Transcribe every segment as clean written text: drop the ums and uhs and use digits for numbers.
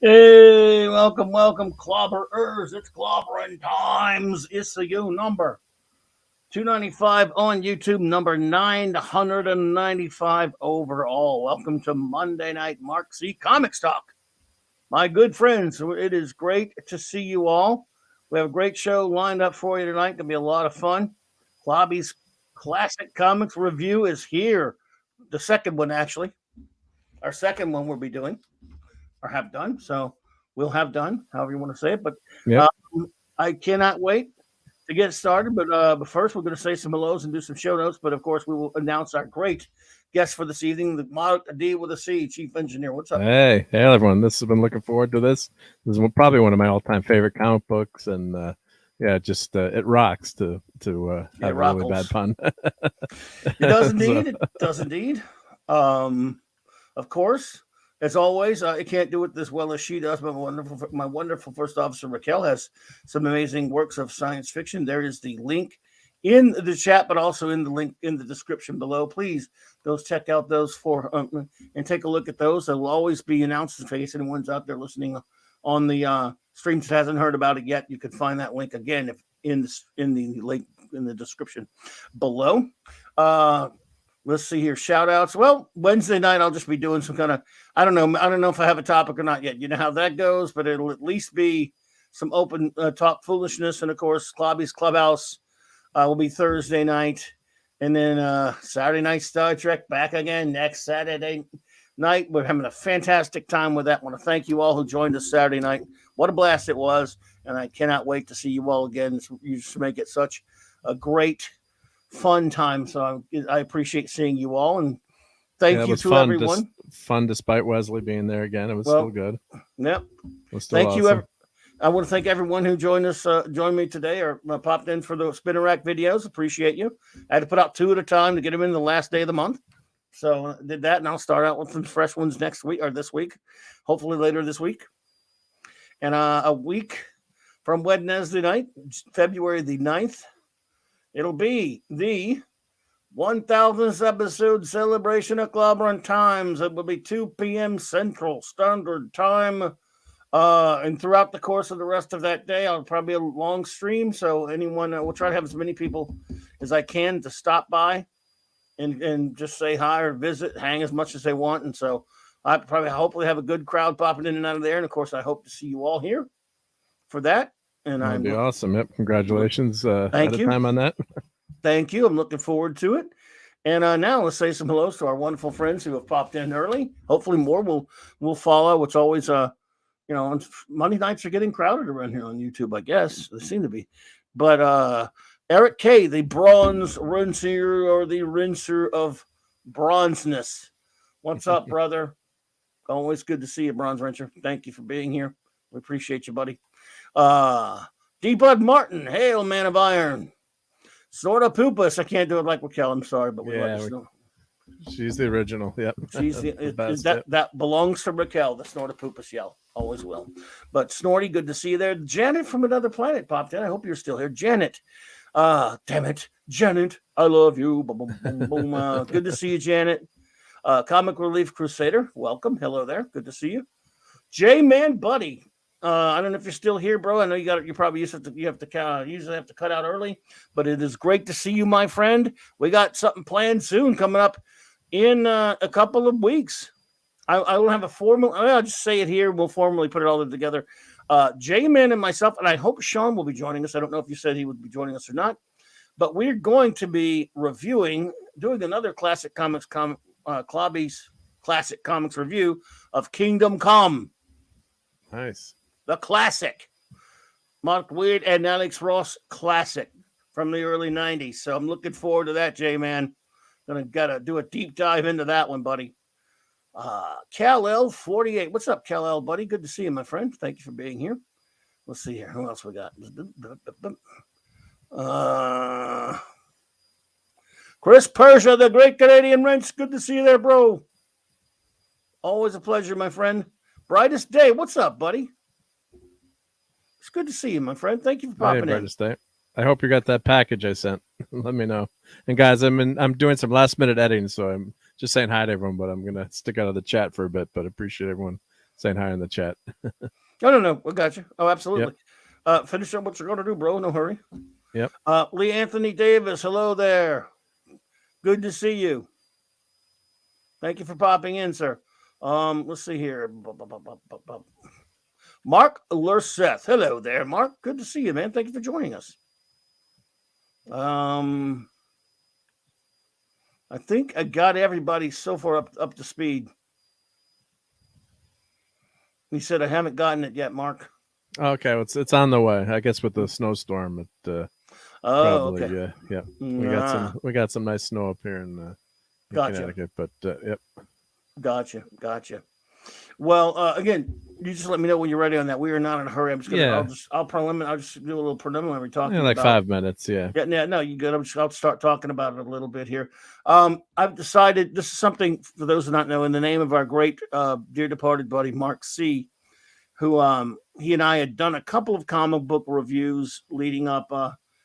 Hey, welcome, clobberers. It's clobbering times. ISU number 295 on YouTube, number 995 overall. Welcome to Monday Night Mark C. Comics Talk. My good friends, it is great to see you all. We have a great show lined up for you tonight. Going to be a lot of fun. Clobby's Classic Comics Review is here. The second one, actually. Our second one we'll be doing. Or have done. So we'll have done, however you want to say it. But Yep. I cannot wait to get started. But first, we're going to say some hellos and do some show notes. But of course, we will announce our great guest for this evening, the Marc D with a C, Chief Engineer. What's up? Hey, everyone. This has been looking forward to this. This is probably one of my all-time favorite comic books, and yeah, just it rocks to have a really bad pun. It does indeed. It does indeed. Of course. As always, I can't do it as well as she does, but my wonderful first officer Raquel has some amazing works of science fiction. There is the link in the chat, but also in the link in the description below. Please, check out those and take a look at those. There will always be announced in case anyone's out there listening on the stream that hasn't heard about it yet. You can find that link again in the link in the description below. Let's see here. Shout outs. Well, Wednesday night, I'll just be doing some kind of, I don't know if I have a topic or not yet. You know how that goes, but it'll at least be some open talk foolishness. And of course, Clobby's Clubhouse will be Thursday night. And then Saturday night, Star Trek back again next Saturday night. We're having a fantastic time with that. I want to thank you all who joined us Saturday night. What a blast it was. And I cannot wait to see you all again. You just make it such a great fun time, so I appreciate seeing you all, and thank you to everyone. Fun despite Wesley being there again. It was still good. Yep. Thank you. I want to thank everyone who joined me today or popped in for the spinner rack videos. Appreciate you. I had to put out 2 at a time to get them in the last day of the month, so I did that, and I'll start out with some fresh ones next week or this week, hopefully later this week. And a week from Wednesday night, February the 9th. It'll be the 1000th episode celebration of Clobbering Times. It will be 2 p.m. Central Standard Time. And throughout the course of the rest of that day, I'll probably a long stream. So anyone, we'll try to have as many people as I can to stop by and just say hi or visit, hang as much as they want. And so I hopefully have a good crowd popping in and out of there. And of course, I hope to see you all here for that. And that'd be awesome. Yep. Congratulations. Thank you. Time on that. Thank you. I'm looking forward to it. And now let's say some hellos to our wonderful friends who have popped in early. Hopefully more will follow. It's always Monday nights are getting crowded around here on YouTube, I guess. They seem to be. But Eric K, the bronze rinser or the rinser of bronzeness. What's up, brother? Always good to see you, Bronze Rinser. Thank you for being here. We appreciate you, buddy. D-Bud Martin, hail, man of iron. Snorta Poopus, I can't do it like Raquel, I'm sorry, but we like to she's the original, yep. She's that belongs to Raquel, the Snorta Poopus yell, always will. But Snorty, good to see you there. Janet from another planet popped in. I hope you're still here. Janet, damn it, Janet, I love you. Boom, boom, boom, boom. Good to see you, Janet. Comic Relief Crusader, welcome. Hello there, good to see you. J-Man Buddy. I don't know if you're still here, bro. I know you probably usually have to cut out early, but it is great to see you, my friend. We got something planned soon coming up in a couple of weeks. I will have a formal. I'll just say it here. We'll formally put it all together. J-Man and myself, and I hope Sean will be joining us. I don't know if you said he would be joining us or not, but we're going to be doing another classic comics, Clobby's Classic Comics review of Kingdom Come. Nice. The classic. Mark Weird and Alex Ross classic from the early 90s. So I'm looking forward to that, J-Man. Gotta do a deep dive into that one, buddy. Cal-L 48. What's up, Cal-L, buddy? Good to see you, my friend. Thank you for being here. Let's see here. Who else we got? Chris Persia, the great Canadian Wrench. Good to see you there, bro. Always a pleasure, my friend. Brightest Day. What's up, buddy? It's good to see you, my friend. Thank you for popping in. Brightest Day. I hope you got that package I sent. Let me know. And guys, I'm doing some last minute editing, so I'm just saying hi to everyone, but I'm gonna stick out of the chat for a bit. But I appreciate everyone saying hi in the chat. No. We got you. Oh, absolutely. Finish up what you're going to do, bro. No hurry. Yep. Lee Anthony Davis, hello there. Good to see you. Thank you for popping in, sir. Let's see here. Marc Lurseth. Hello there, Mark. Good to see you, man. Thank you for joining us. I think I got everybody so far up to speed. He said I haven't gotten it yet, Mark. Okay, well, it's on the way. I guess with the snowstorm, it probably, okay. Yeah. We got some nice snow up here in Connecticut, but yep. Gotcha. Well, again, you just let me know when you're ready on that. We are not in a hurry. I'm just gonna. I'll just do a little preliminary talking. Like about, 5 minutes. Yeah. Yeah. No, you good. I'll start talking about it a little bit here. I've decided this is something for those who don't know. In the name of our great, dear departed buddy Mark C, who he and I had done a couple of comic book reviews leading up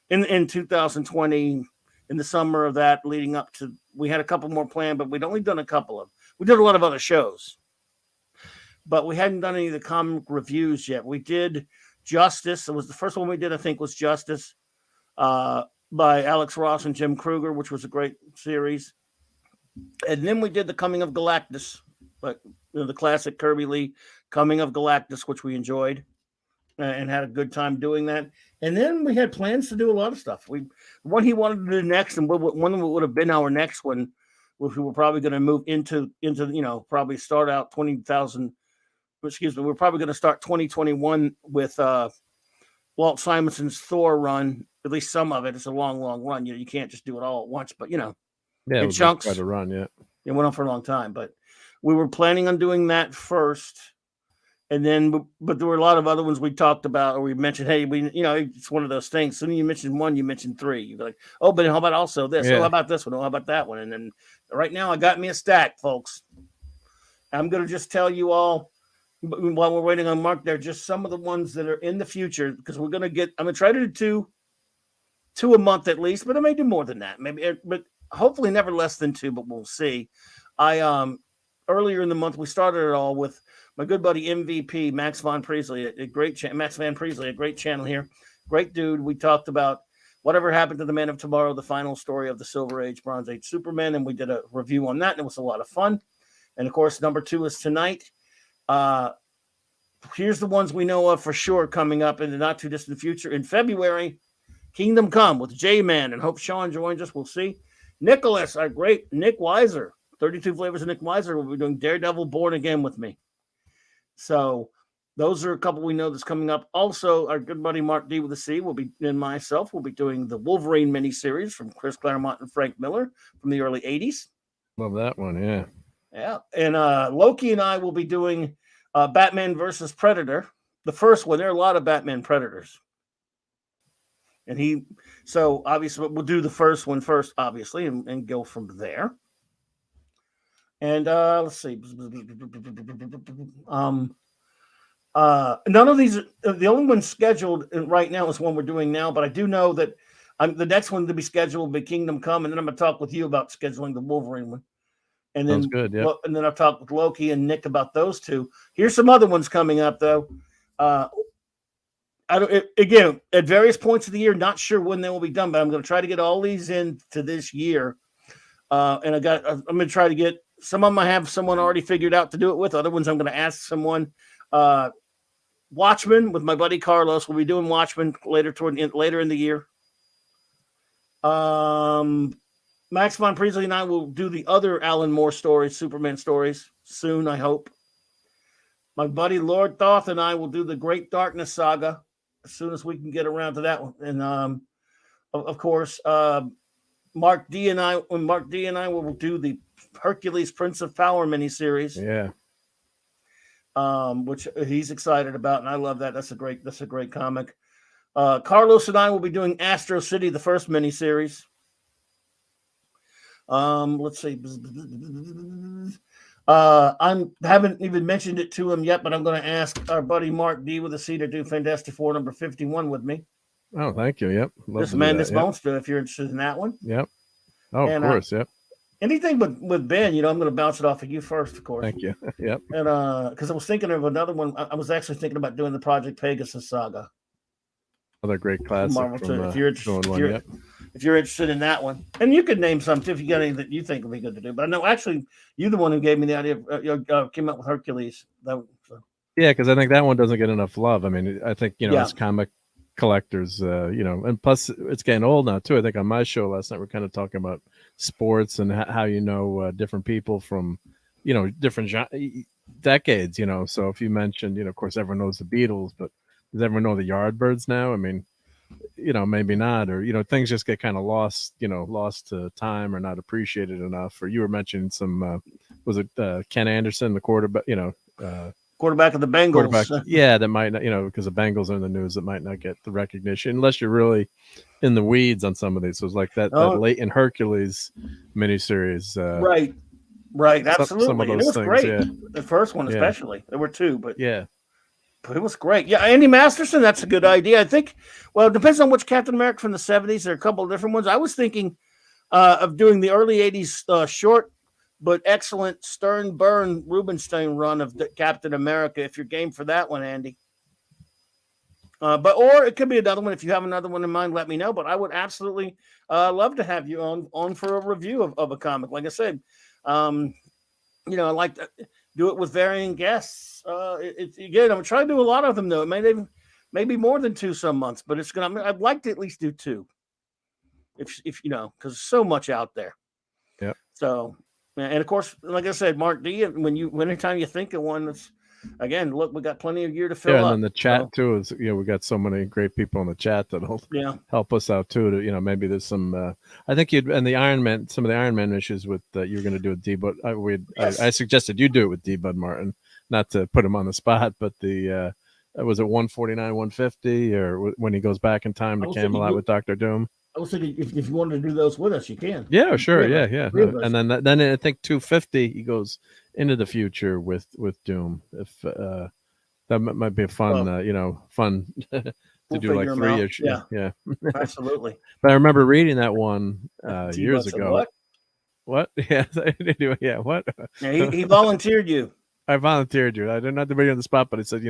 in 2020. In the summer of that, leading up to, we had a couple more planned, but we'd only done a couple of. We did a lot of other shows, but we hadn't done any of the comic reviews yet. We did Justice. It was the first one we did, I think, was Justice by Alex Ross and Jim Kruger, which was a great series. And then we did the Coming of Galactus, but the classic Kirby Lee Coming of Galactus, which we enjoyed and had a good time doing that. And then we had plans to do a lot of stuff. What he wanted to do next, and one would have been our next one, which we were probably going to move into probably start out 20,000. Excuse me, we're probably going to start 2021 with Walt Simonson's Thor run. At least some of it. It's a long run. You can't just do it all at once, but in chunks. Quite a run, yeah. It went on for a long time, but we were planning on doing that first. And then, but there were a lot of other ones we talked about, or we mentioned, hey, it's one of those things. Soon you mentioned one, you mentioned three. You're like, oh, but how about also this? Yeah. Oh, how about this one? Oh, how about that one? And then right now I got me a stack, folks. I'm going to just tell you all, while we're waiting on Mark, they're just some of the ones that are in the future, because I'm going to try to do two a month at least, but I may do more than that. Maybe, but hopefully never less than two, but we'll see. Earlier in the month, we started it all with my good buddy MVP, Max Van Priestley, a great channel here. Great dude. We talked about whatever happened to the Man of Tomorrow, the final story of the Silver Age, Bronze Age Superman, and we did a review on that, and it was a lot of fun. And, of course, number 2 is tonight. Here's the ones we know of for sure coming up in the not-too-distant future. In February, Kingdom Come with J-Man, and hope Sean joins us. We'll see. Nicholas, our great Nick Weiser, 32 Flavors of Nick Weiser, will be doing Daredevil Born Again with me. So those are a couple we know that's coming up. Also, our good buddy Mark D with a C will be doing the Wolverine miniseries from Chris Claremont and Frank Miller from the early 80s. Love that one, yeah. Yeah. And Loki and I will be doing Batman versus Predator. The first one, there are a lot of Batman Predators. And so obviously we'll do the first one first, obviously, and go from there. And let's see. None of these, the only one scheduled right now is one we're doing now, but I do know that the next one to be scheduled will be Kingdom Come, and then I'm going to talk with you about scheduling the Wolverine one. And then, sounds good, yeah. And then I'll talk with Loki and Nick about those two. Here's some other ones coming up, though. Again, at various points of the year, not sure when they will be done, but I'm going to try to get all these into this year. And I'm going to try to get some of them. I have someone already figured out to do it with. Other ones I'm going to ask someone. Watchmen with my buddy Carlos. We'll be doing Watchmen later in the year. Max Von Priestley and I will do the other Alan Moore stories, Superman stories, soon, I hope. My buddy Lord Thoth and I will do the Great Darkness Saga as soon as we can get around to that one. And of course, Mark D and I will do the Hercules Prince of Power miniseries. Yeah. Which he's excited about, and I love that. That's a great comic. Carlos and I will be doing Astro City, the first miniseries. Let's see. I haven't even mentioned it to him yet, but I'm going to ask our buddy Mark D with a C to do Fantastic Four number 51 with me. Oh, thank you. Yep. This Madness Monster, if you're interested in that one. Yep. Oh, and, of course. Yep. anything with Ben, I'm going to bounce it off of you first, of course. Thank you. Yep. And because I was thinking of another one. I was actually thinking about doing the Project Pegasus saga. Another great classic Marvel from if you're interested, yep. If you're interested in that one, and you could name some too if you got anything that you think would be good to do. But I know actually you're the one who gave me the idea. Came up with Hercules. Yeah, because I think that one doesn't get enough love. I mean, I think as comic collectors, and plus it's getting old now too. I think on my show last night we're kind of talking about sports and how different people from different decades. So if you mentioned, of course everyone knows the Beatles, but does everyone know the Yardbirds now? I mean, maybe not, or things just get kind of lost to time or not appreciated enough. Or you were mentioning some was it Ken Anderson, the quarterback, quarterback of the Bengals. Quarterback, yeah, that might not, because the Bengals are in the news, that might not get the recognition unless you're really in the weeds on some of these. So it's like that late in Hercules miniseries. Right, absolutely. Some of those it was things, great. Yeah. The first one, especially. There were two, but but it was great. Yeah, Andy Masterson, that's a good idea. I think. Well, it depends on which Captain America from the 70s. There are a couple of different ones. I was thinking of doing the early 80s short but excellent Stern Byrne Rubenstein run of Captain America. If you're game for that one, Andy. Or it could be another one. If you have another one in mind, let me know. But I would absolutely love to have you on for a review of a comic. Like I said, I like to do it with varying guests. Again, I'm trying to do a lot of them though. It may be more than 2 some months, but I'd like to at least do 2. If because there's so much out there. Yeah. So, and of course, like I said, Mark, anytime you think of one that's, again, look, we got plenty of year to fill up. And then the chat too is, we got so many great people in the chat that'll help us out too. To maybe there's some. I think some of the Iron Man issues with you're going to do with D. But I suggested you do it with D. Bud Martin, not to put him on the spot, but the was it 149, 150, or when he goes back in time to Camelot with Dr. Doom. I was thinking if you wanted to do those with us, you can. Yeah, sure. Yeah. And then I think 250 he goes into the future with Doom. If that might be a fun, fun to do like 3 issues. Yeah. Absolutely. But I remember reading that one years ago. What? Yeah. Yeah. What? Yeah, he volunteered you. I volunteered you. I didn't have to be on the spot, but he said,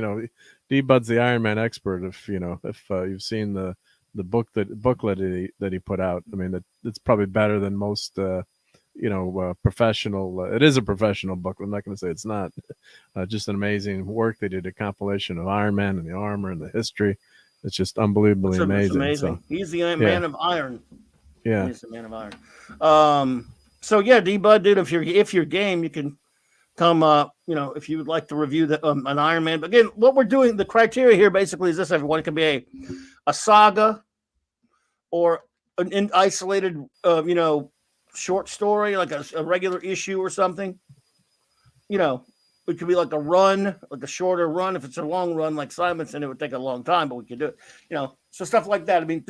D. Bud's the Iron Man expert. If you've seen the booklet that he put out, I mean, it's probably better than most professional. It is a professional book. I'm not going to say it's not. Just an amazing work. They did a compilation of Iron Man and the armor and the history. It's just unbelievably amazing. So, he's the man of iron. Yeah, he's the man of iron. So yeah, D. Bud, dude, if you're game, you can come. If you would like to review an Iron Man. But again, what we're doing, the criteria here basically is this: everyone, it can be a saga or an isolated, short story, like a regular issue or something. It could be like a run, like a shorter run. If it's a long run, like Simonson, it would take a long time, but we could do it. So stuff like that. I mean,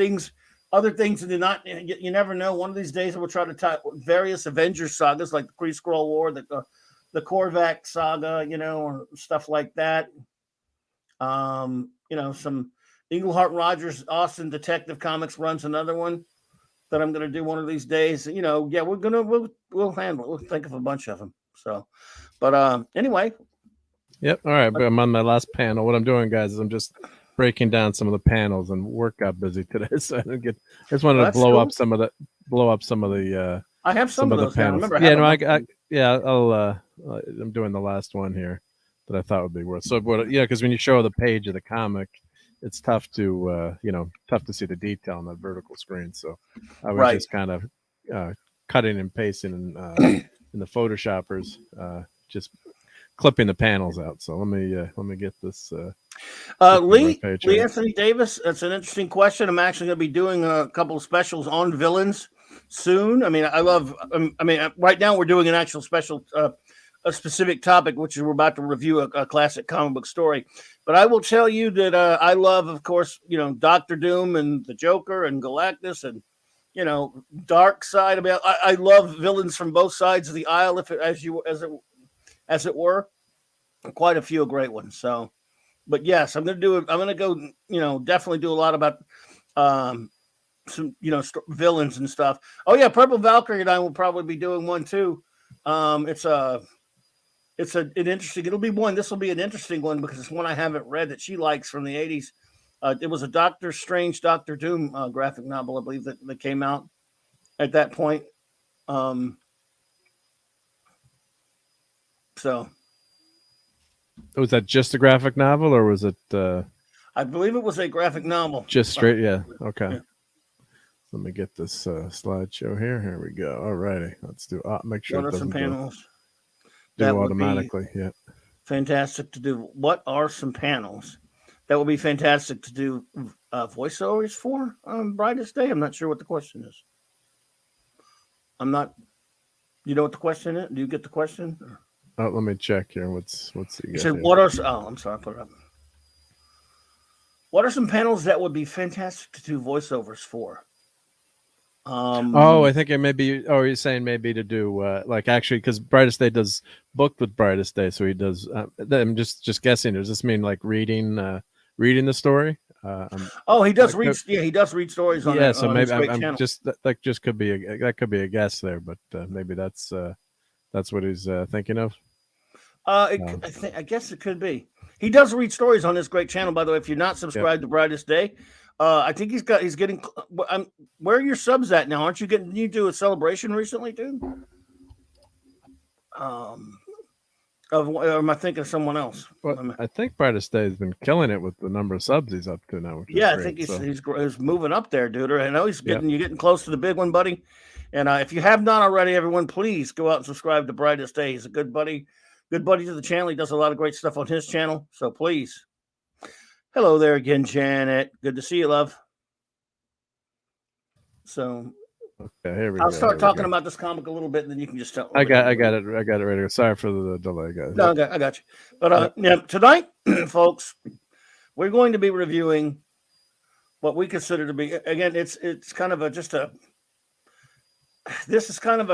other things that you never know. One of these days, we'll try to tie various Avengers sagas, like the Kree-Skrull War, the Korvac saga, or stuff like that. Some Englehart Rogers Austin Detective Comics runs another one that I'm going to do one of these days. We'll handle it. We'll think of a bunch of them. So, but anyway. Yep. All right. But I'm on my last panel. What I'm doing, guys, is I'm just breaking down some of the panels, and work got busy today, so I just wanted to blow up some of the. I have some of those panels. I'm doing the last one here that I thought would be worth. So, because when you show the page of the comic, it's tough to see the detail on that vertical screen. So I was just kind of cutting and pasting in the Photoshoppers, just clipping the panels out. So let me get this. Lee Anthony Davis. That's an interesting question. I'm actually going to be doing a couple of specials on villains soon. I mean, right now we're doing an actual special, a specific topic, which is we're about to review a classic comic book story. But I will tell you that I love, of course, Dr. Doom and the Joker and Galactus and dark side. I love villains from both sides of the aisle, as it were. Quite a few great ones. So, but yes, I'm going to go. Definitely do a lot about some villains and stuff. Oh yeah, Purple Valkyrie and I will probably be doing one too. It's an interesting. It'll be one. This will be an interesting one because it's one I haven't read that she likes from the 80s. It was a Doctor Strange, Doctor Doom graphic novel, I believe, that came out at that point. So, was that just a graphic novel, or was it? I believe it was a graphic novel. Just straight, yeah. Okay. Yeah. Let me get this slideshow here. Here we go. All righty, let's do. Make sure What it are some doesn't panels do automatically. Yeah. Fantastic to do. What are some panels that would be fantastic to do voiceovers for on Brightest Day? I'm not sure what the question is. I'm not. You know what the question is? Do you get the question? Oh, let me check here. What's he said? Here? What are? Oh, I'm sorry. I put it up. What are some panels that would be fantastic to do voiceovers for? I think it may be. Oh, he's saying maybe to do like actually because Brightest Day does booked with Brightest Day, so he does. I'm just guessing. Does this mean like reading the story? He does read. Yeah, he does read stories on. Yeah, so maybe I'm just that just could be a guess there, but maybe that's what he's thinking of. I guess it could be. He does read stories on this great channel, by the way. If you're not subscribed to Brightest Day, I think he's getting. Where are your subs at now? Aren't you getting? You do a celebration recently, dude? Or am I thinking of someone else? Well, I think Brightest Day has been killing it with the number of subs he's up to now. Yeah, I think he's moving up there, dude. I know he's getting. You're getting close to the big one, buddy. And if you have not already, everyone, please go out and subscribe to Brightest Day. He's a good buddy. Good buddy to the channel. He does a lot of great stuff on his channel. So please. Hello there again, Janet. Good to see you, love. So here we I'll start talking about this comic a little bit, and then you can just tell. I got it ready. Sorry for the delay, guys. No, I got you. But tonight, folks, we're going to be reviewing what we consider to be, again, it's kind of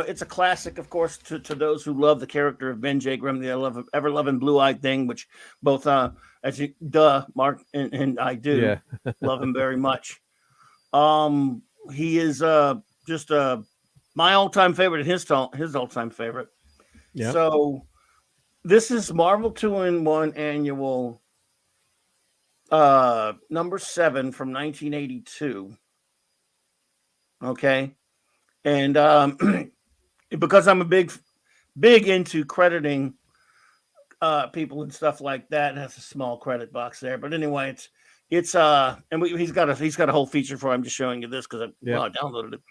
it's a classic, of course, to those who love the character of Ben J. Grimm, the ever-loving blue-eyed thing, which both, Mark and I do love him very much. He is just my all-time favorite and his all-time favorite. Yeah. So this is Marvel 2-in-1 Annual number 7 from 1982. Okay. And because I'm a big into crediting people and stuff like that, it has a small credit box there. But anyway, he's got a whole feature for it. I'm just showing you this because I downloaded it.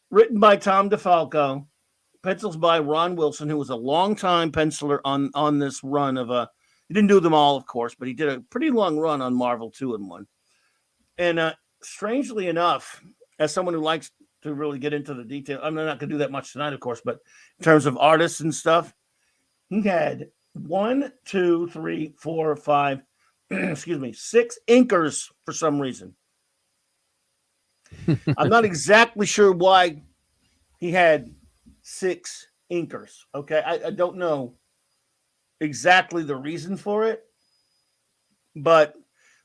Written by Tom DeFalco, pencils by Ron Wilson, who was a longtime penciler on this run of he didn't do them all, of course, but he did a pretty long run on Marvel 2-in-1. And strangely enough, as someone who likes to really get into the detail, I'm not going to do that much tonight, of course, but in terms of artists and stuff, he had 1, 2, 3, 4, 5, 6 inkers for some reason. I'm not exactly sure why he had 6 inkers. Okay, I don't know exactly the reason for it, but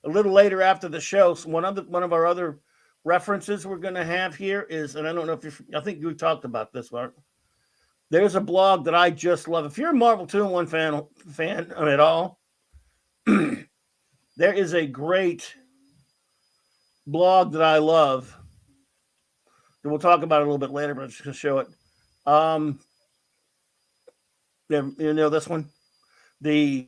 a little later after the show, one of our other references we're going to have here is, and I don't know if I think you talked about this, Mark. There's a blog that I just love. If you're a Marvel 2-in-1 fan at all, there is a great blog that I love. We'll talk about it a little bit later, but I'm just going to show it. You know this one? The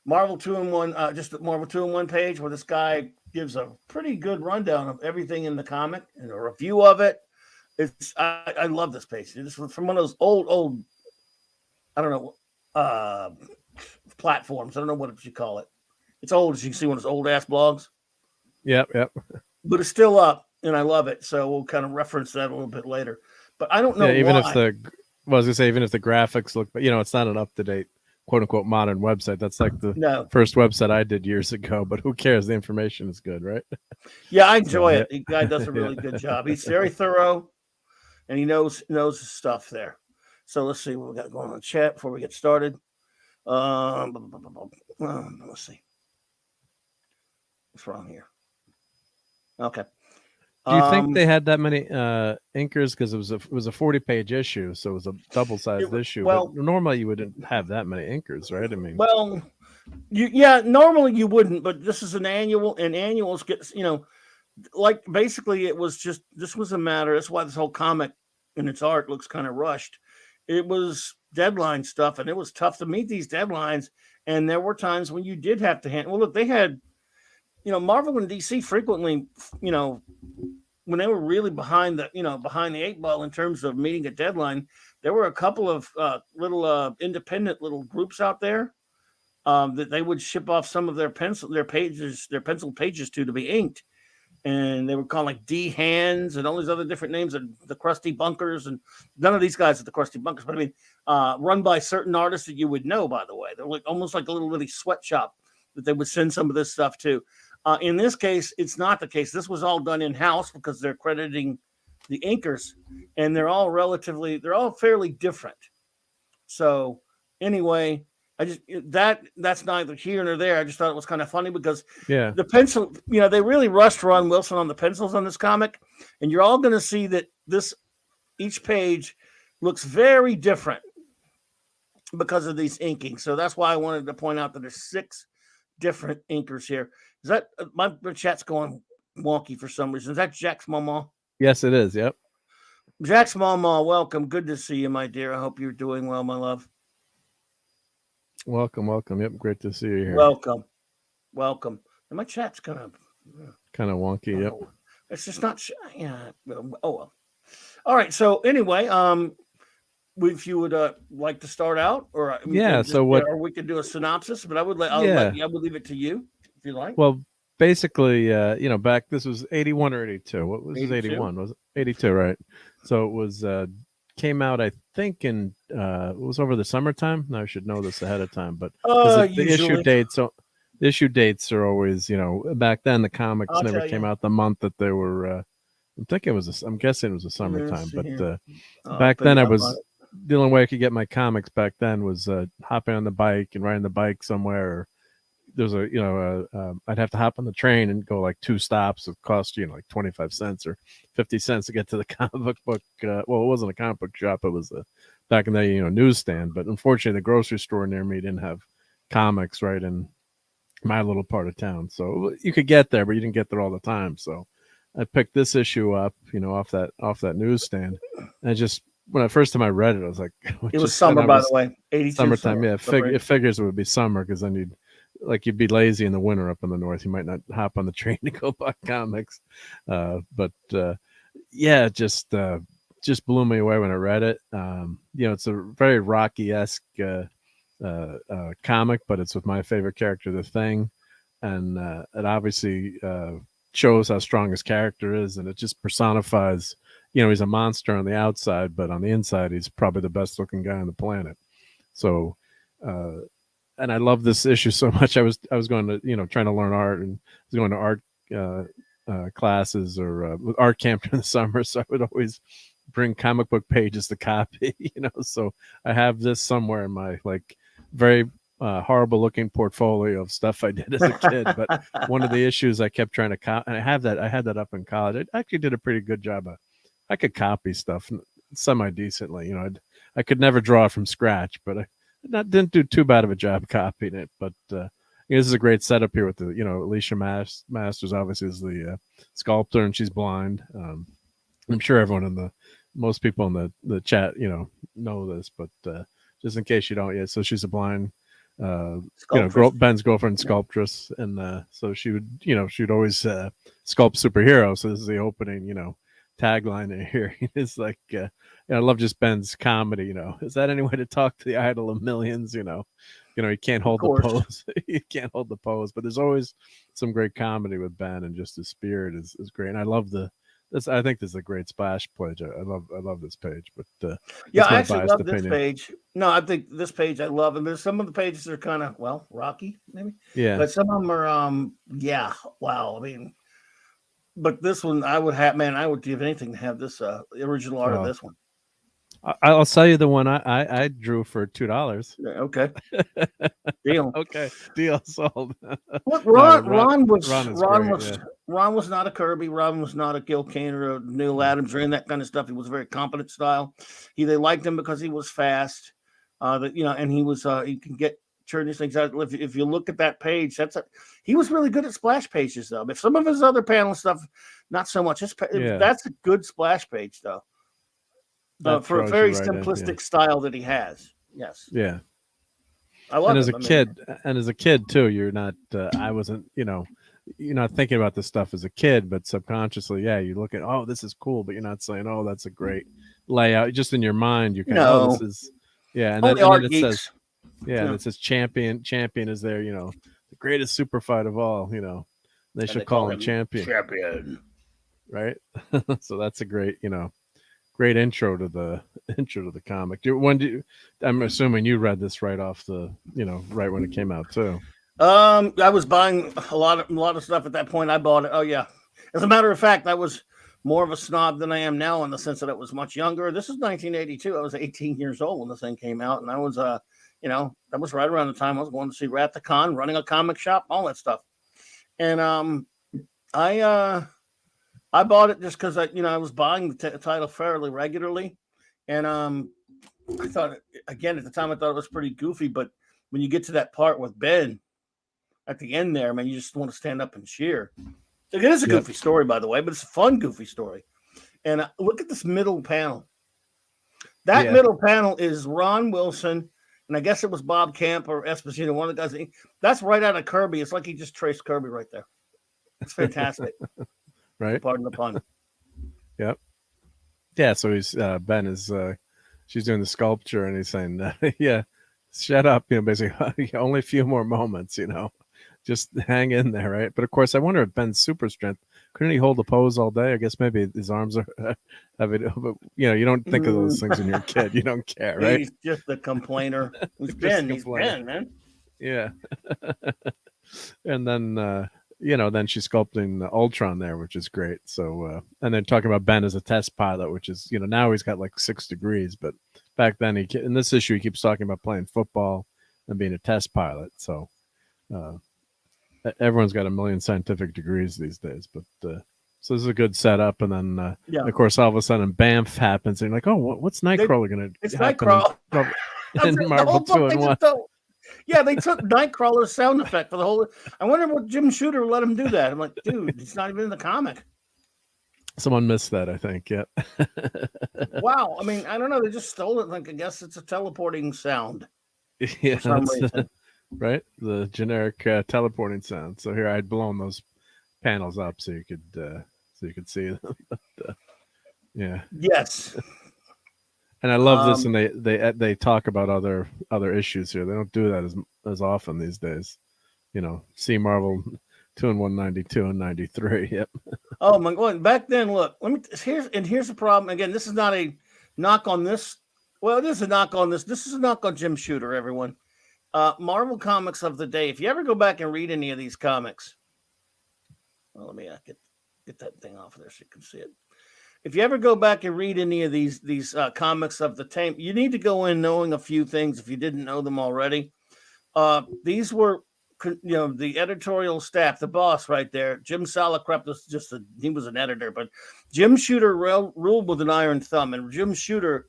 Marvel 2-in-1, just the Marvel 2-in-1 page where this guy gives a pretty good rundown of everything in the comic and a review of it. I love this page. It's from one of those old, I don't know, platforms. I don't know what you call it. It's old, as you can see, one of those old ass blogs. Yep. But it's still up, and I love it. So we'll kind of reference that a little bit later. But I don't know. Even why. if I was gonna say, even if the graphics look, but it's not an up to date, quote unquote, modern website. That's like the first website I did years ago. But who cares? The information is good, right? Yeah, I enjoy it. The guy does a really good job. He's very thorough, and he knows his stuff there. So let's see what we got going on in the chat before we get started. Let's see. What's wrong here? Okay. Do you think they had that many inkers because it was a 40-page issue, so it was a double-sized issue? Well, but normally you wouldn't have that many inkers, right? I mean, well, normally you wouldn't, but this is an annual, and annuals get, like basically it was just, this was a matter. That's why this whole comic and its art looks kind of rushed. It was deadline stuff, and it was tough to meet these deadlines. And there were times when you did have to well, look, they had, Marvel and DC frequently, when they were really behind the eight ball in terms of meeting a deadline, there were a couple of little independent little groups out there that they would ship off some of their penciled pages to be inked. And they were called like D Hands and all these other different names, and the Crusty Bunkers, and none of these guys are the Crusty Bunkers, but I mean, run by certain artists that you would know, by the way. They're like almost like a little bitty sweatshop that they would send some of this stuff to. In this case, it's not the case. This was all done in-house because they're crediting the inkers, and they're all fairly different. So anyway, that's neither here nor there. I just thought it was kind of funny because the pencil, they really rushed Ron Wilson on the pencils on this comic, and you're all going to see that each page looks very different because of these inking. So that's why I wanted to point out that there's 6 different inkers here. Is that my chat's going wonky for some reason? Is that Jack's mama? Yes, it is. Yep. Jack's mama, welcome. Good to see you, my dear. I hope you're doing well, my love. Welcome. Yep, great to see you here. Welcome. And my chat's kind of wonky. Yep. It's just not. Yeah. Oh well. All right. So anyway, if you would like to start out, or or we could do a synopsis, but I would leave it to you if you like. Well, basically, back, this was 81 or 82. What was 81? Was it 82? Right. So it was came out, I think, in it was over the summertime. Now I should know this ahead of time, but the issue dates. So the issue dates are always, back then the comics never came out the month that they were. I'm guessing it was the summertime, but back then the only way I could get my comics back then was hopping on the bike and riding the bike somewhere. Or there's I'd have to hop on the train and go like 2 stops. It cost like 25 cents or 50 cents to get to the comic book. Well, it wasn't a comic book shop. It was back in the newsstand. But unfortunately, the grocery store near me didn't have comics right in my little part of town. So you could get there, but you didn't get there all the time. So I picked this issue up, off that newsstand. And when the first time I read it, I was like, it was summer, by the way, 82. Summertime. Yeah, it figures it would be summer because then you'd be lazy in the winter up in the north. You might not hop on the train to go buy comics. Just blew me away when I read it. It's a very Rocky-esque comic, but it's with my favorite character, The Thing. And it obviously shows how strong his character is, and it just personifies, he's a monster on the outside, but on the inside, he's probably the best looking guy on the planet. So, and I love this issue so much. I was going to, trying to learn art, and I was going to art classes or art camp during the summer. So I would always bring comic book pages to copy, so I have this somewhere in my very horrible looking portfolio of stuff I did as a kid. But one of the issues I kept trying to and I had that up in college. I actually did a pretty good job I could copy stuff semi decently. I could never draw it from scratch, but I didn't do too bad of a job copying it. But this is a great setup here with the Alicia Masters obviously is the sculptor, and she's blind. I'm sure most people in the chat know this, but just in case you don't, so she's a blind Ben's girlfriend, sculptress, and so she would always sculpt superheroes. So this is the opening tagline here. It's like I love just Ben's comedy. Is that any way to talk to the idol of millions? You can't hold the pose. You can't hold the pose, but there's always some great comedy with Ben, and just his spirit is great. And I love I think this is a great splash page. I love this page, but I actually love this page. No, I think this page I love, and there's some of the pages that are kind of rocky, maybe. Yeah, but some of them are wow. I mean, but this one I would give anything to have this original art of this one. I'll sell you the one I drew for $2. Okay, deal. Okay, deal sold. Ron was Ron was not a Kirby. Ron was not a Gil Kane or a Neil Adams or any of that kind of stuff. He was a very competent style. They liked him because he was fast. And he was he can turn these things out. If you look at that page, he was really good at splash pages though. If some of his other panel stuff, not so much. That's a good splash page though. For a very simplistic style that he has. Yes. Yeah. I love it. As a kid too, you're not. I wasn't. You're not thinking about this stuff as a kid, but subconsciously, you look at, oh, this is cool, but you're not saying, oh, that's a great layout. Just in your mind, you're kind of, oh, this is, and then it says, and it says champion is there, the greatest super fight of all, they should call him champion, right? So that's a great, great intro to the comic. I'm assuming you read this right off right when it came out too. I was buying a lot of stuff at that point. I bought it. Oh yeah. As a matter of fact, I was more of a snob than I am now in the sense that I was much younger. This is 1982. I was 18 years old when this thing came out, and I was that was right around the time I was going to see Rat the Con, running a comic shop, all that stuff. And I bought it just because I was buying the title fairly regularly, and I thought again at the time I thought it was pretty goofy, but when you get to that part with Ben at the end there, man, you just want to stand up and cheer. It is a goofy story, by the way, but it's a fun, goofy story. And look at this middle panel. That middle panel is Ron Wilson, and I guess it was Bob Camp or Esposito, one of the guys. That's right out of Kirby. It's like he just traced Kirby right there. It's fantastic. Right? Pardon the pun. Yep. Yeah, so he's Ben is she's doing the sculpture, and he's saying, shut up, basically only a few more moments, just hang in there, right? But of course, I wonder if Ben's super strength, couldn't he hold the pose all day? I guess maybe his arms are have it, but you don't think of those things when you're a kid. You don't care, right? He's just a complainer. He's Ben, man. Yeah. And then then she's sculpting Ultron there, which is great. So and then talking about Ben as a test pilot, which is now he's got like 6 degrees, but back then in this issue he keeps talking about playing football and being a test pilot. So everyone's got a million scientific degrees these days, but so this is a good setup. And then of course all of a sudden Bamf happens, and you're like, oh, what's Nightcrawler gonna it's Nightcrawler in Marvel 2-in-1. Yeah, they took Nightcrawler's sound effect for the whole. I wonder what Jim Shooter let him do that. I'm like, dude, it's not even in the comic. Someone missed that, I think. Yeah. Wow. I mean, I don't know. They just stole it. Like, I guess it's a teleporting sound. Yeah, for some reason. Right? The generic teleporting sound. So here I'd blown those panels up so you could see them. But, yeah. Yes. And I love this, and they talk about other issues here. They don't do that as often these days. See Marvel 2-in-1 92 and 93. Yep. Oh my God! Back then, look. Here's the problem. Again, this is not a knock on this. Well, it is a knock on this. This is a knock on Jim Shooter. Everyone, Marvel comics of the day. If you ever go back and read any of these comics, well, let me get that thing off of there so you can see it. If you ever go back and read any of these comics of the time, you need to go in knowing a few things if you didn't know them already. These were, the editorial staff, the boss right there. Jim Salicrup was he was an editor, but Jim Shooter ruled with an iron thumb, and Jim Shooter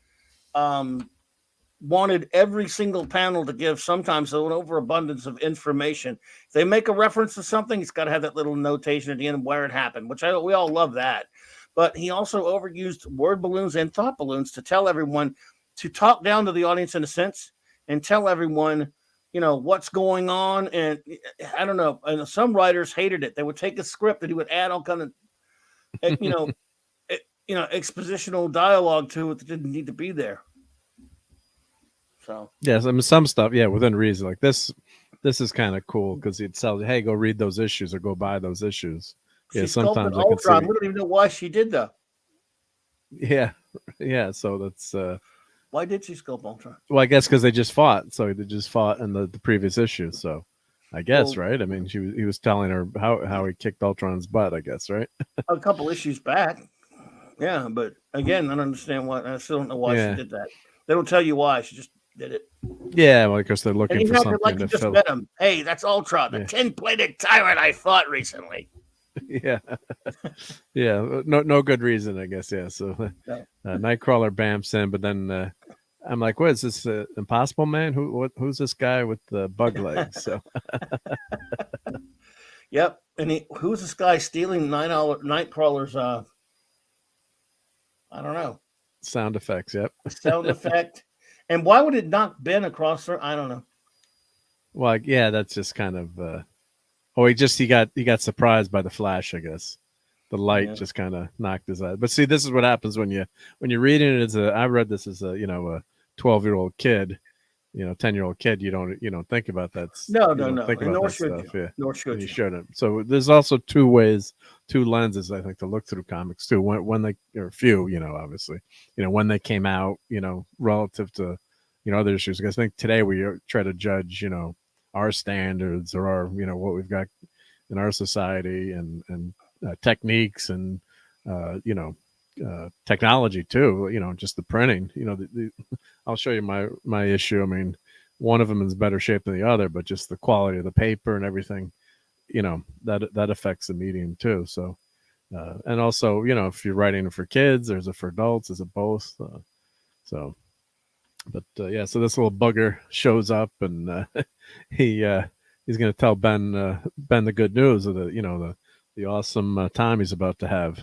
wanted every single panel to give sometimes an overabundance of information. If they make a reference to something, it's got to have that little notation at the end of where it happened, which we all love that. But he also overused word balloons and thought balloons to tell everyone, to talk down to the audience in a sense and tell everyone, what's going on. And I don't know. And some writers hated it. They would take a script and he would add all kind of, expositional dialogue to it that didn't need to be there. So yes, I mean some stuff, within reason. Like this is kind of cool because he'd tell you, hey, go read those issues or go buy those issues. Yeah, sometimes I can see. We don't even know why she did that. Yeah. So that's. Why did she sculpt Ultron? Well, I guess because they just fought. So they just fought in the previous issue. So I guess right. I mean, he was telling her how he kicked Ultron's butt. I guess right. A couple issues back. Yeah, but again, I don't understand why. I still don't know why she did that. They don't tell you why. She just did it. Yeah, well, because they're looking for something like you just met him. Hey, that's Ultron, the tin-plated tyrant I fought recently. Yeah, yeah. No good reason, I guess. Yeah. So No. Nightcrawler bamps in, but then I'm like, what is this? Impossible Man? Who's this guy with the bug legs? So Yep. And who's this guy stealing Nightcrawler's? I don't know. sound effects. Yep. Sound effect. And why would it knock Ben across her? I don't know. Well, yeah, that's just kind of. He got surprised by the flash, I guess. The light just kind of knocked his eye. But see, this is what happens when you're reading it I read this as a 12-year-old kid, 10-year-old kid. You don't think about that. No. Think about Nor that should stuff. you. Yeah. Nor should you. Shouldn't. So there's also two lenses, I think, to look through comics too. When they or a few, obviously, when they came out, relative to other issues. Because I think today we try to judge, our standards or our, what we've got in our society and techniques and technology too. Just the printing. I'll show you my issue. I mean, one of them is better shape than the other, but just the quality of the paper and everything, that affects the medium too. So, and also, if you're writing for kids, there's a for adults, there's a both. But so this little bugger shows up and he's going to tell Ben the good news of the awesome time he's about to have.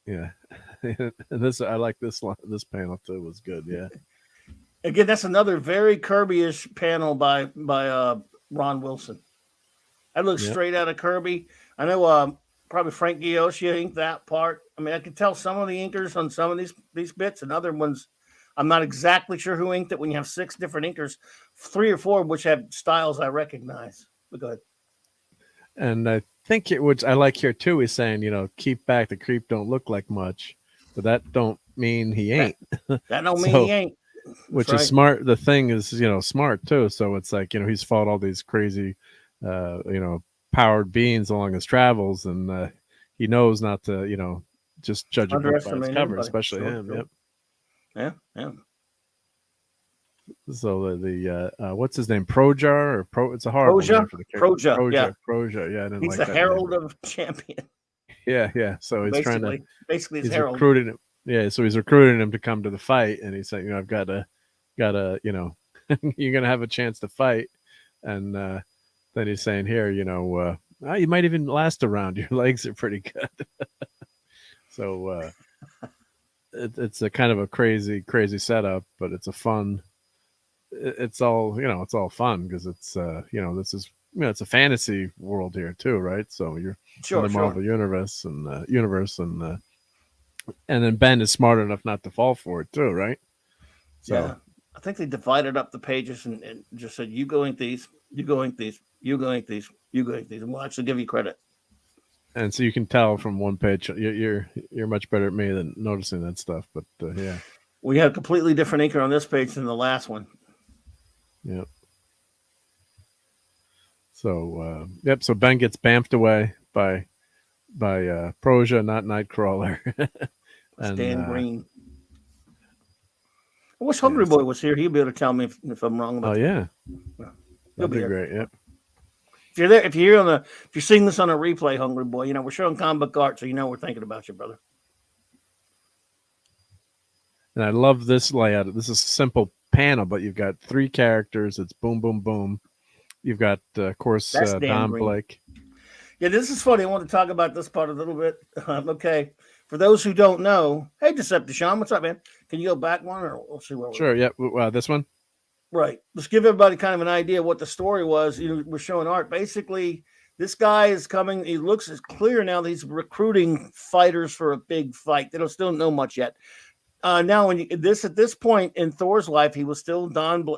Yeah. And I like this panel too. It was good. Yeah. Again, that's another very Kirby-ish panel by Ron Wilson. That looks straight out of Kirby. I know probably Frank Gioscia inked that part. I mean, I could tell some of the inkers on some of these bits, and other ones I'm not exactly sure who inked it. When you have 6 different inkers, 3 or 4 of which have styles I recognize. But go ahead. And I think which I like here too is saying, keep back, the creep don't look like much, but that don't mean he ain't. That don't mean he ain't. Which is smart. The thing is, smart too. So it's like, he's fought all these crazy, powered beings along his travels, and he knows not to, just judge a book by its cover, especially him. Sure. Yep. Yeah. So the what's his name? Projar or it's a horrible name for the character. Projar. Yeah. He's the Herald of Champion. Yeah. So he's basically he's Herald. Recruiting him. Yeah. So he's recruiting him to come to the fight, and he's saying, I've got to, you're gonna have a chance to fight, and then he's saying here, you might even last a round. Your legs are pretty good. So it's a kind of a crazy setup, but it's a fun. It's all it's all fun because it's this is it's a fantasy world here too, right? So you're in the Marvel universe and then Ben is smart enough not to fall for it too, right? So, yeah, I think they divided up the pages and just said, you go ink these, you go ink these, you go ink these, you go ink these, and we'll actually give you credit. And so you can tell from one page, you're much better at me than noticing that stuff. But yeah, we have a completely different inker on this page than the last one. Yep. So So Ben gets bamfed away by Proja, not Nightcrawler. And Dan Green. I wish Hungry Boy was here. He'd be able to tell me if I'm wrong about that. Yeah. That'd be great. Yep. If you're there, if you're seeing this on a replay, Hungry Boy, we're showing comic art, so we're thinking about you, brother. And I love this layout. This is a simple panel, but you've got 3 characters. It's boom, boom, boom. You've got, of course, Don Blake. Yeah, this is funny. I want to talk about this part a little bit. Okay. For those who don't know, hey, Decepticon, what's up, man? Can you go back one, or we'll see where Sure, yeah. This one? Right. Let's give everybody kind of an idea of what the story was. We're showing art. Basically, this guy is coming. He looks as clear now that he's recruiting fighters for a big fight. They still don't know much yet. Now, at this point in Thor's life, he was still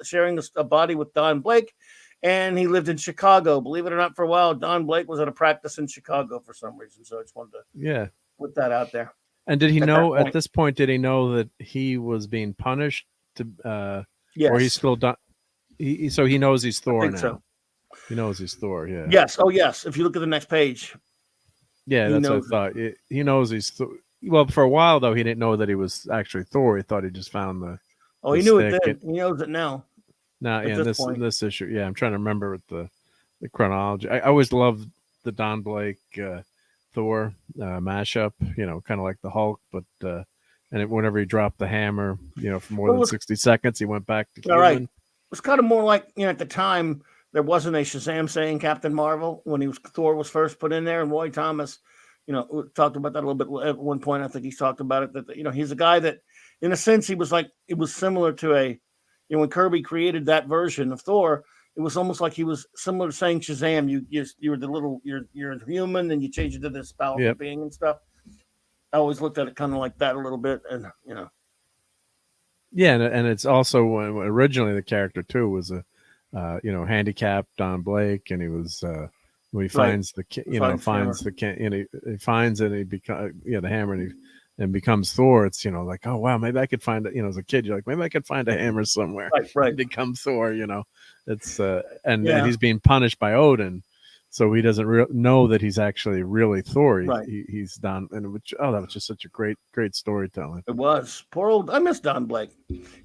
sharing a body with Don Blake, and he lived in Chicago. Believe it or not, for a while, Don Blake was at a practice in Chicago for some reason. So I just wanted to put that out there. And did he know at this point? Did he know that he was being punished to? Yes. Or he's still done. So he knows he's Thor now. So. He knows he's Thor. Yeah. Yes. Oh, yes. If you look at the next page. Yeah, that's what I thought. He knows he's Thor. Well, for a while though, he didn't know that he was actually Thor. He thought he just found the. Oh, he knew it then. He knows it now. Now, in this issue, I'm trying to remember the chronology. I always loved the Don Blake Thor mashup, kind of like the Hulk, but whenever he dropped the hammer, for more than 60 seconds, he went back to human. Right. It was kind of more like, at the time there wasn't a Shazam saying Captain Marvel when Thor was first put in there, and Roy Thomas, talked about that a little bit at one point. I think he's talked about it that he's a guy that, in a sense, it was similar to when Kirby created that version of Thor. It was almost like he was similar to saying Shazam. You're a human, and you change it to this powerful being and stuff. I always looked at it kind of like that a little bit, and Yeah, and it's also originally the character too was a handicapped Don Blake, and he was when he finds the he finds it, and he becomes the hammer, and becomes Thor. It's like, oh wow, maybe I could find it. As a kid, you're like, maybe I could find a hammer somewhere. Right. Become Thor. It's and he's being punished by Odin, so he doesn't know that he's actually really Thor. He's Don, and that was just such a great storytelling. It was. Poor old, I miss Don Blake.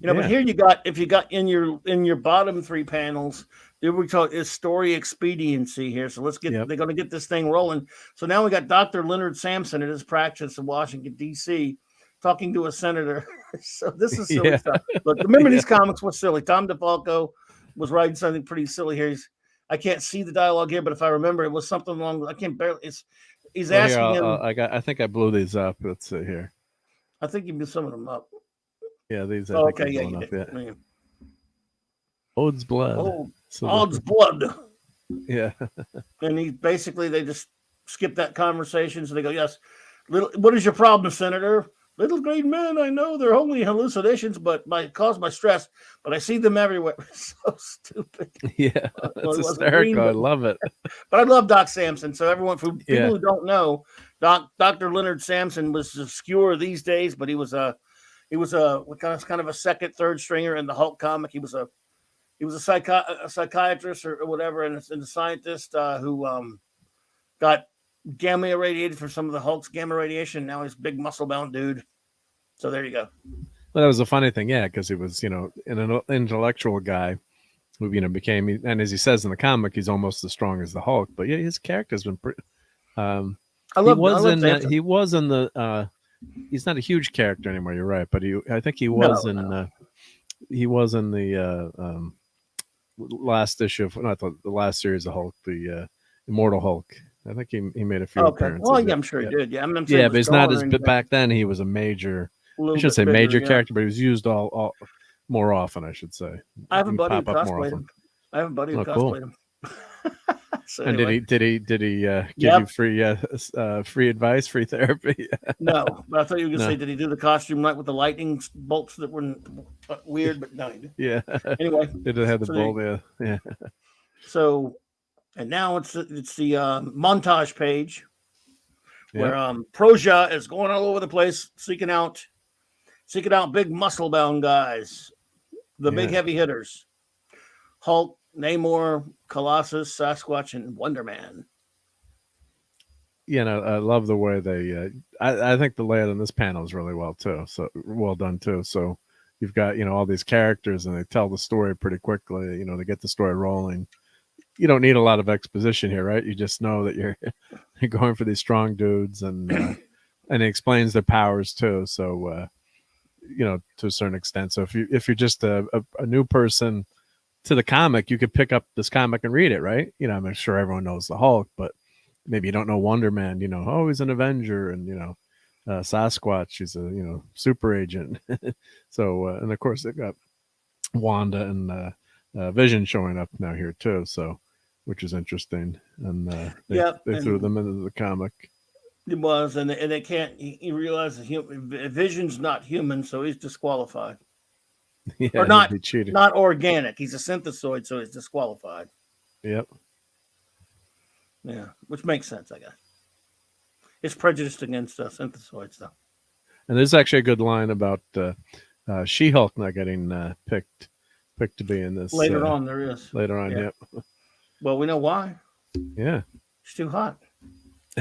But here if you got in your bottom 3 panels, we talk is story expediency here. So they're going to get this thing rolling. So now we got Dr. Leonard Sampson at his practice in Washington, D.C., talking to a senator. So this is silly stuff. Look, remember these comics were silly. Tom DeFalco was writing something pretty silly here. I can't see the dialogue here, but if I remember, it was something along. I can't barely. He's asking him. I think I blew these up. Let's see here. I think you blew some of them up. Yeah, these. Okay, yeah, you did. Ode's blood. Ode's blood. Yeah. And they just skip that conversation. So they go, yes. What is your problem, Senator? Little green men, I know they're only hallucinations, but cause my stress. But I see them everywhere. So stupid. Yeah, it's hysterical. I love it. But I love Doc Sampson. So everyone, for people who don't know, Dr. Leonard Sampson was obscure these days, but he was a kind of a second, third stringer in the Hulk comic. He was a psychiatrist or whatever, and a scientist who got gamma irradiated for some of the Hulk's gamma radiation. Now he's a big muscle-bound dude. So there you go. Well, that was a funny thing, because he was, an intellectual guy who, became, and as he says in the comic, he's almost as strong as the Hulk. But his character's been pretty. He was in the. He's not a huge character anymore. You're right, but I think he was he was in the last issue of not the last series of Hulk, the Immortal Hulk. I think he made a few appearances. Well, I'm sure he did. Yeah, but he's not as. But back then, he was a major. I shouldn't say major character, but he was used all more often. I should say. I have a buddy who cosplayed him. So and anyway. did he give you free advice, free therapy? No, but I thought you were going to say, did he do the costume night with the lightning bolts that were weird? But no, he did. Yeah. Anyway, it had the bolt. Yeah. So, and now it's the montage page where Proja is going all over the place seeking out big muscle bound guys, the big heavy hitters, Hulk, Namor, Colossus, Sasquatch, and Wonder Man. Yeah, I love the way they. I think the layout in this panel is really well done too. So you've got all these characters, and they tell the story pretty quickly. They get the story rolling. You don't need a lot of exposition here, right? You just know that you're going for these strong dudes, and it explains their powers too. So to a certain extent. So if you're just a new person to the comic, you could pick up this comic and read it, right? I'm sure everyone knows the Hulk, but maybe you don't know Wonder Man. He's an Avenger, and Sasquatch is a super agent. So and of course they've got Wanda and Vision showing up now here too. So which is interesting, and they threw them into the comic. It was, and they can't. He realizes Vision's not human, so he's disqualified. Yeah, or not organic. He's a synthesoid, so he's disqualified. Yep. Yeah, which makes sense, I guess. It's prejudiced against synthesoids, though. And there's actually a good line about She-Hulk not getting picked to be in this. Later on, there is. Later on, yep. Well, we know why. Yeah. She's too hot.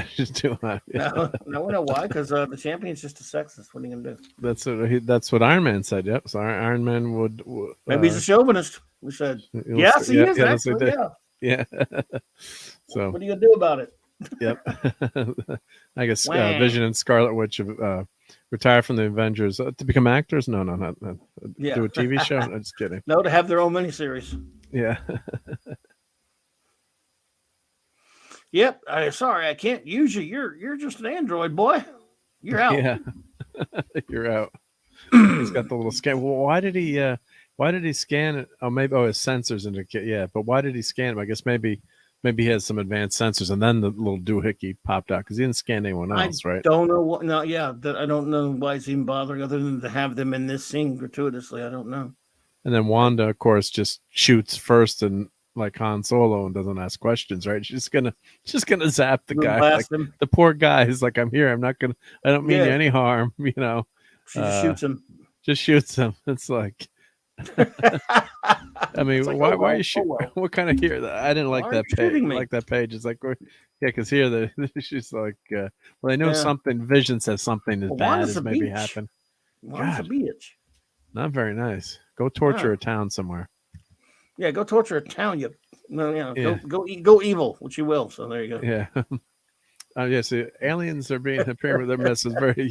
She's too hot. Yeah. No, we know why, because the champion's just a sexist. What are you going to do? That's what Iron Man said, yep. So Iron Man would... maybe he's a chauvinist, we said. Yes, he is, actually, yeah. So what are you going to do about it? Yep. I guess Wah. Vision and Scarlet Witch retire from the Avengers to become actors. No, not Yeah. do a TV show. No, just kidding. No, to have their own miniseries. Yeah. Yep. Sorry, I can't use you. You're just an android, boy. You're out. Yeah. You're out. He's got the little scan. Well, why did he scan it? Oh, maybe his sensors indicate. Yeah, but why did he scan him? I guess maybe he has some advanced sensors, and then the little doohickey popped out because he didn't scan anyone else, right? Don't know what. No, yeah, I don't know why he's even bothering, other than to have them in this scene gratuitously. I don't know. And then Wanda, of course, just shoots first and like Han Solo and doesn't ask questions, right? She's gonna zap the guy. Like, the poor guy is like, I'm here. I don't mean you any harm, you know. She just shoots him. Just shoots him. It's like, I mean, like, why are you shooting? What kind of here? I didn't like that page. Like that page. It's like, yeah, because here she's like, well, I know something. Vision says something is bad has maybe happened. Wanda's a bitch. Not very nice. Go torture a town somewhere. Yeah, go torture a town. Go evil, which you will. So there you go. Yeah. Yes, aliens are being appearing with their messes. Very,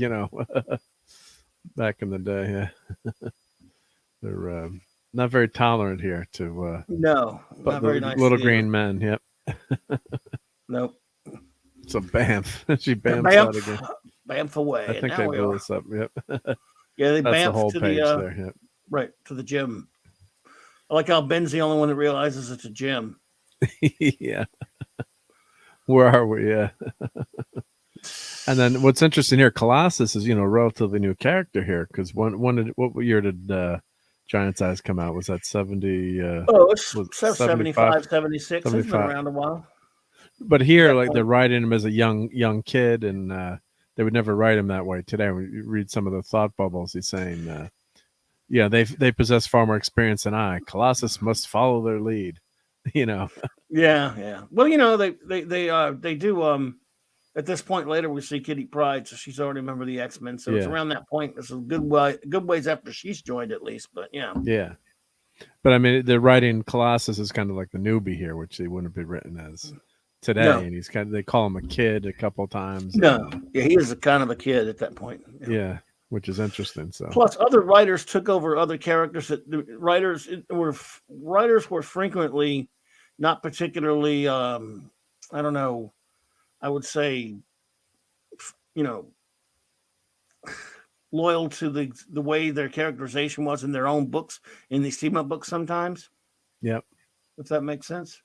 back in the day. Yeah, they're not very tolerant here to. No, not very nice. Little green men. Yep. Nope. So Bamf. She bamfs out again. Bamf away. I think they blew this up. Yep. Yeah, they That's the whole to page the there. Yep. Right to the gym. I like how Ben's the only one that realizes it's a gym. Yeah. Where are we? Yeah. And then what's interesting here, Colossus is a relatively new character here because what year did Giant Size come out? Was that 70? It's 75, 76. It's been around a while. But here, like they're writing him as a young kid, and they would never write him that way today. When you read some of the thought bubbles, he's saying, they possess far more experience than I. Colossus must follow their lead. Yeah. Well, they do. At this point later, we see Kitty Pryde, so she's already a member of the X-Men. So it's around that point. It's a good ways after she's joined, at least. But yeah. Yeah. But I mean, they're writing Colossus as kind of like the newbie here, which he wouldn't be written as today. No. And he's they call him a kid a couple of times. No. Yeah, he is a kind of a kid at that point. Yeah. Which is interesting. So plus other writers took over other characters that the writers were frequently not particularly I don't know, I would say loyal to the way their characterization was in their own books, in these team up books sometimes. Yep. If that makes sense.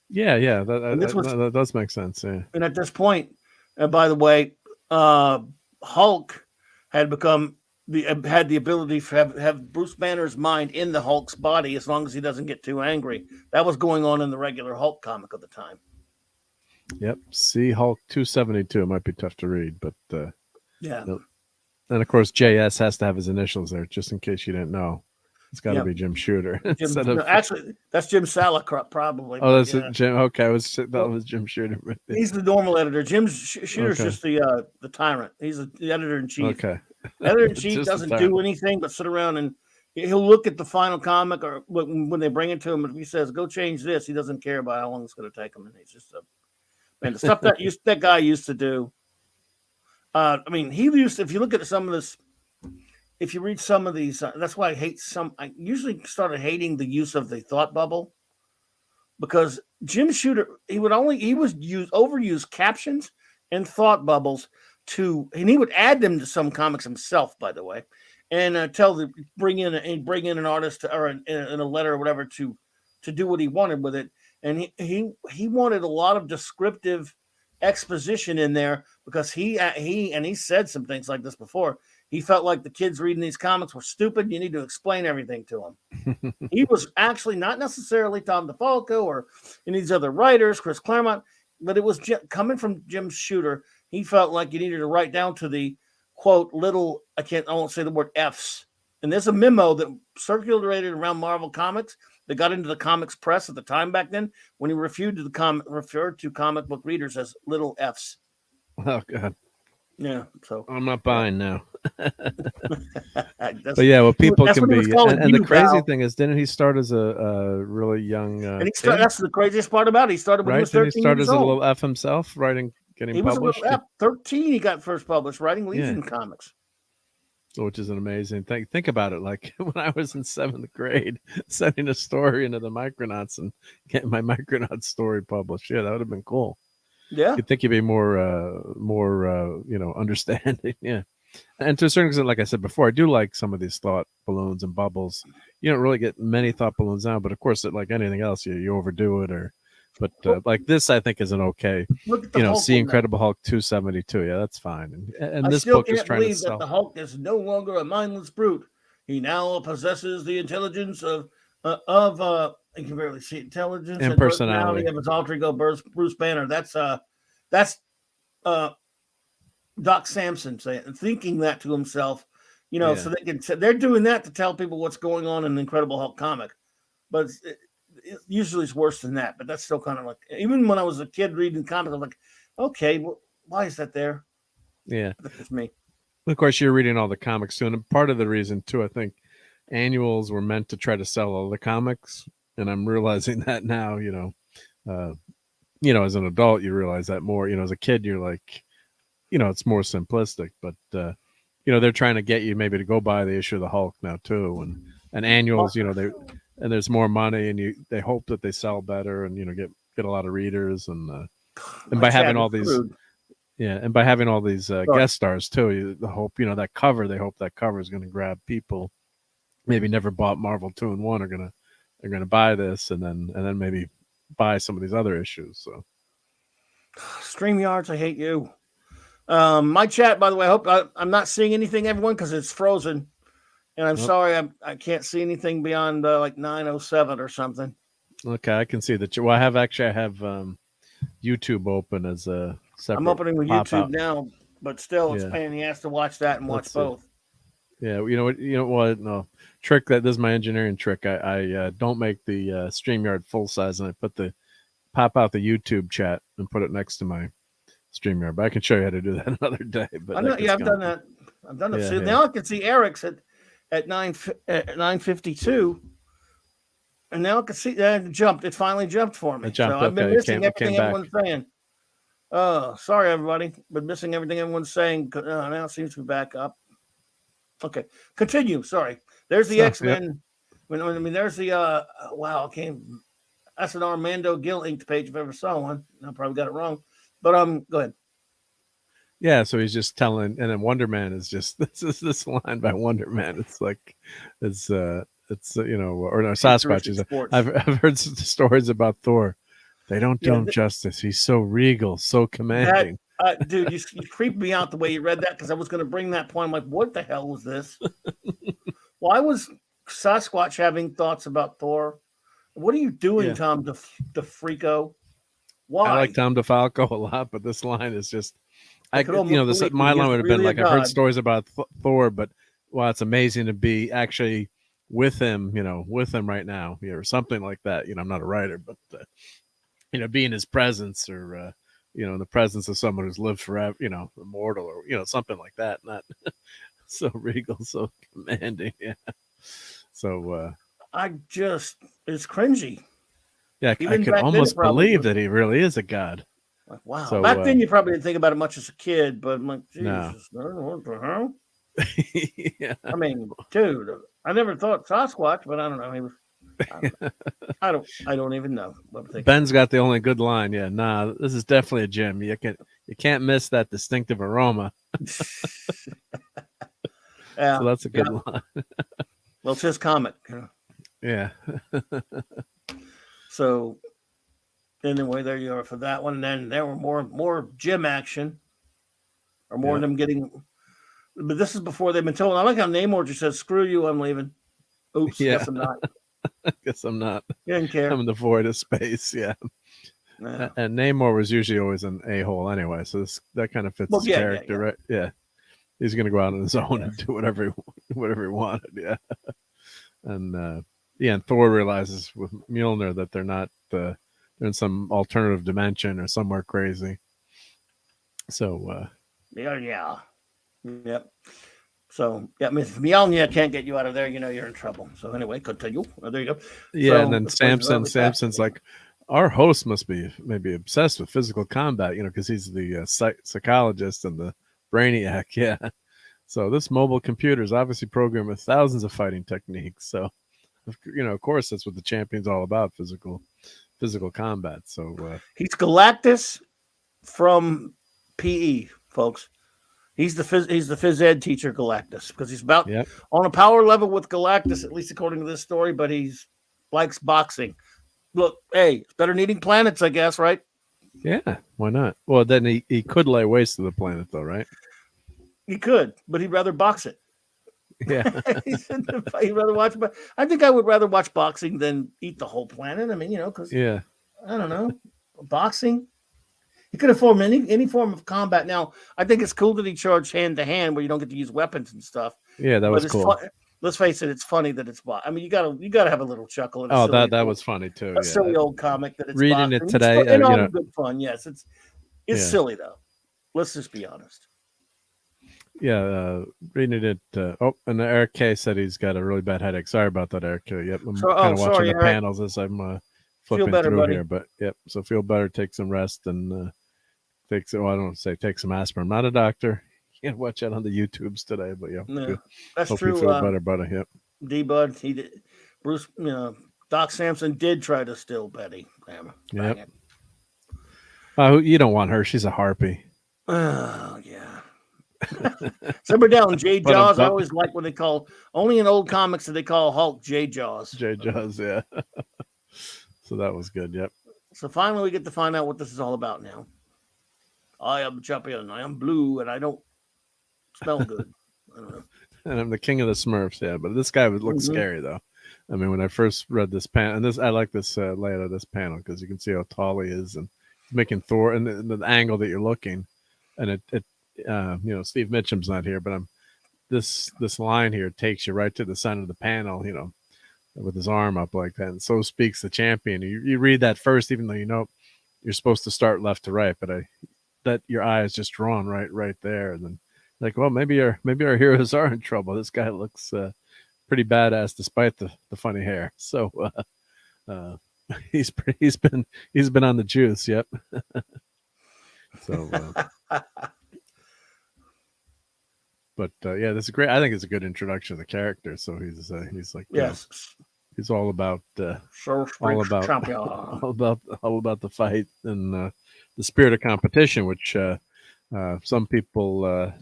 Yeah, that does make sense. Yeah. And at this point, by the way, Hulk had the ability to have Bruce Banner's mind in the Hulk's body as long as he doesn't get too angry. That was going on in the regular Hulk comic of the time. Yep. See Hulk 272. It might be tough to read, but yeah. And of course, JS has to have his initials there, just in case you didn't know. It's got to be Jim Shooter. Actually, that's Jim Salacrop, probably. Oh, that's Jim. Okay, that was Jim Shooter. He's the normal editor. Jim Shooter's just the tyrant. He's the editor in chief. Okay. Editor in chief doesn't do anything but sit around and he'll look at the final comic, or when they bring it to him, if he says, "Go change this," he doesn't care about how long it's going to take him, and he's just the stuff that guy used to do. I mean, he used to, if you look at some of this. If you read some of these, that's why I usually started hating the use of the thought bubble, because Jim Shooter, he would overuse captions and thought bubbles and he would add them to some comics himself, by the way, and bring in an artist or in a letter or whatever to do what he wanted with it. And he wanted a lot of descriptive exposition in there because he said some things like this before. He felt like the kids reading these comics were stupid. You need to explain everything to them. He was actually not necessarily Tom DeFalco or any of these other writers, Chris Claremont, but it was coming from Jim Shooter. He felt like you needed to write down to the quote little, I won't say the word F's. And there's a memo that circulated around Marvel Comics that got into the comics press at the time back then when he referred to comic book readers as little F's. Oh God. Yeah, so I'm not buying now. that's But yeah, well, people that's can what he was be, calling and the you, crazy pal. thing is, didn't he start as a really young And he kid? that's the craziest part about it. He started when he Right? was Didn't he 13 start years as a old. little F himself, writing, getting He was a little published? 13. He got first published writing Yeah, Legion comics. which is an amazing thing. Think about it. Like when I was in 7th grade, sending a story into the Micronauts and getting my Micronauts story published. Yeah, that would have been cool. Yeah, You'd think you'd be more, understanding. Yeah. And to a certain extent, like I said before, I do like some of these thought balloons and bubbles. You don't really get many thought balloons now, but of course, like anything else, you overdo it. But well, like this, I think is an okay. look at the Hulk See one though. Incredible Hulk 272. Yeah, that's fine. And I this still book is can't trying to believe that the sell. Hulk is no longer a mindless brute. He now possesses the intelligence of I can barely see intelligence And and personality personality. of his alter ego Bruce Banner. That's Doc Sampson saying thinking that to himself. Yeah. So they're doing that to tell people what's going on in the Incredible Hulk comic, but usually it's worse than that. But that's still kind of like, even when I was a kid reading comics, I'm like, okay, well, why is that there? Yeah. That's just me. Of course, you're reading all the comics too, and part of the reason too, I think, annuals were meant to try to sell all the comics, and I'm realizing that now. As an adult, you realize that more. As a kid, you're like, it's more simplistic, but they're trying to get you maybe to go buy the issue of the Hulk now too, and annuals, and there's more money, and they hope that they sell better, and get a lot of readers, and by having all these. Crude. Yeah, and by having all these guest stars too, the hope that cover. They hope that cover is going to grab people. Maybe never bought Marvel 2-in-1 are gonna buy this, and then maybe buy some of these other issues. So, StreamYards, I hate you. My chat, by the way, I hope I'm not seeing anything, everyone, because it's frozen, and I'm sorry, I can't see anything beyond like 9:07 or something. Okay, I can see that. Well, I have YouTube open as a separate. I'm opening with YouTube now, but still, it's pain in the ass to watch that and watch both. Yeah, you know what? No trick. This is my engineering trick. I don't make the StreamYard full size, and I pop out the YouTube chat and put it next to my StreamYard. But I can show you how to do that another day. But I know, I've done that. I've done it. So now I can see Eric's at 9:52. And now I can see that it jumped. It finally jumped for me. So I've been missing everything everyone's saying. Oh, sorry, everybody. Been missing everything everyone's saying. Now it seems to be back up. Okay. Continue. Sorry. There's the X-Men. Yep. There's the, wow, that's an Armando Gill inked page if I ever saw one. I probably got it wrong. But go ahead. Yeah, so he's just telling, and then Wonder Man is just, this line by Wonder Man. It's like, it's or no, Sasquatch. I've heard stories about Thor. They don't do him justice. He's so regal, so commanding. Dude, you creeped me out the way you read that, because I was going to bring that point. I'm like, what the hell was this? Why was Sasquatch having thoughts about Thor? What are you doing, Tom DeFrico? Why? I like Tom DeFalco a lot, but this line is just, my line would have been like, I've heard stories about Thor, but it's amazing to be actually with him, right now, or something like that. I'm not a writer, but be in his presence, or in the presence of someone who's lived forever, immortal, or something like that. Not so regal, so commanding. Yeah. So it's cringy. Yeah, I could almost believe that he really is a god. Like, wow. So, back then, you probably didn't think about it much as a kid, but I'm like, Jesus, what the hell? Yeah. I mean, dude, I never thought Sasquatch, but I don't know. He was. I don't even know. Ben's got the only good line. Yeah, this is definitely a gem. You can't miss that distinctive aroma. Yeah, so that's a good line. Well, it's his comic. Yeah. So anyway, there you are for that one. And then there were more gym action, or more of them getting. But this is before they've been told. I like how Namor just says, "Screw you, I'm leaving." Oops, guess I'm not. Guess I'm not. You didn't care. I'm in the void of space. Yeah. And Namor was usually always an a-hole anyway, so that kind of fits his character, right? Yeah. He's gonna go out on his own and do whatever he wanted. Yeah. And and Thor realizes with Mjolnir that they're not they're in some alternative dimension or somewhere crazy. So Yeah. Yep. So yeah, I mean, if Mjolnir can't get you out of there, you know you're in trouble. So anyway, continue. Oh, there you go. Yeah, So and then Samson's like, our host must be maybe obsessed with physical combat, you know, because he's the psychologist and the brainiac. Yeah. So this mobile computer is obviously programmed with thousands of fighting techniques. So, you know, of course, that's what the champion's all about: physical combat. So he's Galactus from PE, folks. He's the phys ed teacher Galactus because he's about on a power level with Galactus, at least according to this story. But he's likes boxing. Look, hey, it's better than eating planets, I guess, right? Yeah, why not? Well, then he could lay waste to the planet, though, right? He could, but he'd rather box it. Yeah, he'd rather watch. But I think I would rather watch boxing than eat the whole planet. I mean, you know, because I don't know, boxing. He could have formed any form of combat. Now, I think it's cool that he charged hand to hand, where you don't get to use weapons and stuff. Yeah, that was cool. Let's face it, it's funny that it's. I mean, you gotta have a little chuckle. Oh, that was funny too. A silly old comic that it's reading boxing. It today. And all good fun. Yes, it's silly though. Let's just be honest. Yeah, reading it. And Eric K said he's got a really bad headache. Sorry about that, Eric. Yep, I'm kind of watching the panels as I'm flipping through here. But yep, so feel better, take some rest, and take some aspirin. I'm not a doctor. Can't watch that on the YouTubes today, but that's hope true. You feel better, buddy. Yep. D-Bud, he did. Bruce, Doc Sampson did try to still Betty. Yep. You don't want her. She's a harpy. Oh yeah. Simmer down, J Jaws. I always like what they call. Only in old comics do they call Hulk J Jaws. J Jaws, yeah. So that was good. Yep. So finally, we get to find out what this is all about now. I am champion. I am blue, and I don't smell good. I don't know. And I'm the king of the Smurfs, yeah. But this guy would look scary, though. I mean, when I first read this panel, and I like this layout of this panel because you can see how tall he is, and he's making Thor, and the angle that you're looking, and it Steve Mitchum's not here, but this line here takes you right to the center of the panel, you know, with his arm up like that, and so speaks the champion. You read that first, even though you know you're supposed to start left to right, but that your eye is just drawn right there, and then like, well, maybe our heroes are in trouble. This guy looks pretty badass despite the funny hair. So he's been on the juice. Yep. So, but this is great. I think it's a good introduction of the character. So he's like, yes, he's all about all about the fight and the spirit of competition, which some people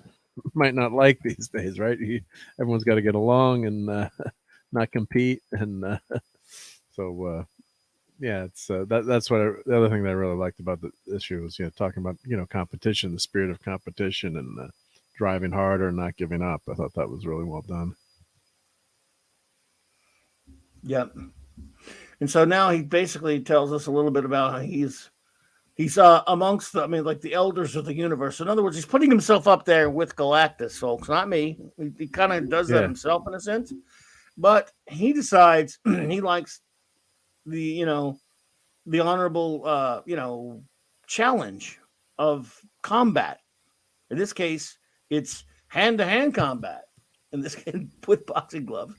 might not like these days, right? Everyone's got to get along and not compete, and it's that's what the other thing that I really liked about the issue was talking about competition, the spirit of competition, and driving harder and not giving up. I thought that was really well done. Yep. And so now he basically tells us a little bit about how he's amongst the elders of the universe. In other words, he's putting himself up there with Galactus, folks, not me. He kind of does that himself in a sense, but he decides he likes the honorable challenge of combat. In this case, it's hand-to-hand combat. In this case, with boxing gloves.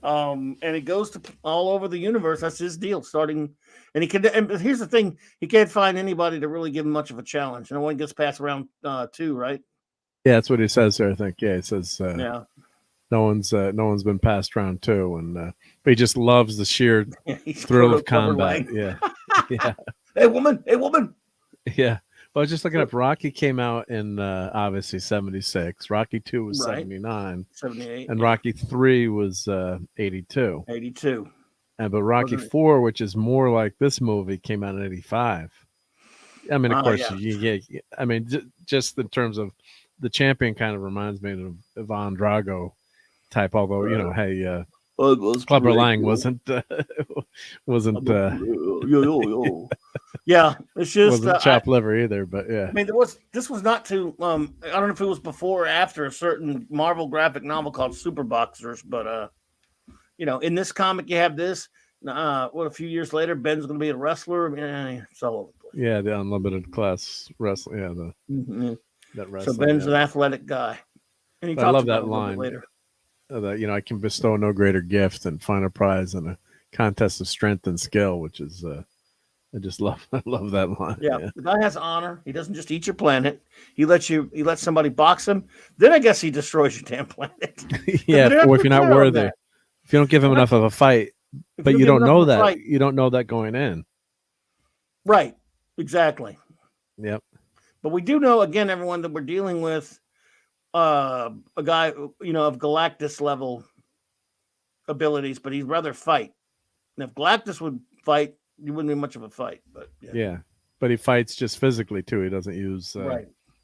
And it goes to all over the universe. That's his deal. Starting, and here's the thing: he can't find anybody to really give him much of a challenge. No one gets past round 2, right? Yeah, that's what he says there. I think. Yeah, he says. No one's been past round 2, and but he just loves the sheer thrill of combat. Yeah. Hey woman. Yeah. Well, I was just looking up. Rocky came out in obviously 76. Rocky 2 was 79. 78. And Rocky 3 was 82. 82. But Rocky 4, which is more like this movie, came out in 85. I mean, of course, I mean, just in terms of the champion, kind of reminds me of Ivan Drago type. Although Clubber Lang wasn't. Yeah, it's just wasn't chopped liver either, but yeah. I mean, this was not too. I don't know if it was before or after a certain Marvel graphic novel called Super Boxers, but in this comic you have this. A few years later, Ben's going to be a wrestler. It's all over the place. Yeah, the unlimited class wrestling. Yeah, That So wrestling. Ben's an athletic guy, and he I talks love about that it a little bit line. later. That I can bestow no greater gift than find a prize in a contest of strength and skill, which is I just love I love that line. Yeah, the guy has honor. He doesn't just eat your planet. He lets somebody box him. Then I guess he destroys your damn planet. Yeah. Or if you're not worthy, if you don't give him enough of a fight, but you don't know that you don't know that going in. Right. Exactly. Yep. But we do know, again, everyone, that we're dealing with a guy, of Galactus level abilities, but he'd rather fight. And if Galactus would fight, it wouldn't be much of a fight. But yeah. But he fights just physically too. He doesn't use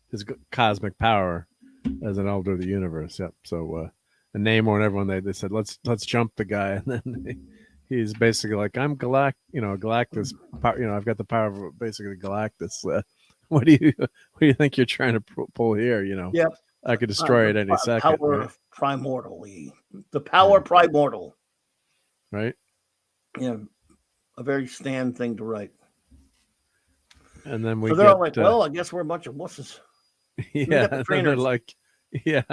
his cosmic power as an elder of the universe. Yep. So and Namor and everyone they said let's jump the guy, and then he's basically like, I'm Galactus. I've got the power of basically Galactus. What do you think you're trying to pull here? Yep. I could destroy it any second. Power of primordial, the power primordial, right? Yeah, a very stand thing to write. And then they're all like, well, I guess we're a bunch of wusses. Yeah, and then they're like, yeah,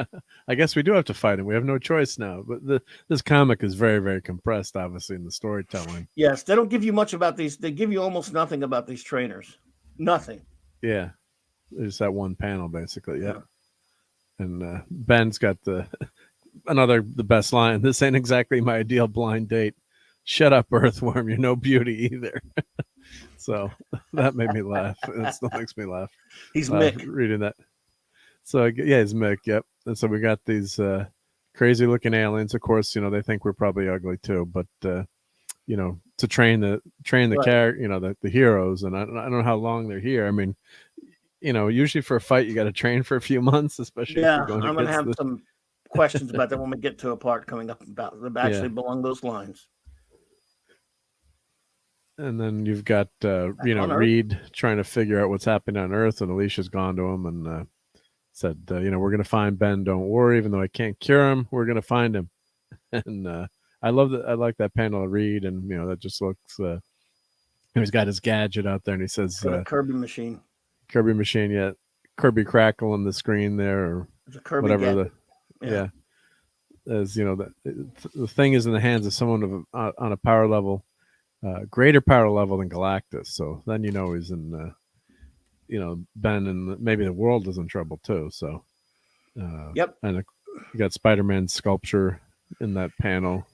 I guess we do have to fight him. We have no choice now. But this comic is very, very compressed, obviously, in the storytelling. Yes, they don't give you much about these. They give you almost nothing about these trainers. Nothing. Yeah, there's that one panel, basically. Yeah. And Ben's got the best line. This ain't exactly my ideal blind date. Shut up, Earthworm. You're no beauty either. So that made me laugh. It still makes me laugh. He's Mick reading that. So yeah, he's Mick. Yep. And so we got these crazy looking aliens. Of course, they think we're probably ugly too, but to train the character, the heroes. And I don't know how long they're here. I mean, usually for a fight you got to train for a few months, especially. Yeah, I'm going to have some questions about that when we get to a part coming up about that actually along those lines. And then you've got Reed trying to figure out what's happening on Earth, and Alicia's gone to him and said, we're going to find Ben. Don't worry, even though I can't cure him, we're going to find him. And I love that. I like that panel of Reed, and that just looks. He's got his gadget out there, and he says, Kirby machine. Kirby machine, yeah. Kirby crackle on the screen there, or whatever. As the thing is in the hands of someone on a power level. Greater power level than Galactus, so then he's in Ben and maybe the world is in trouble too. So yep. And you got Spider-Man's sculpture in that panel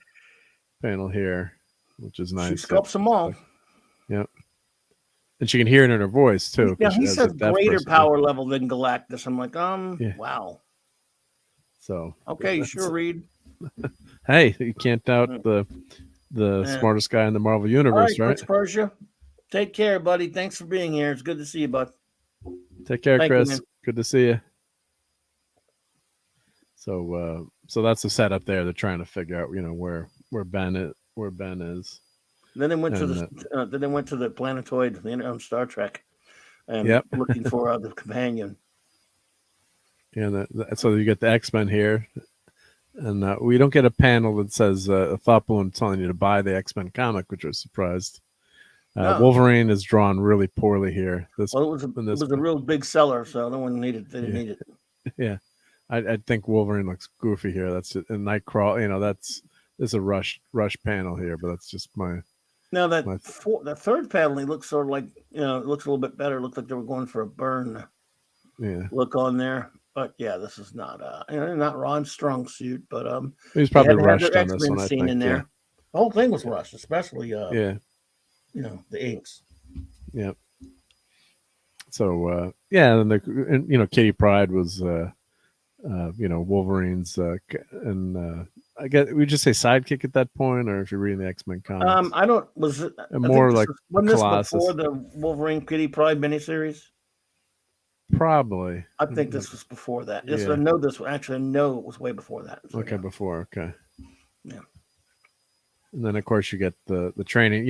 here, which is nice. She sculpts them all. Yep. And she can hear it in her voice too. Yeah, he says greater power level than Galactus. I'm like, wow. So okay, you sure, Reed? Hey, you can't doubt the smartest guy in the Marvel universe, right? Persia, take care, buddy. Thanks for being here. It's good to see you, bud. Take care, Chris. Good to see you. So that's the setup there. They're trying to figure out, where Ben is. Then they went to the planetoid, Star Trek, and looking for the companion. Yeah, so you get the X-Men here. And we don't get a panel that says a thought balloon telling you to buy the X-Men comic, which I was surprised. No. Wolverine is drawn really poorly here. It was a real big seller, so no one needed. They didn't need it. Yeah, I think Wolverine looks goofy here. That's it. And Nightcrawler, it's a rush panel here, but that's just my. Now that third panel, he looks sort of like it looks a little bit better. It looks like they were going for a burn. Look on there. But yeah, this is not not Ron's strong suit, but he's probably rushed on this one. I think in there. The whole thing was rushed, especially the inks. Yeah. So and Kitty Pryde was Wolverine's and I guess we just say sidekick at that point, or if you're reading the X-Men comics. I don't was it more like wasn't this before the Wolverine Kitty Pryde miniseries? Probably. I think this was before that. Yes, I know this. Actually, I know it was way before that. So, before. Okay. Yeah. And then, of course, you get the training.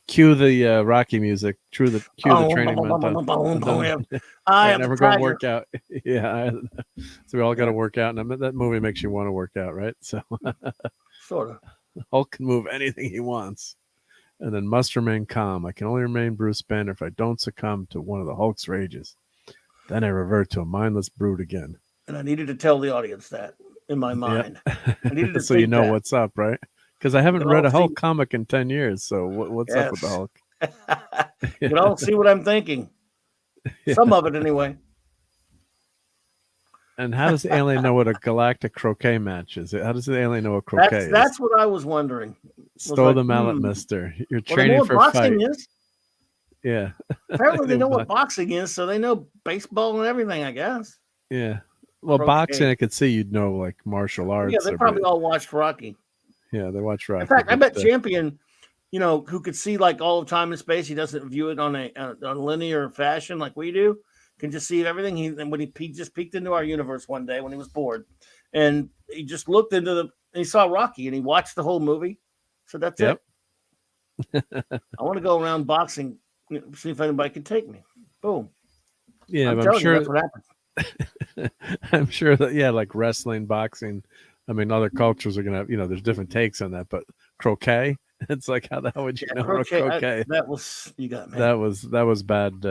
Cue the Rocky music. Cue the training montage. I never going to work out. Yeah. So we all got to work out, and that movie makes you want to work out, right? So. Sort of. Hulk can move anything he wants, and then must remain calm. I can only remain Bruce Banner if I don't succumb to one of the Hulk's rages. Then I revert to a mindless brute again. And I needed to tell the audience that in my mind. Yep. I needed to so you know that. what's up, right? Because I haven't read a Hulk comic in 10 years. So what's up with the Hulk? You can all see what I'm thinking. Some of it anyway. And how does the alien know what a galactic croquet match is? How does the alien know what croquet is? That's what I was wondering. Stow the mallet, mister. You're training for boxing fight. Is. Yeah. Apparently they know what boxing is, so they know baseball and everything, I guess. Yeah. Well, boxing, I could see you'd know like martial arts. Yeah, they probably all watched Rocky. Yeah, they watch Rocky. In fact, I bet Champion, who could see like all of time and space, he doesn't view it on a linear fashion like we do. Can just see everything. When he just peeked into our universe one day when he was bored, and he just looked and he saw Rocky and he watched the whole movie. So that's it. I want to go around boxing, see if anybody can take me. Boom. Yeah, I'm sure that's what happened. I'm sure that like wrestling, boxing. I mean, other cultures are gonna have, there's different takes on that, but croquet. It's like, how the hell would you know croquet? That was you got me. That was bad.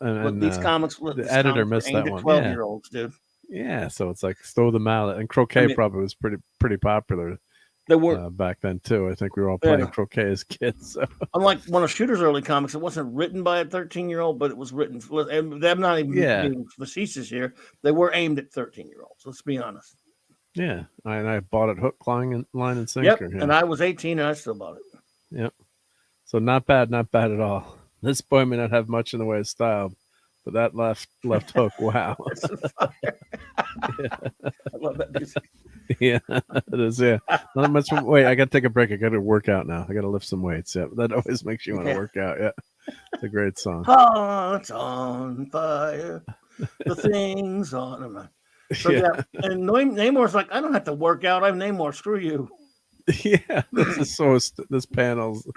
And these comics, the editor missed that one. 12-year-olds, dude. Yeah, so it's like stow the mallet, and croquet probably was pretty popular. They were back then too. I think we were all playing croquet as kids. So. Unlike one of Shooter's early comics, it wasn't written by a 13-year-old, but it was written. I'm not even being facetious here. They were aimed at 13-year-olds. Let's be honest. Yeah, and I bought it hook, line, and sinker. Yep, and I was 18 and I still bought it. Yep. So not bad at all. This boy may not have much in the way of style, but that left hook, wow. I love that music. Yeah, it is. Yeah, not much. Wait, I got to take a break. I got to work out now. I got to lift some weights. Yeah, that always makes you want to work out. Yeah, it's a great song. Hearts on fire, the things on. So and Namor's like, I don't have to work out. I'm Namor. Screw you. Yeah, this panel's.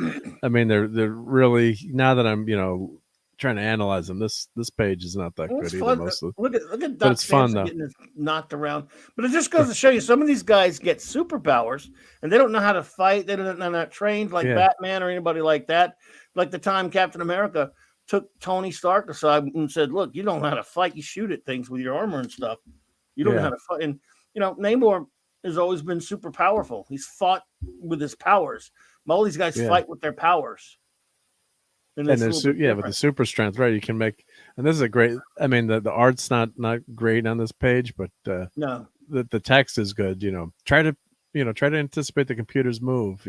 I mean, they're really, now that I'm trying to analyze them. This page is not that good either. Mostly, look at Doc it's fun though. Getting knocked around, but it just goes to show you some of these guys get superpowers and they don't know how to fight. They're not trained like Batman or anybody like that. Like the time Captain America took Tony Stark aside and said, "Look, you don't know how to fight. You shoot at things with your armor and stuff. You don't know how to fight." And Namor has always been super powerful. He's fought with his powers. All these guys fight with their powers. And there's with the super strength, right? You can make, and this is a great. I mean, the art's not great on this page, but no, the text is good. Try to anticipate the computer's move.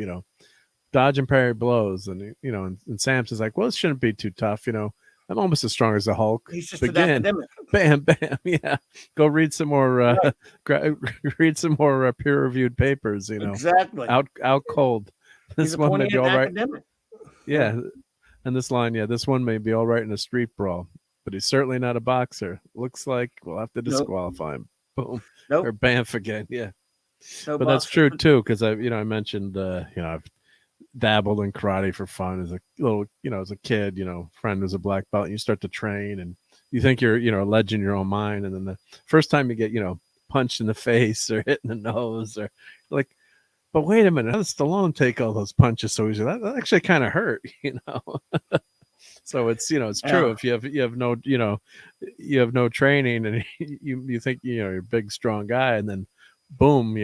Dodge and parry blows, and and Sampson's like, well, it shouldn't be too tough. I'm almost as strong as the Hulk. He's just an academic. Bam, bam, yeah. Go read some more. Read some more peer-reviewed papers. Exactly. Out cold. This one may be all right. Academic. Yeah. And this line, this one may be all right in a street brawl, but he's certainly not a boxer. Looks like we'll have to disqualify him. Boom. Or bamf again. Yeah. But that's true too, because I mentioned I've dabbled in karate for fun as a little, as a kid, friend was a black belt, and you start to train and you think you're, a legend in your own mind. And then the first time you get, punched in the face or hit in the nose or like, but wait a minute, how does Stallone take all those punches so easily? That actually kind of hurt, So it's it's true. If you have no training and you think you're a big strong guy, and then boom,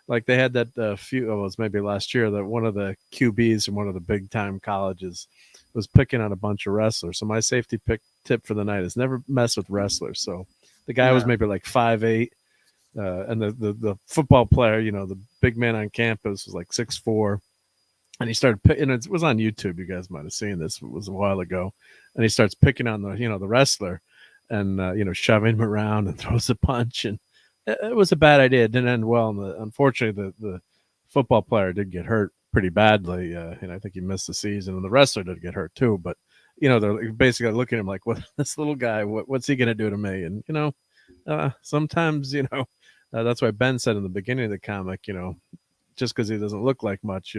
like they had that it was maybe last year that one of the QBs from one of the big time colleges was picking on a bunch of wrestlers. So my safety tip for the night is never mess with wrestlers. So the guy was maybe like 5'8". And the football player, the big man on campus was like 6'4", and he started and it was on YouTube. You guys might have seen this. It was a while ago, and he starts picking on the wrestler, and shoving him around and throws a punch, and it was a bad idea. It didn't end well. And unfortunately, the football player did get hurt pretty badly, and I think he missed the season. And the wrestler did get hurt too. But they're basically looking at him like, "What this little guy? What's he gonna do to me?" And sometimes that's why Ben said in the beginning of the comic, just because he doesn't look like much,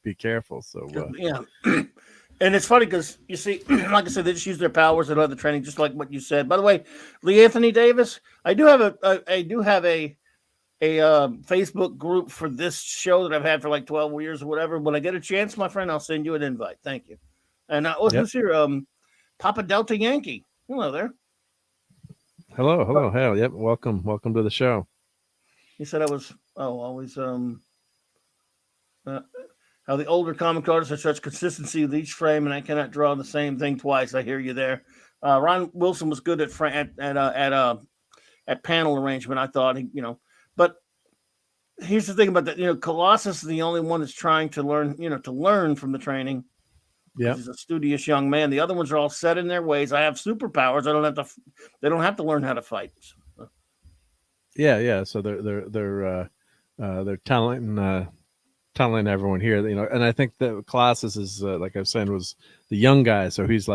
be careful. So yeah. And it's funny because you see, like I said, they just use their powers and other training, just like what you said. By the way, Lee Anthony Davis, I do have a Facebook group for this show that I've had for like 12 years or whatever. When I get a chance, my friend, I'll send you an invite. Thank you. And who's here? Papa Delta Yankee. Hello there. Hello. Hell, yep. Welcome to the show. He said I was always how the older comic artists have such consistency with each frame, and I cannot draw the same thing twice. I hear you there. Ron Wilson was good at panel arrangement. I thought but here's the thing about that. Colossus is the only one that's trying to learn from the training. Yeah, he's a studious young man. The other ones are all set in their ways. I have superpowers. They don't have to learn how to fight. yeah. So they're telling everyone here, and I think that Colossus is like I was saying, was the young guy, so he's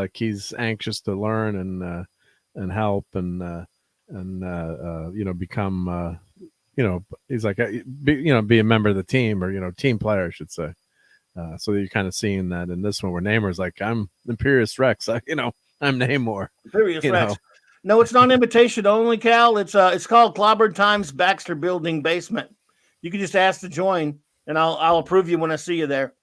anxious to learn and help and become he's like be a member of the team, or team player, I should say. So you're kind of seeing that in this one where Namor's like, I'm Imperious Rex, I'm Namor. Imperious Rex. No, it's not an invitation only, Cal. It's called Clobberin Times Baxter Building Basement. You can just ask to join, and I'll approve you when I see you there.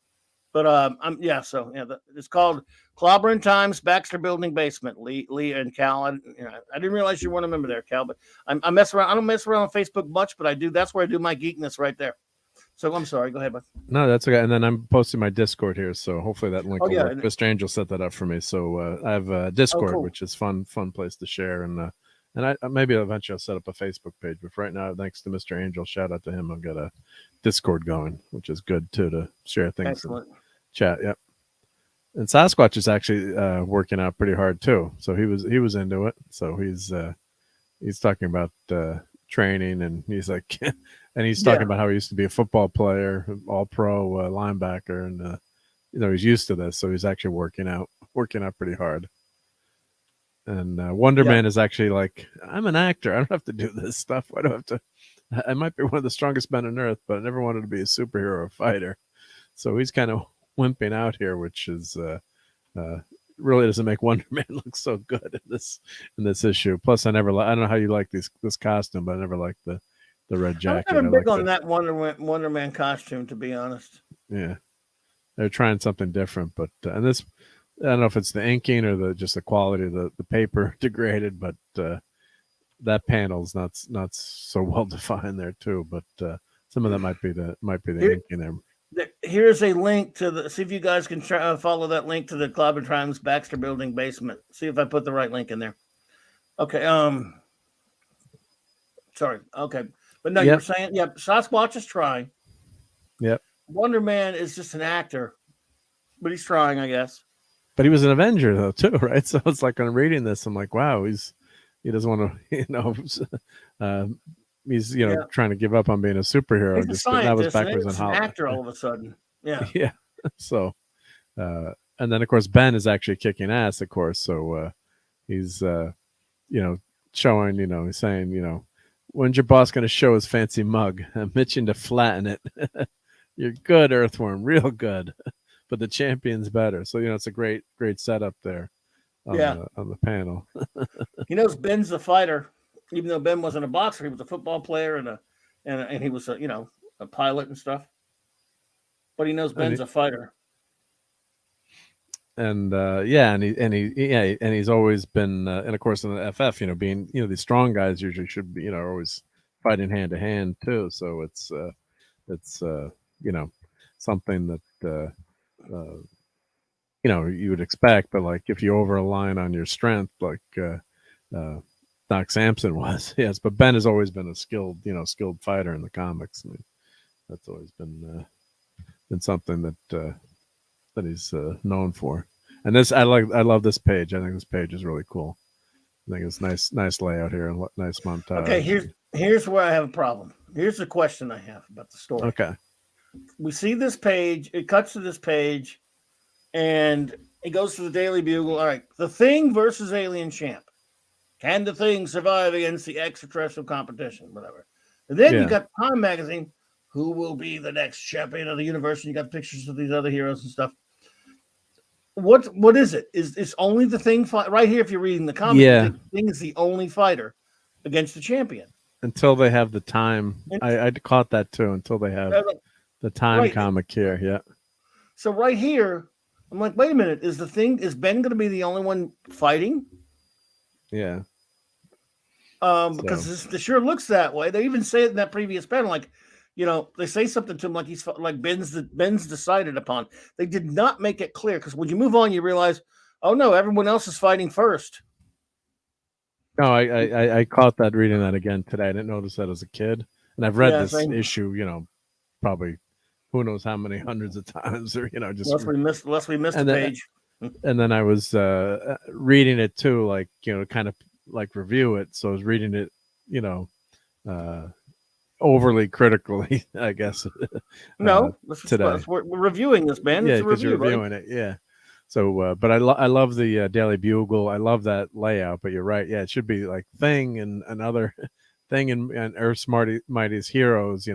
But it's called Clobberin Times Baxter Building Basement. Lee and Cal. I didn't realize you weren't a member there, Cal. But I mess around. I don't mess around on Facebook much, but I do. That's where I do my geekness right there. So I'm sorry. Go ahead, bud. No, that's okay. And then I'm posting my Discord here, so hopefully that link will work. Mr. Angel set that up for me, so I have Discord, cool. Which is fun place to share, and I maybe eventually I'll set up a Facebook page. But for right now, thanks to Mr. Angel, shout out to him. I've got a Discord going, which is good too, to share things. Excellent. And chat. Yep. And Sasquatch is actually working out pretty hard too. So he was into it. So he's talking about training, and he's like, and he's talking about how he used to be a football player, all pro linebacker, and he's used to this, so he's actually working out pretty hard. And Wonder Man is actually like, I'm an actor, I don't have to do this stuff. I don't have to. I might be one of the strongest men on earth, but I never wanted to be a superhero or fighter. So he's kind of wimping out here, which is really doesn't make Wonder Man look so good in this issue. Plus, I don't know how you like this costume, but I never liked the red jacket. I'm never big on that Wonder Man costume, to be honest. Yeah, they're trying something different, but and this, I don't know if it's the inking or just the quality of the paper degraded, but that panel's not so well defined there too. But some of that might be the inking there. Here's a link to see if you guys can follow that link to the Clobberin Times Baxter Building Basement. See if I put the right link in there. Okay. Sorry. Okay. But no, you're saying, Sasquatch is trying. Yep. Wonder Man is just an actor, but he's trying, I guess. But he was an Avenger though too, right? So it's like, I'm reading this, I'm like, wow, he doesn't want to, he's trying to give up on being a superhero. He's just that was backwards and an actor all of a sudden. Yeah. Yeah. So, and then of course Ben is actually kicking ass, of course. So he's showing, he's saying, when's your boss going to show his fancy mug? I'm itching to flatten it. You're good, Earthworm, real good, but the champion's better. So it's a great setup there on the panel. He knows Ben's the fighter. Even though Ben wasn't a boxer, he was a football player and he was a pilot and stuff. But he knows Ben's a fighter. And and he's always been and of course in the FF, being these strong guys usually should be always fighting hand to hand too. So it's something that you would expect, but like if you over align on your strength, like Doc Sampson was, yes, but Ben has always been a skilled fighter in the comics. I mean, that's always been something that he's known for. And this, I love this page. I think this page is really cool. I think it's nice layout here and nice montage. Okay, here's where I have a problem. Here's the question I have about the story. Okay, we see this page. It cuts to this page, and it goes to the Daily Bugle. All right, the Thing versus Alien Champ. Can the Thing survive against the extraterrestrial competition? Whatever. And then you got Time Magazine. Who will be the next champion of the universe? And you got pictures of these other heroes and stuff. What is it? Is only the Thing fight right here? If you're reading the comic, the Thing is the only fighter against the champion until they have the time. I caught that too. Until they have the time comic here. Yeah. So right here, I'm like, wait a minute. Is Ben going to be the only one fighting? Yeah. Because it sure looks that way. They even say it in that previous panel, like, they say something to him like he's like Ben's decided upon. They did not make it clear, because when you move on, you realize, oh no, everyone else is fighting first. No, I caught that reading that again today. I didn't notice that as a kid, and I've read this issue, probably who knows how many hundreds of times, or just unless we missed a page. And then I was reading it too, like kind of like review it. So I was reading it, overly critically, I guess. No, today we're reviewing this, man. Yeah, because you're reviewing it. Yeah. So, but I love the Daily Bugle. I love that layout. But you're right. Yeah, it should be like Thing and another Thing and Earth's Mightiest Heroes,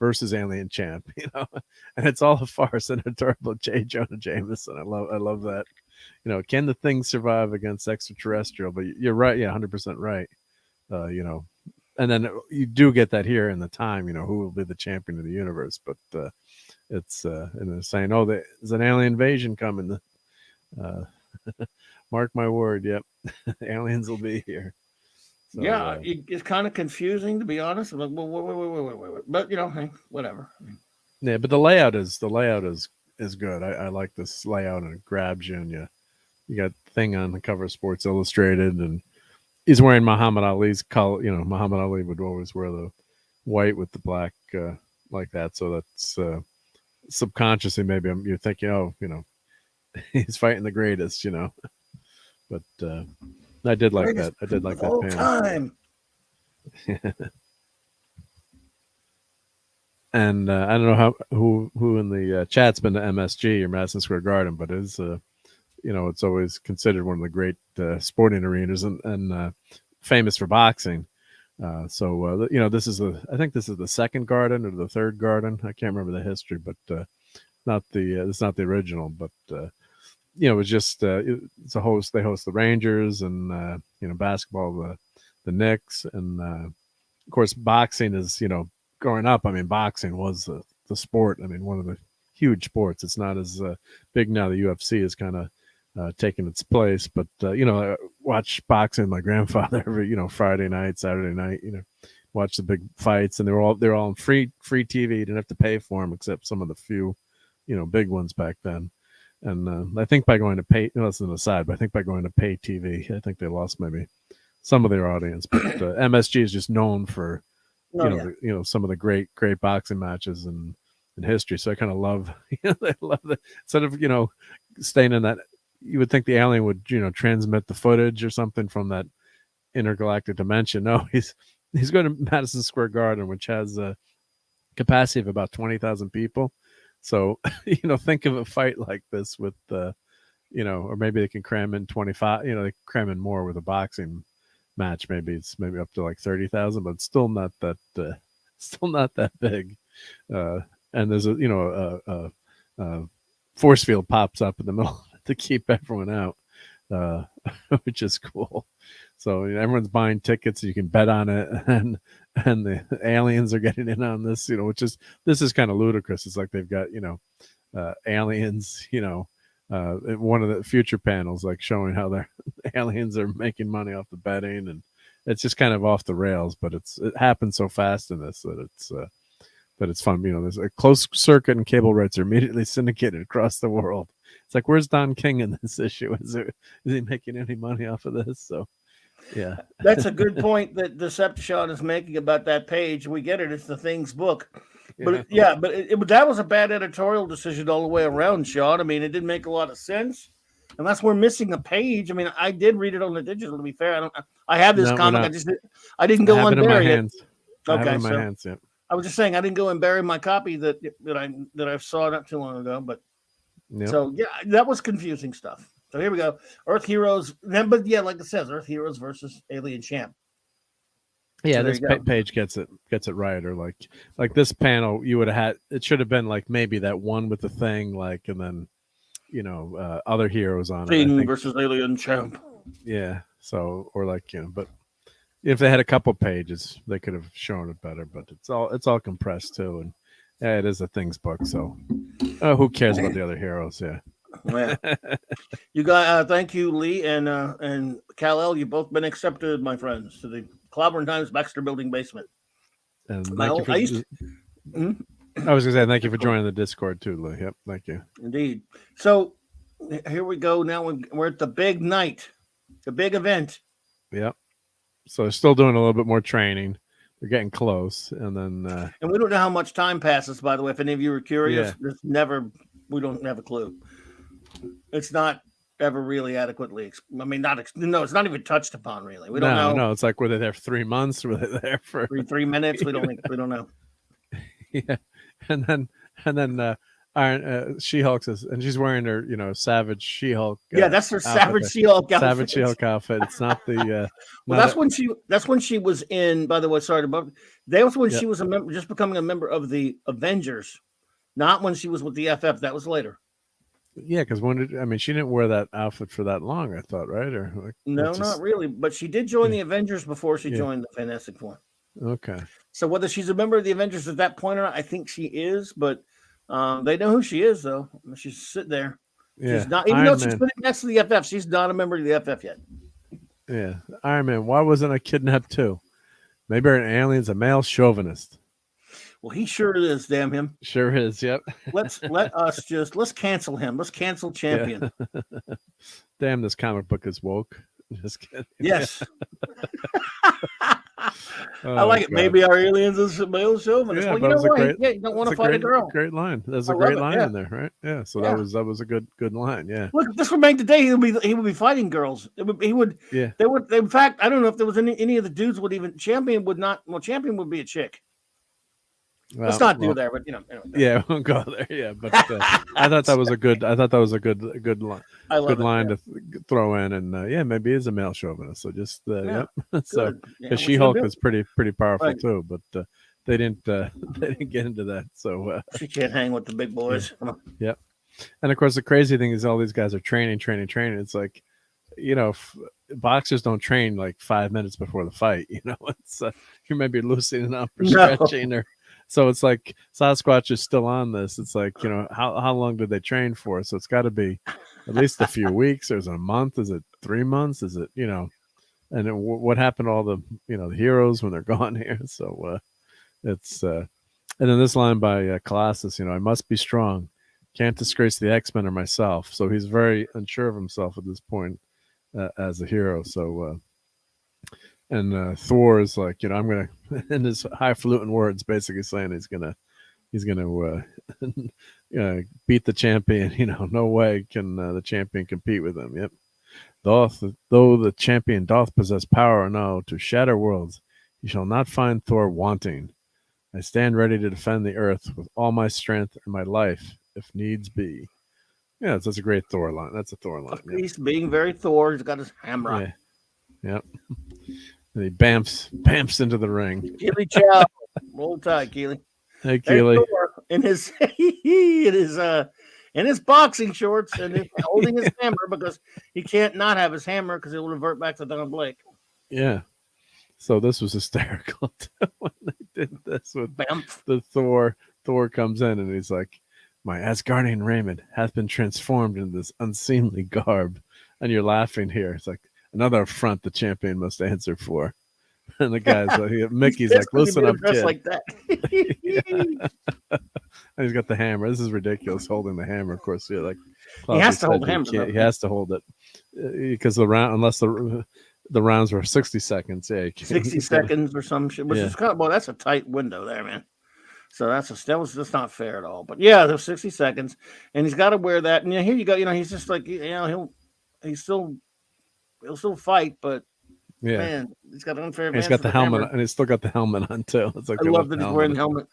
versus Alien Champ, and it's all a farce and a terrible J. Jonah Jameson. I love that. Can the Thing survive against extraterrestrial? But you're right. Yeah, 100% right. And then you do get that here in the time. Who will be the champion of the universe? But it's and they're saying, oh, there's an alien invasion coming. Mark my word. Yep, aliens will be here. So, yeah, it's kind of confusing, to be honest. Like, wait. But hey, whatever. Yeah, but the layout is good. I like this layout, and it grabs you, and you got Thing on the cover of Sports Illustrated, and he's wearing Muhammad Ali's color. Muhammad Ali would always wear the white with the black like that. So that's subconsciously maybe you're thinking, oh, he's fighting the greatest, But I did like that. I did like that panel. And I don't know who in the chat's been to MSG or Madison Square Garden, but it's it's always considered one of the great sporting arenas and famous for boxing. So this is I think this is the second garden or the third garden. I can't remember the history, but it's not the original. But it was just it's a host. They host the Rangers and basketball the Knicks, and of course boxing is growing up. I mean, boxing was the sport. I mean, one of the huge sports. It's not as big now. The UFC is kind of taking its place, but I watch boxing with my grandfather every Friday night, Saturday night. Watch the big fights, and they're all on free TV. You didn't have to pay for them, except some of the few big ones back then. And I think by going to pay, that's an aside, but I think by going to pay TV, I think they lost maybe some of their audience. But MSG is just known for some of the great boxing matches in history. So I kind of love I love that. Instead of staying in that, you would think the alien would transmit the footage or something from that intergalactic dimension. No, he's going to Madison Square Garden, which has a capacity of about 20,000 people. So, think of a fight like this with, or maybe they can cram in 25, they cram in more with a boxing match. Maybe it's up to like 30,000, but it's still not that big. And there's a force field pops up in the middle to keep everyone out, which is cool. So everyone's buying tickets. You can bet on it, and the aliens are getting in on this. This is kind of ludicrous. It's like they've got aliens. One of the future panels, like showing how their aliens are making money off the betting, and it's just kind of off the rails. But it happens so fast in this that it's fun. There's a closed circuit, and cable rights are immediately syndicated across the world. It's like, where's Don King in this issue? Is he making any money off of this? So. Yeah, that's a good point that Decepticon is making about that page. We get it; it's the Thing's book. But that was a bad editorial decision all the way around, Sean. I mean, it didn't make a lot of sense unless we're missing a page. I mean, I did read it on the digital. To be fair, I have this comic. I didn't go and bury it. Okay, so I was just saying I didn't go and bury my copy that I saw not too long ago. But so that was confusing stuff. So here we go. Earth Heroes. But yeah, like it says, Earth Heroes versus Alien Champ. Yeah, so this page gets it right. Or like this panel, you would have had, it should have been like maybe that one with the Thing, like, and then other heroes on Thing versus Alien Champ. Yeah. So, or like, but if they had a couple pages, they could have shown it better. But it's all compressed too, and it is a Thing's book. So who cares about the other heroes? Yeah. Yeah. You got thank you, Lee and Kal-El. You've both been accepted, my friends, to the Clobbering Times Baxter Building basement. And My thank you old, for. I used to, I was gonna say thank you for joining the Discord too, Lou. Yep, thank you. indeed. So here we go. Now we're at the big night, the big event. Yep. So they're still doing a little bit more training. They're getting close, and then And we don't know how much time passes. By the way, if any of you are curious, there's never. We don't have a clue. It's not ever really adequately. I mean, no, it's not even touched upon really. We don't know. No, it's like were they there for 3 months? Were they there for 3 minutes? We don't know. Yeah, and then Iron She-Hulk says, and she's wearing her Savage She-Hulk. Yeah, that's her Savage She-Hulk outfit. Savage She-Hulk outfit. It's not the. Well, that's when she was in. By the way, sorry to that was when she was a member, just becoming a member of the Avengers, not when she was with the FF. That was later. Yeah, because she didn't wear that outfit for that long, I thought, right? Or like, no, not really. But she did join the Avengers before she joined the Fantastic Four. Okay. So whether she's a member of the Avengers at that point or not, I think she is. But they know who she is, though. She's sitting there. Yeah. She's not, even though she's sitting next to the FF, she's not a member of the FF yet. Yeah, Iron Man. Why wasn't I kidnapped too? Maybe an alien's a male chauvinist. Well, he sure is. Damn him. Sure is. Yep. Let's cancel him. Let's cancel Champion. Yeah. Damn, this comic book is woke. Just kidding. Yes. I like it. God. Maybe our aliens is a male chauvinist. Yeah, well, you know what? You don't want to fight a girl. Great line. There's a great line in there, right? Yeah. So that was a good line. Yeah. Look, this would make today. He would be fighting girls. He would. Yeah. They would. In fact, I don't know if there was any of the dudes would even. Champion would not. Well, Champion would be a chick. Let's not do that. But anyway. Yeah, we won't go there. Yeah, but I thought that was a good. I thought that was a good line. Good line to throw in, and maybe he's a male chauvinist. So just so because She-Hulk is pretty powerful too, but they didn't get into that. So she can't hang with the big boys. Yeah, and of course the crazy thing is all these guys are training. It's like, boxers don't train like 5 minutes before the fight. It's you may be loosening up or stretching or. So it's like Sasquatch is still on this. It's like, how long did they train for? So it's got to be at least a few weeks. Or is it a month? Is it 3 months? Is it, and then what happened to all the, the heroes when they're gone here? So it's, and then this line by Colossus, I must be strong. Can't disgrace the X-Men or myself. So he's very unsure of himself at this point as a hero. So, and Thor is like, I'm gonna, in his highfalutin words, basically saying he's gonna beat the champion. No way can the champion compete with him. Yep. Though the champion doth possess power enough to shatter worlds, he shall not find Thor wanting. I stand ready to defend the earth with all my strength and my life, if needs be. Yeah, that's a great Thor line. That's a Thor line. He's being very Thor. He's got his hammer. Yeah. Yep. And he bamps into the ring. Keely Chow. Roll Tide, Keely. Hey, Keely. In his boxing shorts and holding his hammer because he can't not have his hammer because he'll revert back to Don Blake. Yeah. So this was hysterical too, when they did this with the Thor. Thor comes in and he's like, my Asgardian raiment hath been transformed into this unseemly garb. And you're laughing here. It's like, another affront the champion must answer for. And the guy's like, Mickey's like, listen up, kid. Like that. And he's got the hammer. This is ridiculous, holding the hammer. Of course, like he has to hold the hammer. He has to hold it because the round, unless the rounds were 60 seconds. Yeah, 60 seconds or some shit. Which is kind of, well, that's a tight window there, man. So that's not fair at all. But yeah, there's 60 seconds, and he's got to wear that. And here you go. He's just like, he'll still fight, but man, he's got an unfair advantage. He's got the helmet on, and he's still got the helmet on too. It's like I love that he's wearing the helmet.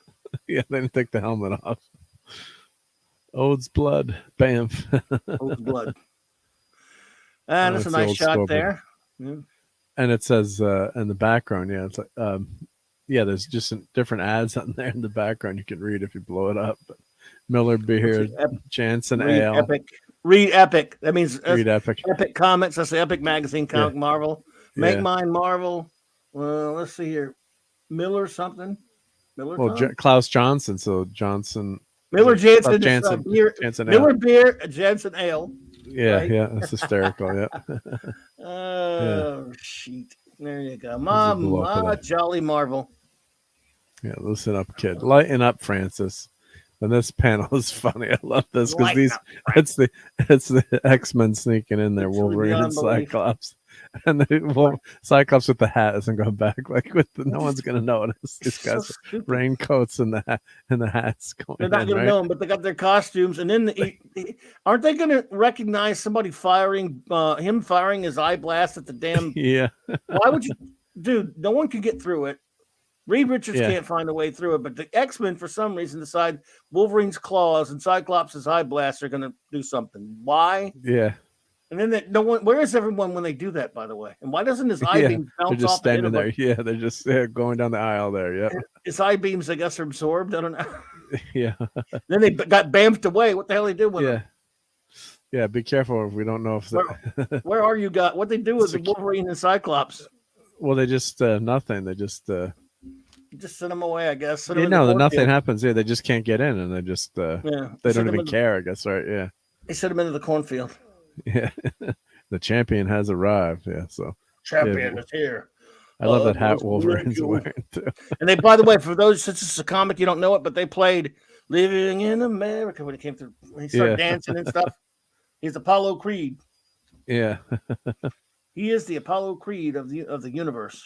Yeah, they didn't take the helmet off. Ode's blood, bam. Ode's blood. And that's a nice shot there. Yeah. And it says in the background, it's like, there's just different ads on there in the background you can read if you blow it up. But Miller Beer, Jansen Ale. Read Epic. That means Read Epic. Epic Comics. That's the Epic magazine. Comic Marvel. Make mine Marvel. Well, let's see here. Miller something. Miller. Well, Klaus Johnson. So Johnson Miller Jansen, Jansen, beer, Jansen Miller Ale. beer, Jansen ale. Yeah, Right? yeah, that's hysterical. Yeah, yeah. Oh, shit. There you go. This is below Ma, today. Jolly Marvel. Yeah, listen up, kid. Lighten up, Francis. And this panel is funny. I love this because Lighten these up, Frank. it's the X-Men sneaking in there, It's really Wolverine and beyond belief. Cyclops. And Cyclops with the hat isn't going back. Like no one's gonna notice. These So guys stupid. raincoats and the hats going. They're not going right? to know him, but they got their costumes. And then aren't they going to recognize somebody firing him firing his eye blast at the damn? Yeah. Why would you, dude? No one can get through it. Reed Richards can't find a way through it, but the X-Men, for some reason, decide Wolverine's claws and Cyclops' eye blast are going to do something. Why? Yeah. And then no one. Where is everyone when they do that? By the way, and why doesn't his eye beam bounce they're just off? standing there. Yeah, they're just going down the aisle there. Yeah. His eye beams, I guess, are absorbed. I don't know. Yeah. Then they got bamfed away. What the hell they do with them? Yeah. Be careful if we don't know if. Where are you got? What they do with the Wolverine and Cyclops? Well, they just nothing. They just send them away, I guess. Nothing happens. Yeah, they just can't get in, and they just they don't even care. I guess, right? Yeah. They send them into the cornfield. Yeah, the champion has arrived. Yeah, so champion is here. I love that hat Wolverine's wearing too. And they, by the way, for those, since it's a comic, you don't know it, but they played "Living in America" when he came through. When he started dancing and stuff. He's Apollo Creed. Yeah, he is the Apollo Creed of the universe.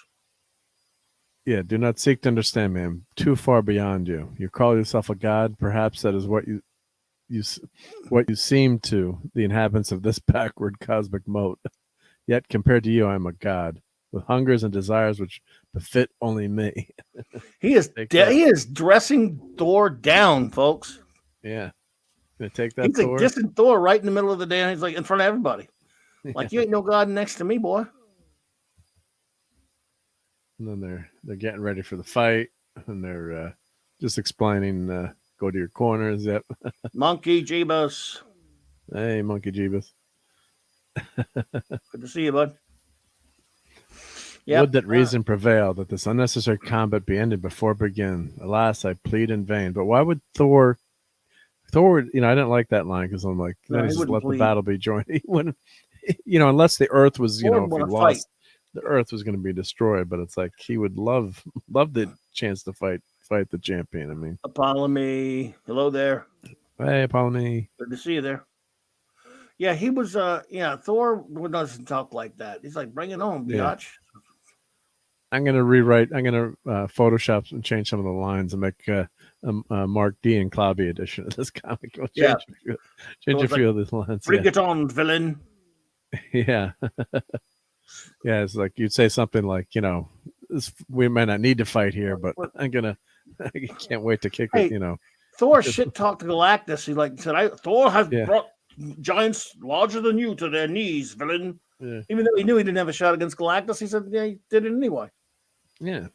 Yeah, do not seek to understand me. I'm too far beyond you. You call yourself a god. Perhaps that is what you seem to the inhabitants of this backward cosmic moat. Yet compared to you, I am a god with hungers and desires which befit only me. He is he is dressing Thor down, folks. Yeah, gonna take that. He's Thor? like dissing Thor right in the middle of the day. He's like in front of everybody, like you ain't no god next to me, boy. And then they're getting ready for the fight, and they're just explaining. Go to your corners. Yep. Monkey Jeebus. Hey, Monkey Jeebus. Good to see you, bud. Yep. Would that reason prevail, that this unnecessary combat be ended before it begin. Alas, I plead in vain. But why would Thor, I didn't like that line because I'm like, then he just let the battle be joined. He wouldn't, unless the Earth was, if he lost, the Earth was going to be destroyed. But it's like he would love the chance to fight the champion. I mean, Apollo, hello there. Hey, Apollo. Good to see you there. Yeah, he was. Thor doesn't talk like that. He's like, bring it on, biatch. I'm gonna rewrite. I'm gonna Photoshop and change some of the lines and make Mark D and Clobby edition of this comic. We'll change a few of these lines. Bring it on, villain. Yeah. Yeah, it's like you'd say something like, we might not need to fight here, but I can't wait to kick it. Thor shit talked to Galactus. He said, Thor has brought giants larger than you to their knees, villain. Yeah. Even though he knew he didn't have a shot against Galactus, he said, he did it anyway. Yeah.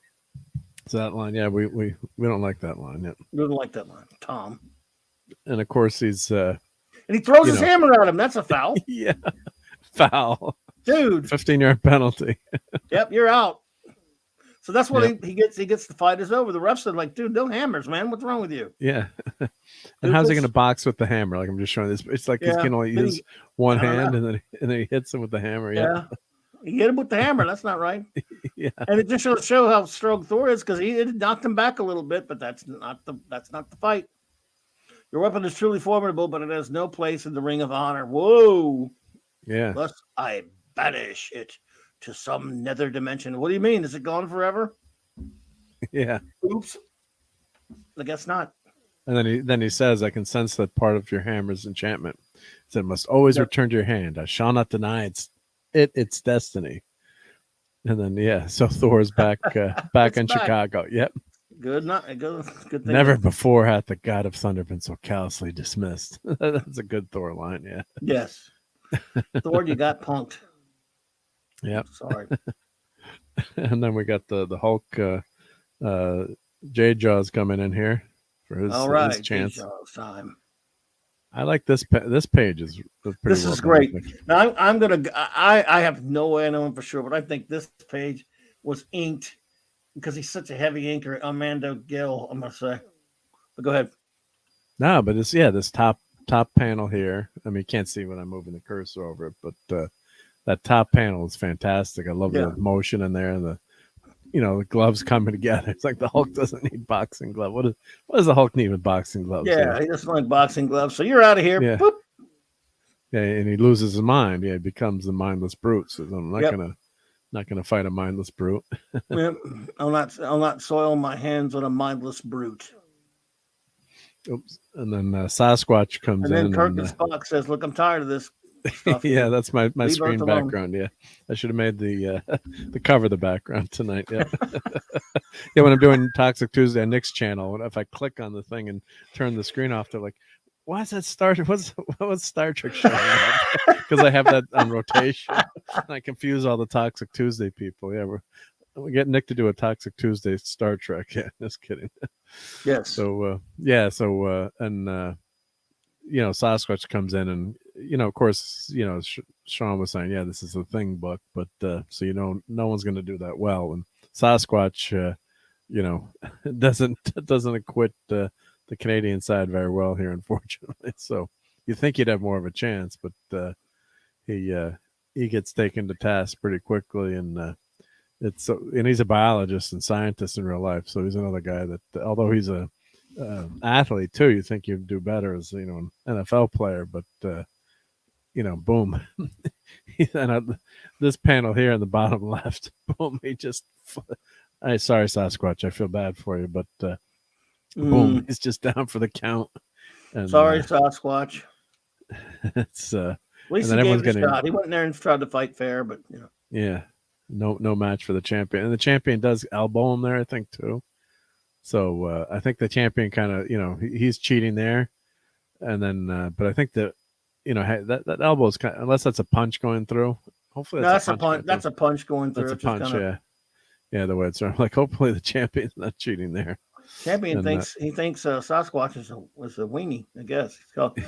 So that line, we don't like that line. Yeah. We don't like that line, Tom. And of course he's and he throws his hammer at him. That's a foul. Yeah. Foul. Dude. 15-yard penalty. Yep, you're out. So that's what he gets. He gets the fight is over. The refs are like, dude, no hammers, man. What's wrong with you? Yeah. And how's he going to box with the hammer? Like I'm just showing this. It's like he can only use one hand, and then he hits him with the hammer. Yeah. He hit him with the hammer. That's not right. Yeah. And it just show how strong Thor is because he knocked him back a little bit, but that's not the fight. Your weapon is truly formidable, but it has no place in the ring of honor. Whoa. Yeah. Thus I banish it to some nether dimension. What do you mean? Is it gone forever? Yeah. Oops. I guess not. And then he says, I can sense that part of your hammer's enchantment. He said, must always return to your hand. I shall not deny its destiny. And then so Thor's back in Chicago. Yep. Good thing. Never before hath the god of thunder been so callously dismissed. That's a good Thor line, yeah. Yes. Thor, you got punked. Yep. Sorry. And then we got the Hulk J Jaws coming in here for his chance. J-Jaws time. I like this page is pretty. This is great. Now I have no way of knowing for sure, but I think this page was inked because he's such a heavy inker. Armando Gill, I'm gonna say. But go ahead. No, but it's this top panel here. I mean, you can't see when I'm moving the cursor over it, but that top panel is fantastic. I love the motion in there and the gloves coming together. It's like the Hulk doesn't need boxing gloves. What does the Hulk need with boxing gloves? Yeah, he doesn't like boxing gloves. So you're out of here. Yeah. Boop. Yeah, and he loses his mind. Yeah, he becomes the mindless brute. So I'm not gonna fight a mindless brute. Yep. I'll not soil my hands on a mindless brute. Oops. And then Sasquatch comes in. And then Kirk and Spock says, "Look, I'm tired of this stuff." Yeah, that's my screen background. Yeah, I should have made the cover the background tonight. Yeah, yeah. When I'm doing Toxic Tuesday on Nick's channel, if I click on the thing and turn the screen off, they're like, "Why is that Star? What's Star Trek showing up?" Because I have that on rotation. I confuse all the Toxic Tuesday people. Yeah, we get Nick to do a Toxic Tuesday Star Trek. Yeah, just kidding. Yes. So Sasquatch comes in and of course Sean was saying this is a thing book, but so no one's going to do that well, and Sasquatch doesn't acquit the Canadian side very well here, unfortunately. So you think he'd have more of a chance, but he gets taken to task pretty quickly, and he's a biologist and scientist in real life, so he's another guy that although he's a athlete too, you think you'd do better as an NFL player, but boom. This panel here in the bottom left, boom, he just sorry Sasquatch, I feel bad for you, but boom, he's just down for the count. And, sorry Sasquatch. It's at least he gave it a shot. He went in there and tried to fight fair, but yeah, no match for the champion, and the champion does elbow him there, I think, too. So I think the champion kind of, he's cheating there, and then, but I think that, that elbow is kind of, unless that's a punch going through. Hopefully that's a punch. That's a punch going through. That's a punch, yeah. The way it's like, hopefully the champion's not cheating there. Champion thinks Sasquatch was a weenie. I guess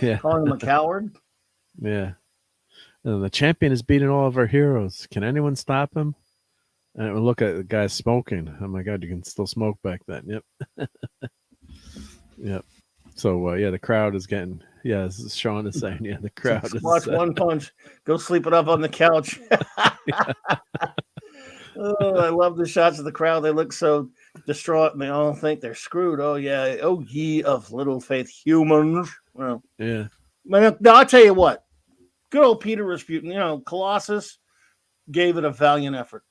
he's calling him a coward. Yeah, and the champion is beating all of our heroes. Can anyone stop him? And we look at the guy smoking. Oh my God, you can still smoke back then. Yep. Yep. So the crowd is getting. Yeah, this is Sean is saying. Yeah, the crowd. Watch one punch. Go sleep it up on the couch. Oh, I love the shots of the crowd. They look so distraught, and they all think they're screwed. Oh yeah. Oh ye of little faith, humans. Well, yeah. Now I'll tell you what. Good old Peter Rasputin. Colossus gave it a valiant effort.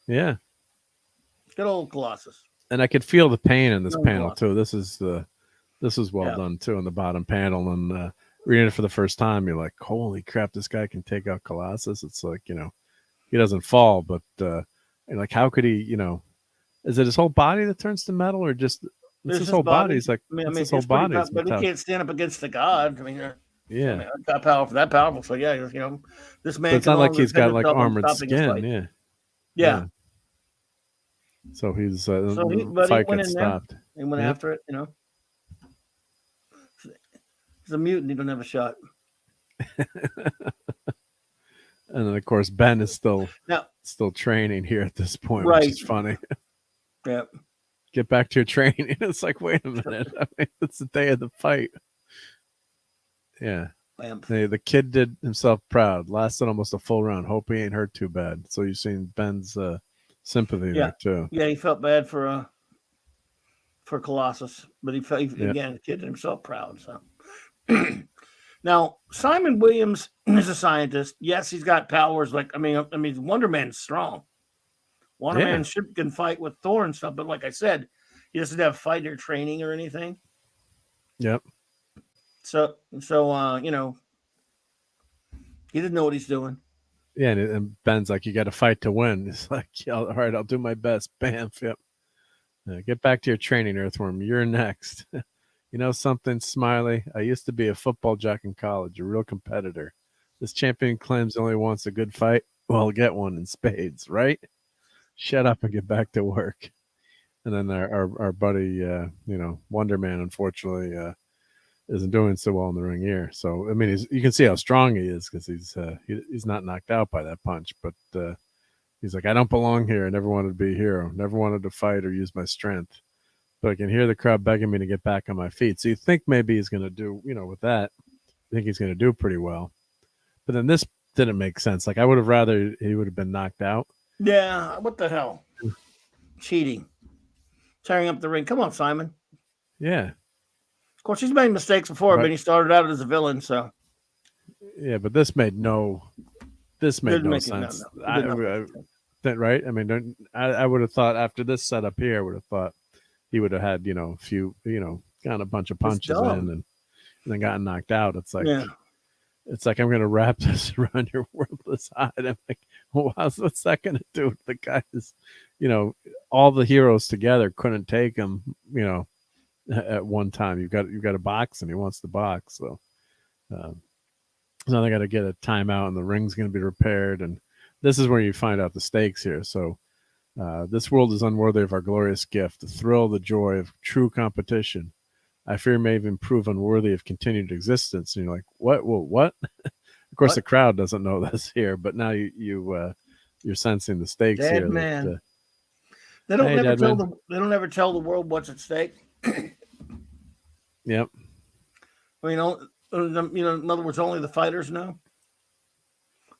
Yeah. Good old Colossus. And I could feel the pain in this panel too. This is well done too in the bottom panel, and reading it for the first time, you're like, holy crap, this guy can take out Colossus. It's like, he doesn't fall, but like, how could he, is it his whole body that turns to metal, or just his whole body? He's like, his whole body. But he can't stand up against the god. Yeah, that powerful. So this man. But it's not like he's got like armored skin. Yeah. So he's fight gets stopped. He went after it. He's a mutant. He don't have a shot. And then of course Ben is still training here at this point, right. Which is funny. Yeah. Get back to your training. It's like, wait a minute. It's the day of the fight. Yeah. The kid did himself proud. Lasted almost a full round. Hope he ain't hurt too bad. So you've seen Ben's sympathy there too. Yeah, he felt bad for Colossus, but again, the kid did himself proud. So now Simon Williams is a scientist. Yes, he's got powers. Like I mean, Wonder Man's strong. Wonder Man can fight with Thor and stuff, but like I said, he doesn't have fighter training or anything. Yep. So he didn't know what he's doing. Yeah, and Ben's like, you got to fight to win. It's like, all right, I'll do my best. Bam, yep. Get back to your training, Earthworm. You're next. You know something, Smiley? I used to be a football jock in college, a real competitor. This champion claims he only wants a good fight. Well, get one in spades, right? Shut up and get back to work. And then our buddy, Wonder Man, unfortunately, isn't doing so well in the ring here. So I mean, you can see how strong he is because he's not knocked out by that punch. But he's like, I don't belong here. I never wanted to be a hero. Never wanted to fight or use my strength. but I can hear the crowd begging me to get back on my feet. So you think maybe he's going to do, with that, I think he's going to do pretty well. But then this didn't make sense. Like I would have rather he would have been knocked out. Yeah, what the hell? Cheating. Tearing up the ring. Come on, Simon. Yeah. Of course, he's made mistakes before, but he started out as a villain, so. Yeah, but this made no sense. Right? I mean, I would have thought after this setup here, I would have thought he would have had, a few, gotten a bunch of punches in and then gotten knocked out. It's like, it's like I'm going to wrap this around your worthless hide. I'm like, well, what's that going to do? The guys, all the heroes together couldn't take him, at one time. You've got to box him. He wants to box. So now they got to get a timeout and the ring's going to be repaired. And this is where you find out the stakes here. So this world is unworthy of our glorious gift, the thrill, the joy of true competition. I fear may even prove unworthy of continued existence. And you're like, what? Well, what? Of course, the crowd doesn't know this here, but now you're sensing the stakes Dead here. Man. They don't ever tell the world what's at stake. Yep. In other words, only the fighters know.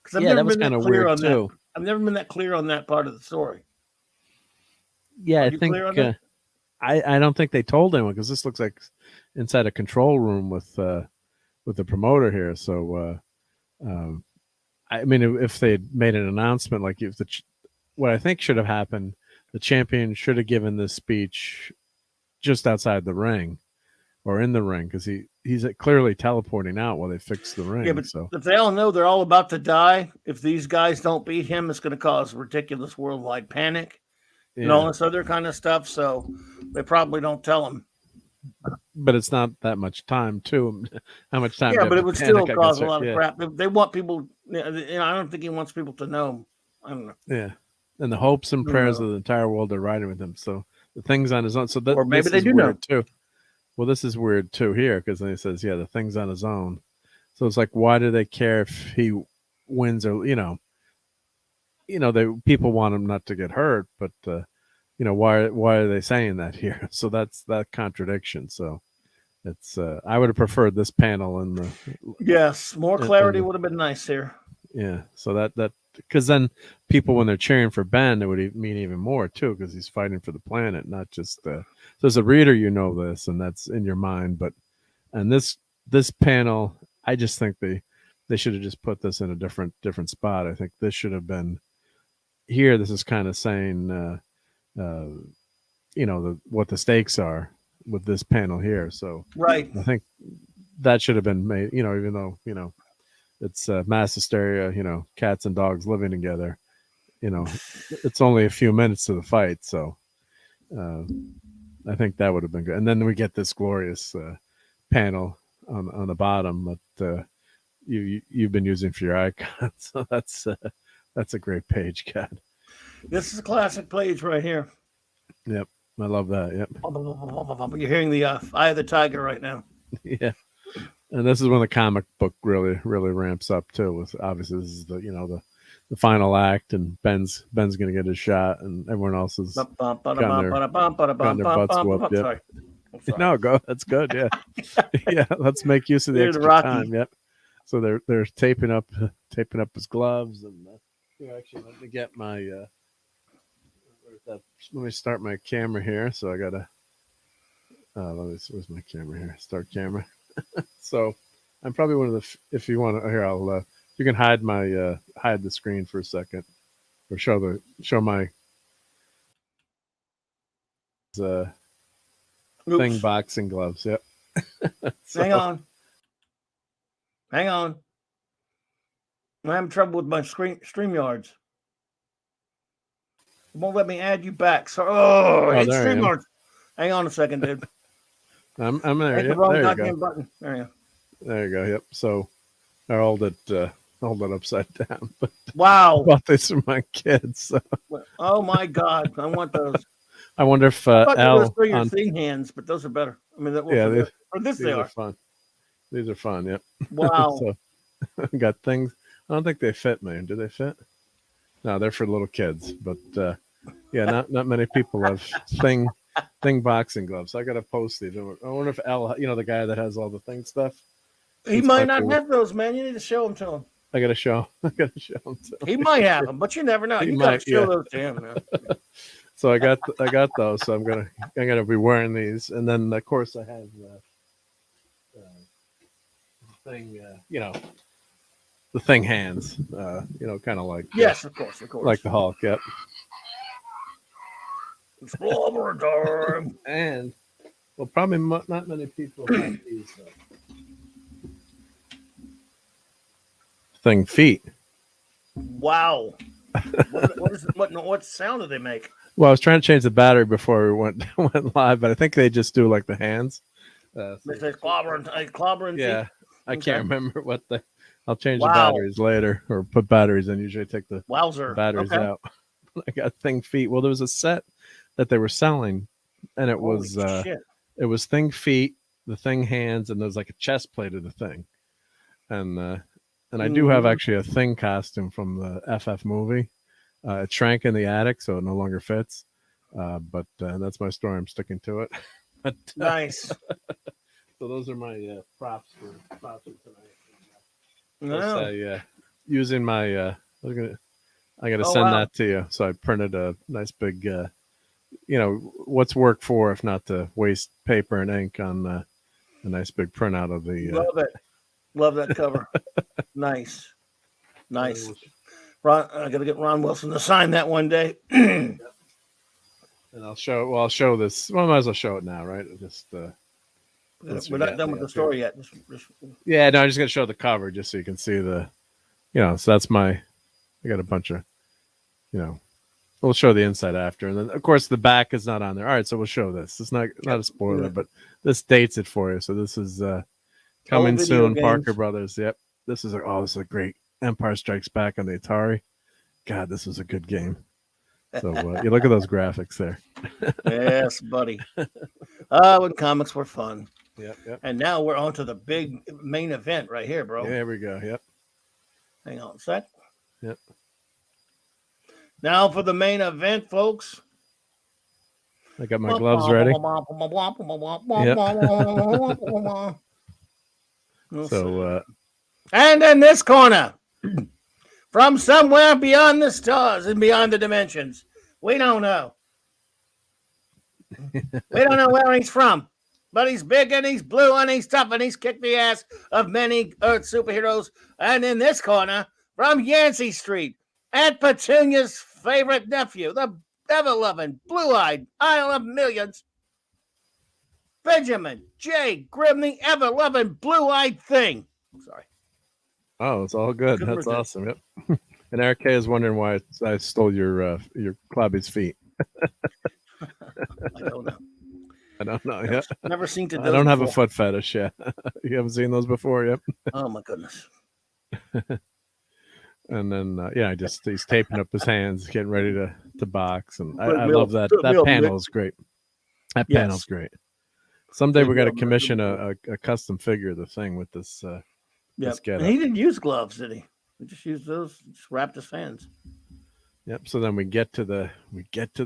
Because that was kind of weird too. I've never been that clear on that part of the story. Yeah, I think I don't think they told anyone because this looks like inside a control room with the promoter here. So, I mean, if they had made an announcement, like what I think should have happened, the champion should have given this speech just outside the ring or in the ring because he's clearly teleporting out while they fix the ring. Yeah, but if they all know they're all about to die, if these guys don't beat him, it's going to cause ridiculous worldwide panic. And all this other kind of stuff, so they probably don't tell them. But it's not that much time, too. How much time? Yeah, but it would still cause a lot of crap. They want people. I don't think he wants people to know. I don't know. Yeah, and the hopes and prayers of the entire world are riding with him. So the things on his own. So or maybe they do know too. Well, this is weird too here because then he says, "Yeah, the thing's on his own." So it's like, why do they care if he wins or people want him not to get hurt, but why are they saying that here? So that's that contradiction. So it's I would have preferred this panel in the more clarity would have been nice here. Yeah, so that because then people when they're cheering for Ben, it would mean even more too because he's fighting for the planet, not just so as a reader this and that's in your mind, but and this panel, I just think they should have just put this in a different spot. I think this should have been here. This is kind of saying what the stakes are with this panel here. So right, I think that should have been made. Even though it's mass hysteria. Cats and dogs living together. It's only a few minutes to the fight. So I think that would have been good. And then we get this glorious panel on the bottom that you've been using for your icon. So that's a great page, God. This is a classic page right here. Yep, I love that. Yep. You're hearing the Eye of the Tiger right now. Yeah, and this is when the comic book really ramps up too. With obviously this is the final act, and Ben's going to get his shot, and everyone else is gotten their butts whooped. Yep. No, go. That's good. Yeah, yeah. Let's make use of the extra time. Yep. So they're taping up his gloves, and actually let me get my. Let me start my camera here. So I gotta. Where's my camera here? Start camera. So I'm probably one of the. If you want to, here I'll. You can hide my hide the screen for a second, or show my. Thing boxing gloves. Yep. So, Hang on. I'm having trouble with my StreamYards. It won't let me add you back. So, it's StreamYards. Hang on a second, dude. I'm there. Yep. There you go. Button. There you go. Yep. So I hold it upside down. But wow. I bought this for my kids. So. Oh my God. I want those. I wonder if Al for your thing hands, but those are better. I mean, these are fun. These are fun. Yep. Wow. So I got things. I don't think they fit me. Do they fit? No, they're for little kids. But yeah, not many people have thing Thing boxing gloves. So I got to post these. I wonder if Al, the guy that has all the Thing stuff. He might not have those, man. You need to show them to him. I got to show. I got to show him. He might have them, but you never know. You got to show those to him, man. So I got those. So I'm gonna be wearing these, and then of course I have Thing. The Thing hands. Kind of like yes, of course, like the Hulk. Yep. It's clobbering time. And probably not many people have these Thing feet. Wow. What sound do they make? Well, I was trying to change the battery before we went live, but I think they just do like the hands. They say clobbering. Yeah, feet? I can't remember what I'll change the batteries later, or put batteries in. Usually take the batteries out. I got Thing feet. Well, there was a set that they were selling, and it was Thing feet, the Thing hands, and there's like a chest plate of the Thing. And I do have actually a Thing costume from the FF movie. It shrank in the attic, so it no longer fits. But that's my story. I'm sticking to it. But, nice. So those are my props for tonight. No. Using my I'm gonna send that to you. So I printed a nice big what's work for if not to waste paper and ink on a nice big printout of the love it. Love that cover. Nice. Ron, I gotta get Ron Wilson to sign that one day. And I'll show this. Well, I might as well show it now, right? We're not done with the story yet. Yeah, no, I'm just gonna show the cover just so you can see the, so that's I got a bunch of, we'll show the inside after, and then of course the back is not on there. All right, so we'll show this. It's not a spoiler, but this dates it for you. So this is coming soon. Games. Parker Brothers. Yep, this is a great Empire Strikes Back on the Atari. God, this was a good game. So you look at those graphics there. Yes, buddy. When comics were fun. Yep. And now we're on to the big main event right here, bro. Yeah, there we go. Yep. Hang on a sec. Yep. Now for the main event, folks. I got my gloves ready. Yep. So, and in this corner, from somewhere beyond the stars and beyond the dimensions, we don't know. We don't know where he's from, but he's big and he's blue and he's tough and he's kicked the ass of many Earth superheroes. And in this corner, from Yancey Street, Aunt Petunia's favorite nephew, the ever-loving, blue-eyed Isle of Millions, Benjamin J. Grimm, the ever-loving, blue-eyed Thing. Sorry. Oh, it's all good. That's awesome. Yep. And RK is wondering why I stole your Clobby's feet. I don't know. I don't know. Yeah. Never seen to. I don't have a foot fetish yet. You haven't seen those before, yep. Oh my goodness. And then he's taping up his hands, getting ready to box, and I love that. That panel is great. That panel's great. Someday we got to commission a custom figure of the Thing with this. This and he didn't use gloves, did he? He just used those, just wrapped his hands. Yep. So then we get to.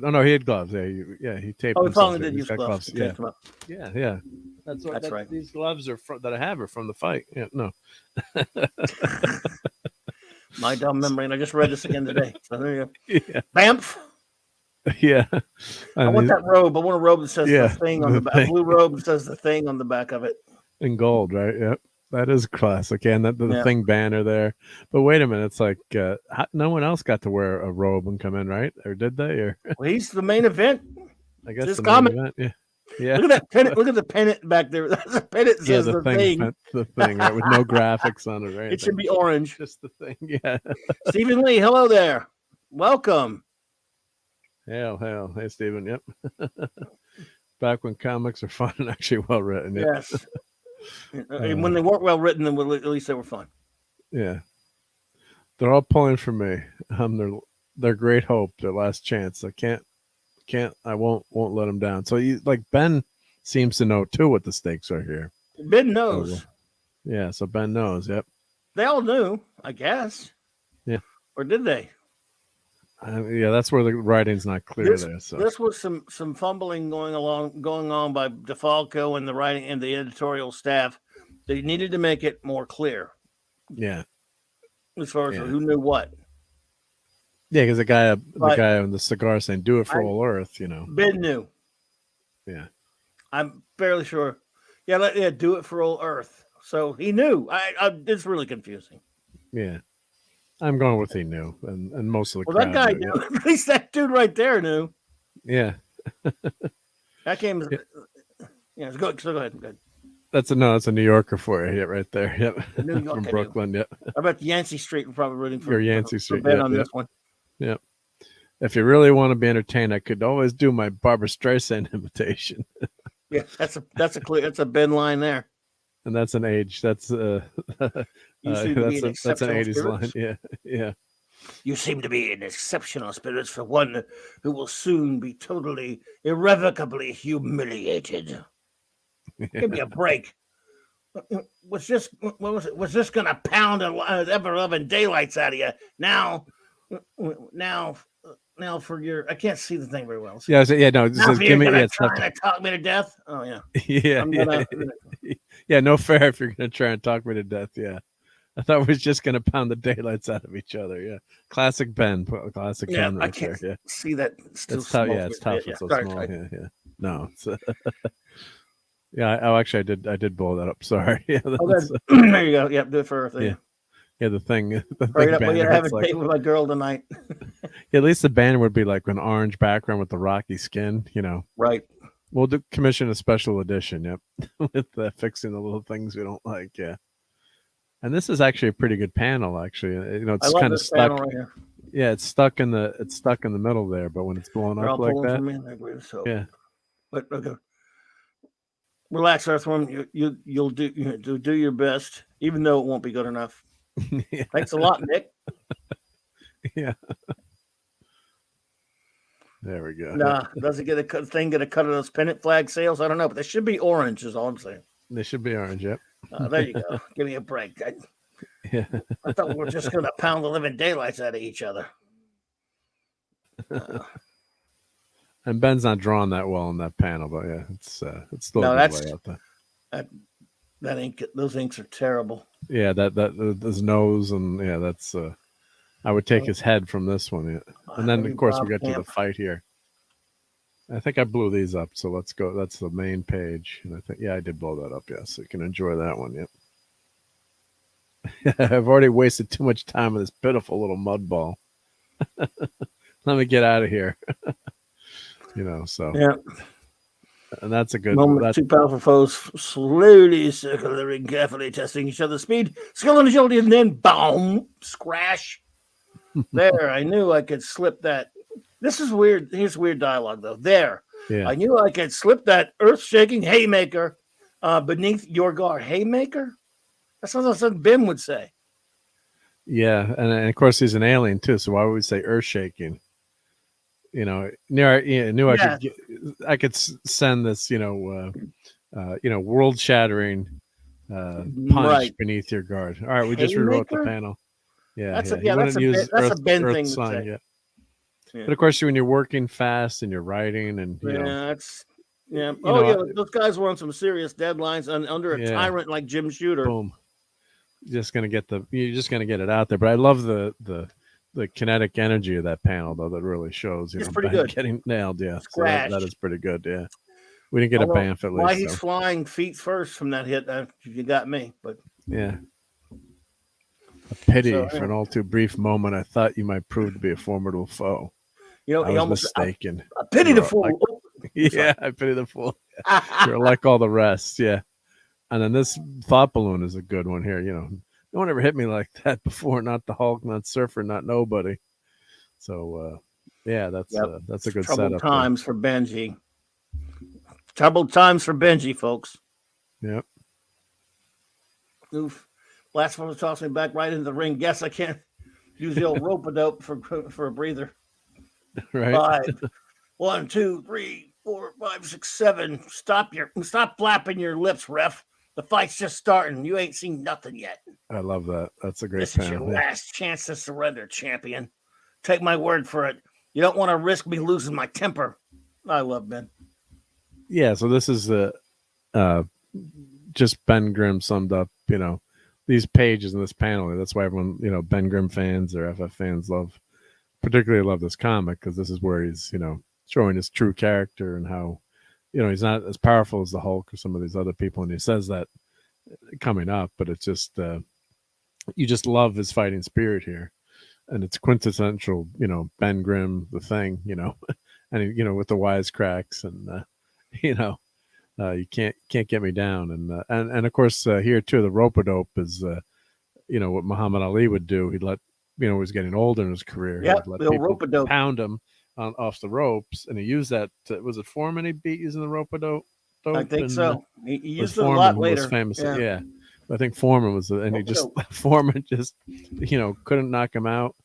Oh no, he had gloves. Yeah, he taped. Oh, he finally did use gloves. Yeah. That's right. These gloves that I have are from the fight. Yeah, no. My dumb memory, and I just read this again today. So there you go. Yeah. Bamf. Yeah. I want that robe. I want a robe that says the Thing on the back. A blue robe that says the Thing on the back of it. In gold, right? Yep. That is classic. And the Thing banner there. But wait a minute. It's like no one else got to wear a robe and come in, right? Or did they? Or well, he's the main event. I guess the main event. Yeah. Yeah. Look at that pennant. Look at the pennant back there. That's a pennant that says the Thing. The Thing, right? With no graphics on it, right? It should be orange. Just the Thing. Yeah. Stephen Lee, hello there. Welcome. Hail. Hey, Stephen. Yep. Back when comics are fun and actually well written. Yep. Yes. And when they weren't well written, then at least they were fun. Yeah. They're all pulling for me. I'm their great hope, their last chance. I won't let them down. So Ben seems to know too what the stakes are here. Ben knows. So Ben knows. Yep. They all knew, I guess. Yeah. Or did they? Yeah, that's where the writing's not clear there. So this was some fumbling going on by DeFalco and the writing and the editorial staff. They needed to make it more clear. Yeah. As far as who knew what. Yeah, because the guy on the cigar saying, "Do it for all Earth," Ben knew. Yeah. I'm fairly sure. Yeah, do it for all Earth. So he knew. It's really confusing. Yeah. I'm going with he knew, and most of the that guy knew. Yeah. At least that dude right there knew. Yeah. That came. Yeah, go ahead. Go ahead. That's a New Yorker for you, right there. Yep. New York, from Brooklyn. Yep. How about Yancey Street? We're probably rooting for Yancey Street. Ben on this one. Yep. If you really want to be entertained, I could always do my Barbra Streisand imitation. Yeah, that's a Ben line there. And that's an age. That's that's an 80s line. Yeah. Yeah. You seem to be in exceptional spirits for one who will soon be totally, irrevocably humiliated. Yeah. Give me a break. Was this going to pound ever-loving daylights out of you? Now for your, I can't see the thing very well. So, no. It says, give me, trying to talk me to death. Oh yeah. Yeah. No fair if you're going to try and talk me to death. Yeah. I thought we was just going to pound the daylights out of each other. Yeah. Classic Ben. Classic Ben right I can't there. Yeah. See that. It's tough. Yeah. It's tough. It's so small. Yeah. No. It's, yeah. Oh, actually, I did blow that up. Sorry. Yeah. There you go. Yep. Do it for Earth. Yeah. Yeah, the thing. Hurry up, I have a date with my girl tonight. Yeah, at least the banner would be like an orange background with the rocky skin, Right. We'll commission a special edition, yep, with fixing the little things we don't like, yeah. And this is actually a pretty good panel, actually. It's kind of stuck. Right here. Yeah, it's stuck in the middle there, but when it's blown up like that, yeah. But okay. Relax, Earthworm. You'll do your best, even though it won't be good enough. Yeah. Thanks a lot, Nick. Yeah. There we go. Nah, doesn't get a cut of those pennant flag sales? I don't know, but they should be orange, is all I'm saying. They should be orange, yep. There you go. Give me a break. Yeah. I thought we were just going to pound the living daylights out of each other. And Ben's not drawn that well in that panel, but yeah, it's still a good layout there. That ink, those inks are terrible. Yeah, that his nose, and yeah, that's I would take his head from this one, yeah. And then of course we get to the fight here. I think I blew these up, so let's go. That's the main page, and I think I did blow that up. Yeah, so you can enjoy that one. Yep. I've already wasted too much time with this pitiful little mud ball. Let me get out of here. So yeah. And that's a good moment. Two powerful foes slowly circle the ring, carefully testing each other's speed, skill and agility, and then boom, scratch. There, I knew I could slip that. This is weird. Here's weird dialogue though. There, yeah. I knew I could slip that earth-shaking haymaker beneath your guard. Haymaker? That's what Ben would say. Yeah, and of course he's an alien too. So why would we say earth-shaking? I could send this, world-shattering punch beneath your guard. All right, we just rewrote the panel. Yeah, that's a Ben thing to say. Yeah. But of course, when you're working fast and you're writing, and those guys were on some serious deadlines under a tyrant like Jim Shooter. Boom. You're just gonna get it out there. But I love the kinetic energy of that panel, though. That really shows. It's pretty good. Getting nailed, yeah. So that is pretty good, yeah. We didn't get a Banff at least. Why he's flying feet first from that hit? You got me, but yeah. A pity for an all too brief moment. I thought you might prove to be a formidable foe. He was almost mistaken. I pity the fool. I pity the fool. You're like all the rest, yeah. And then this thought balloon is a good one here. No one ever hit me like that before. Not the Hulk, not Surfer, not nobody. So, that's a good setup. Troubled times for Benji. Troubled times for Benji, folks. Yep. Oof. Last one was tossing me back right into the ring. Guess I can't use the old rope-a-dope for a breather. Right. 5, 1, 2, 3, 4, 5, 6, 7. Stop flapping your lips, ref. The fight's just starting. You ain't seen nothing yet. I love that. That's a great This is your last chance to surrender, champion. Take my word for it. You don't want to risk me losing my temper. I love Ben. Yeah, so this is just Ben Grimm summed up, these pages in this panel. That's why everyone, Ben Grimm fans or FF fans particularly love this comic, because this is where he's, showing his true character and how, he's not as powerful as the Hulk or some of these other people. And he says that coming up, but it's just, you just love his fighting spirit here. And it's quintessential, Ben Grimm, the Thing, and, with the wisecracks and, you can't get me down. And of course, here too, the rope-a-dope is, what Muhammad Ali would do. He'd let, he's getting older in his career. Yep, he'd let the people rope-a-dope. pound him off the ropes, and he used that. Was it Foreman he beat using the rope-a-dope? I think so. He used it a Foreman lot who later. was famous. Yeah. I think Foreman was, and he just Foreman just, couldn't knock him out,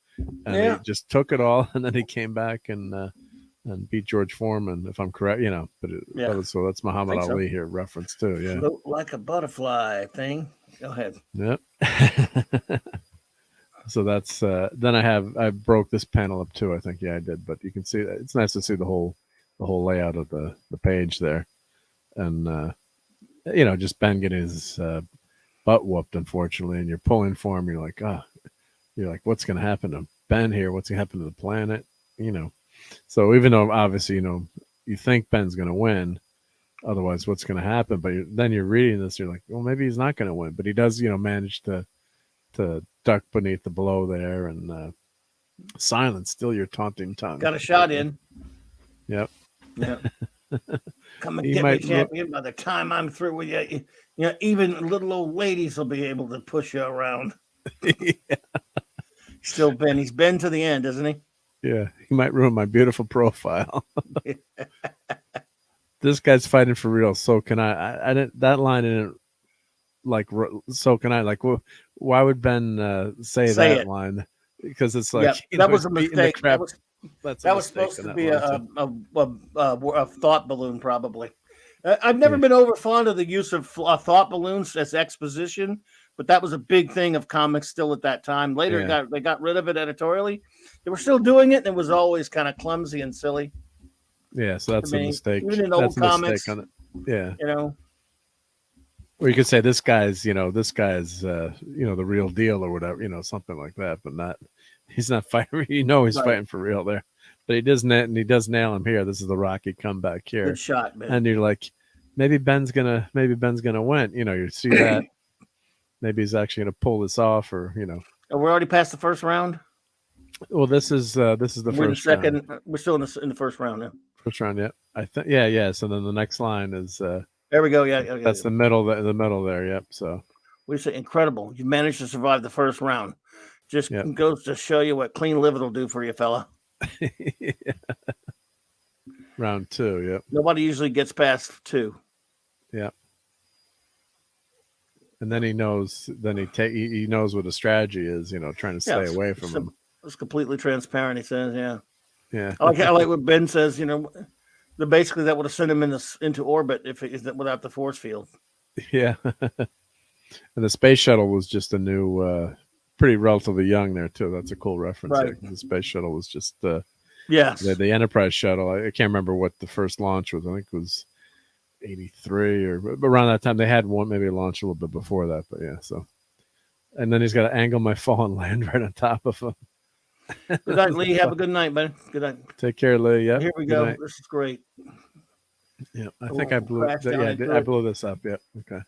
and he just took it all, and then he came back and beat George Foreman, if I'm correct. So that's Muhammad Ali here reference too. Yeah, float like a butterfly thing. Go ahead. Yep. So that's then I broke this panel up too. I think I did, but you can see that it's nice to see the whole layout of the page there, and just Ben getting his butt whooped, unfortunately, and you're pulling for him. You're like, what's going to happen to Ben here? What's going to happen to the planet? So even though obviously, you think Ben's going to win, otherwise what's going to happen? But then you're reading this, you're like, well, maybe he's not going to win, but he does, manage to duck beneath the blow there and silence still your taunting tongue. Got a shot in. Yep. Come and get me, champion. By the time I'm through with you, even little old ladies will be able to push you around. Yeah. Still Ben. He's Ben to the end, isn't he? Yeah. He might ruin my beautiful profile. This guy's fighting for real. So can I didn't, that line didn't like, so can I, like, why would Ben say that it. Line? Because it's like, that was a mistake. That was supposed to be a thought balloon, probably. I've never been over fond of the use of thought balloons as exposition, but that was a big thing of comics still at that time. Later, they got rid of it editorially. They were still doing it, and it was always kind of clumsy and silly. Yeah, so that's a mistake. Even in old comics, yeah, or you could say this guy's, the real deal or whatever, something like that, but not. He's not fighting. He's fighting for real there, but he does nail him here. This is the Rocky comeback here. Good shot, man. And you're like, maybe Ben's gonna win. You see that. Maybe he's actually gonna pull this off, or We're already past the first round. Well, this is the first second. round. We're still in the first round now. First round, yeah. I think, yeah. So then the next line is. There we go. Yeah. That's the middle. The middle there. Yep. So we say incredible. You managed to survive the first round. Just goes to show you what clean living will do for you, fella. Yeah. Round 2. Yep. Nobody usually gets past 2. Yep. And then he knows. Then he knows what a strategy is. Trying to stay away from him. It's completely transparent. He says, "Yeah, yeah." I like what Ben says. Basically that would have sent him into orbit without the force field. Yeah. And the space shuttle was just a new. Pretty relatively young there too. That's a cool reference. Right. The space shuttle was just yes. The Enterprise shuttle. I can't remember what the first launch was. I think it was 83 or around that time. They had one maybe launched a little bit before that, but yeah. So, and then he's got to angle my fall and land right on top of him. Good night, Lee. Have a good night, man. Good night. Take care, Lee. Yeah. Here we go. Night. This is great. Yeah, I think I blew. I blew this up. Yeah. Okay.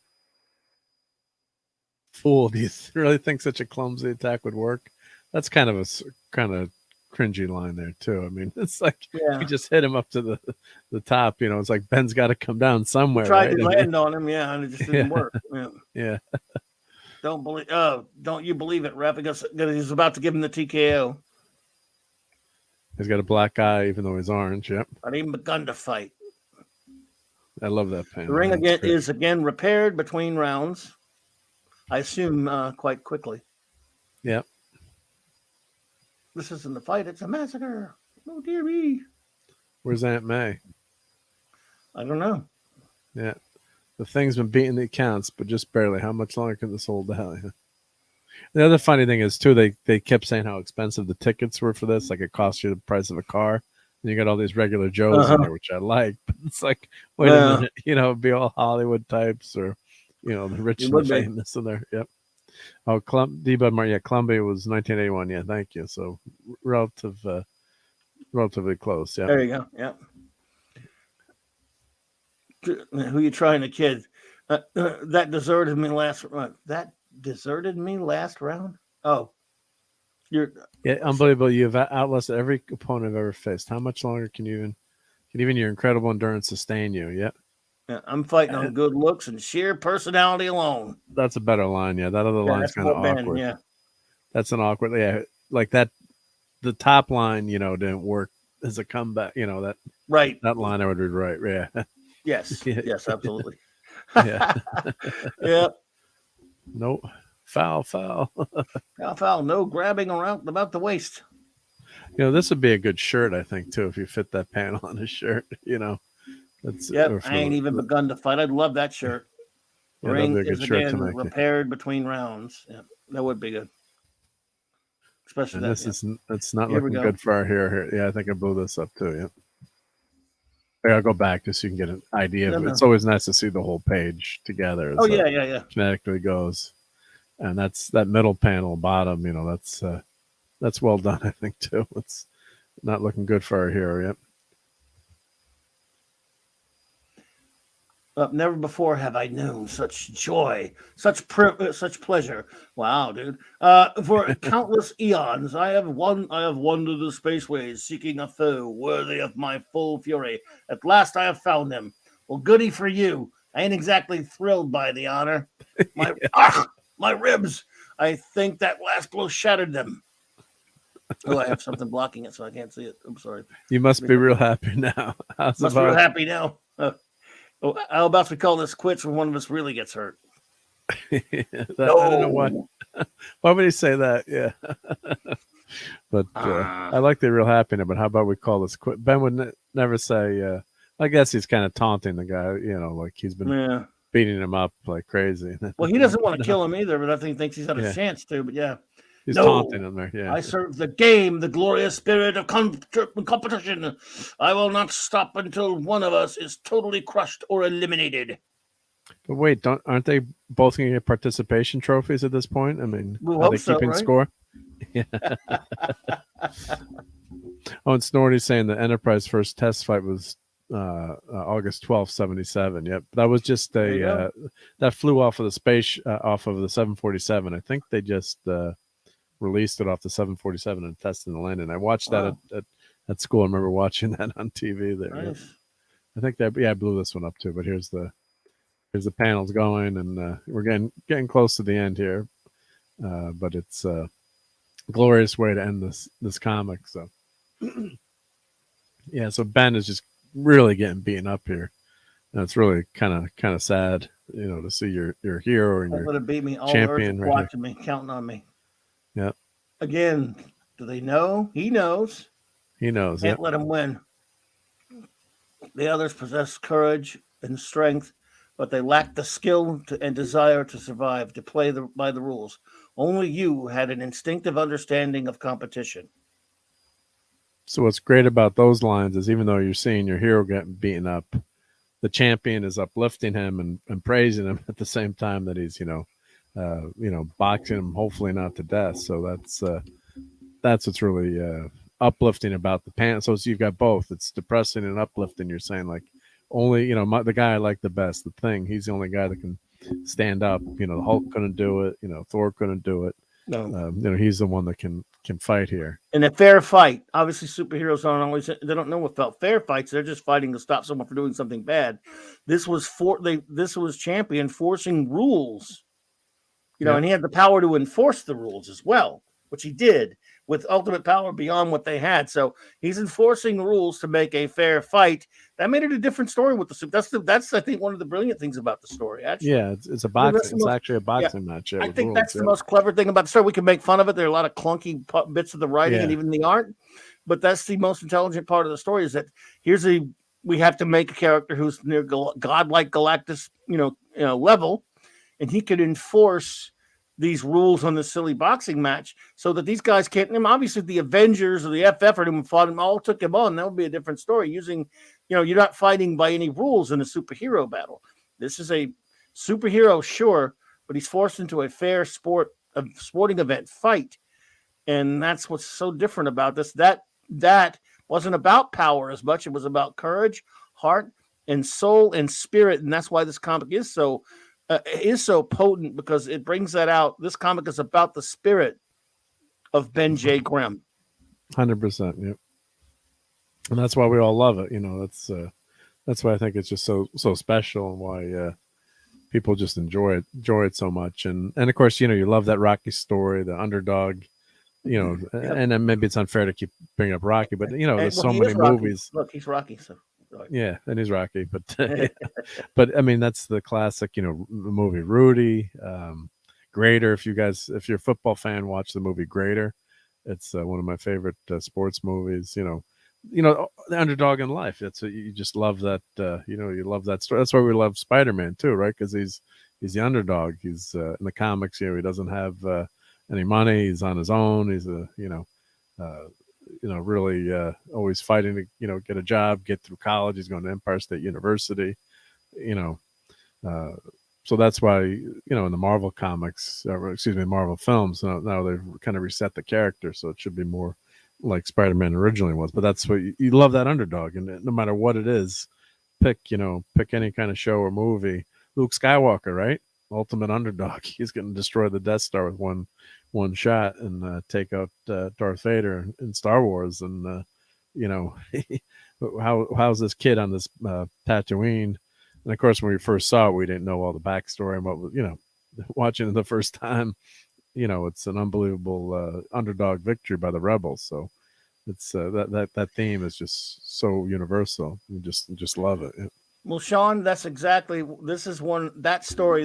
Fool, do you really think such a clumsy attack would work? That's kind of cringy line there too. I mean, it's like you just hit him up to the top. It's like Ben's got to come down somewhere. Tried to land on him, and it just didn't work. Yeah. Don't you believe it, ref? Because he's about to give him the TKO. He's got a black eye, even though he's orange. Yep. Not even begun to fight. I love that panel. The ring is repaired between rounds. I assume quite quickly. Yep. This isn't a fight; it's a massacre. Oh dear me. Where's Aunt May? I don't know. Yeah, the Thing's been beating the accounts, but just barely. How much longer can this hold out? The other funny thing is too, they kept saying how expensive the tickets were for this. Like it cost you the price of a car. And you got all these regular Joes in there, which I like. But it's like, wait a minute, it'd be all Hollywood types or, the rich and the famous in there. Yep. Oh, D-Bud Martin, yeah, Columbia was 1981. Yeah, thank you. So relatively close. Yeah. There you go. Yeah. Who you trying to kid? That deserted me last. That deserted me last round. Oh, unbelievable. You've outlasted every opponent I've ever faced. How much longer can even your incredible endurance sustain you? Yeah. I'm fighting on good looks and sheer personality alone. That's a better line. Yeah, that other line's kind of awkward. Yeah, that's an awkward. Yeah, like that. The top line, didn't work as a comeback. That right. That line I would rewrite. Yeah. Yes. Yes. Absolutely. Yeah. Yep. No. Foul. Foul. No grabbing around about the waist. This would be a good shirt, I think, too, if you fit that panel on his shirt. That's. Yep. I ain't even begun to fight. I'd love that shirt. Yeah, ring that'd be a good shirt to make. Repaired between rounds. Yeah, that would be good. Especially and that. It's not looking good for our hero here. Yeah, I think I blew this up too. Yeah. I'll go back just so you can get an idea of it. It's always nice to see the whole page together. Yeah. Kinetically goes, and that's that middle panel bottom. That's well done. I think too. It's not looking good for our hero yet. Never before have I known such joy, such pleasure. Wow, dude! For countless eons, I have wandered the spaceways, seeking a foe worthy of my full fury. At last, I have found him. Well, goody for you. I ain't exactly thrilled by the honor. My ribs! I think that last blow shattered them. Oh, I have something blocking it, so I can't see it. I'm sorry. You must be real happy now. Must be real happy now. How about we call this quits when one of us really gets hurt? I don't know why. Why would he say that? Yeah. But I like the real happy now, but how about we call this quit? Ben would never say, I guess he's kind of taunting the guy, like he's been beating him up like crazy. Well, he doesn't want to kill him either, but I think he thinks he's had a chance to, but yeah. He's taunting him there. Yeah. I serve the game, the glorious spirit of competition. I will not stop until one of us is totally crushed or eliminated. But wait, aren't they both going to get participation trophies at this point? I mean, are they keeping score? Yeah. And Snorty's saying the Enterprise first test fight was August 12th, 77. Yep. That was just that flew off of the space, off of the 747. I think they just released it off the 747 and tested the landing. I watched that at school. I remember watching that on TV there. Nice. Yeah. I think I blew this one up too, but here's the panels going, and we're getting close to the end here. But it's a glorious way to end this comic. So yeah, so Ben is just really getting beaten up here. And it's really kind of sad, to see your hero and your beat me. All champion right watching me, counting on me. Yeah. Again, do they know? He knows. Can't let him win. The others possess courage and strength, but they lack the skill and desire to survive, to play by the rules. Only you had an instinctive understanding of competition. So what's great about those lines is even though you're seeing your hero getting beaten up, the champion is uplifting him and praising him at the same time that he's, boxing him, hopefully not to death. So that's what's really uplifting about the panel. So you've got both. It's depressing and uplifting. You're saying like only, the guy I like the best, the Thing, he's the only guy that can stand up. The Hulk couldn't do it. Thor couldn't do it. No. He's the one that can fight here. In a fair fight, obviously superheroes aren't always, they don't know about fair fights. They're just fighting to stop someone from doing something bad. This was Champion forcing rules. And he had the power to enforce the rules as well, which he did with ultimate power beyond what they had. So he's enforcing rules to make a fair fight. That made it a different story with the suit. That's I think one of the brilliant things about the story. Actually, yeah, it's a boxing. It's actually a boxing match. I think that's the most clever thing about the story. We can make fun of it. There are a lot of clunky bits of the writing and even the art, but that's the most intelligent part of the story. Is that we have to make a character who's near godlike Galactus, level, and he could enforce these rules on this silly boxing match so that these guys can't. Obviously, the Avengers or the FF or them fought him, all took him on. That would be a different story. Using, you're not fighting by any rules in a superhero battle. This is a superhero, sure, but he's forced into a fair sporting event fight, and that's what's so different about this. That wasn't about power as much. It was about courage, heart, and soul and spirit, and that's why this comic is so potent, because it brings that out. This comic is about the spirit of Ben J. Grimm. 100%. Yep. And that's why we all love it. That's why I think it's just so special, and why people just enjoy it so much. And of course, you love that Rocky story, the underdog. Yep. And then maybe it's unfair to keep bringing up Rocky, but there's so many movies. Look, he's Rocky, so. Yeah, and he's Rocky, but but I mean, that's the classic, the movie Rudy, Greater. If you're a football fan, watch the movie Greater. It's one of my favorite sports movies. The underdog in life. That's you just love that. You love that story. That's why we love Spider-Man too, right? Because he's the underdog. He's in the comics. He doesn't have any money. He's on his own. He's really always fighting to get a job, get through college. He's going to Empire State University. So that's why in the Marvel comics, Marvel films, now they've kind of reset the character, so it should be more like Spider-Man originally was. But that's what you love, that underdog, and no matter what it is, pick any kind of show or movie. Luke Skywalker, right? Ultimate underdog. He's going to destroy the Death Star with one shot and take out Darth Vader in Star Wars. And how's this kid on this Tatooine? And of course, when we first saw it, we didn't know all the backstory and what was, watching it the first time. It's an unbelievable underdog victory by the rebels. So it's that theme is just so universal. You just love it. Yeah. Well, Sean, that story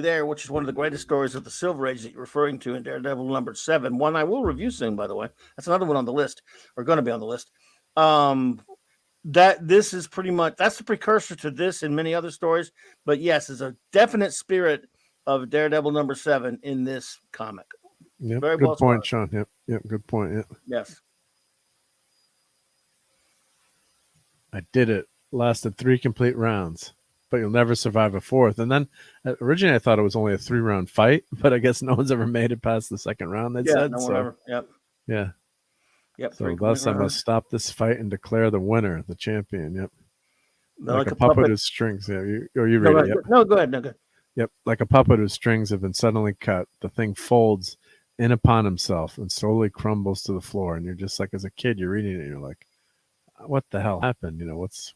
there, which is one of the greatest stories of the Silver Age that you're referring to in Daredevil #7. One I will review soon, by the way. That's another one on the list, or going to be on the list. That this is pretty much, that's the precursor to this and many other stories. But yes, there's a definite spirit of Daredevil #7 in this comic. Yep, very good point, Sean. Yep, good point. Yeah. Yes. I did it. Lasted 3 complete rounds, but you'll never survive a 4th. And then originally I thought it was only a 3-round fight, but I guess no one's ever made it past the 2nd round. They said no one ever. Yep. Yeah. Yep. So thus I must stop this fight and declare the winner, the champion. Yep. Like a puppet whose strings. Yeah. You read it. Yep. No, go ahead. No, good. Yep. Like a puppet whose strings have been suddenly cut, the thing folds in upon himself and slowly crumbles to the floor. And you're just like, as a kid, you're reading it and you're like, what the hell happened? What's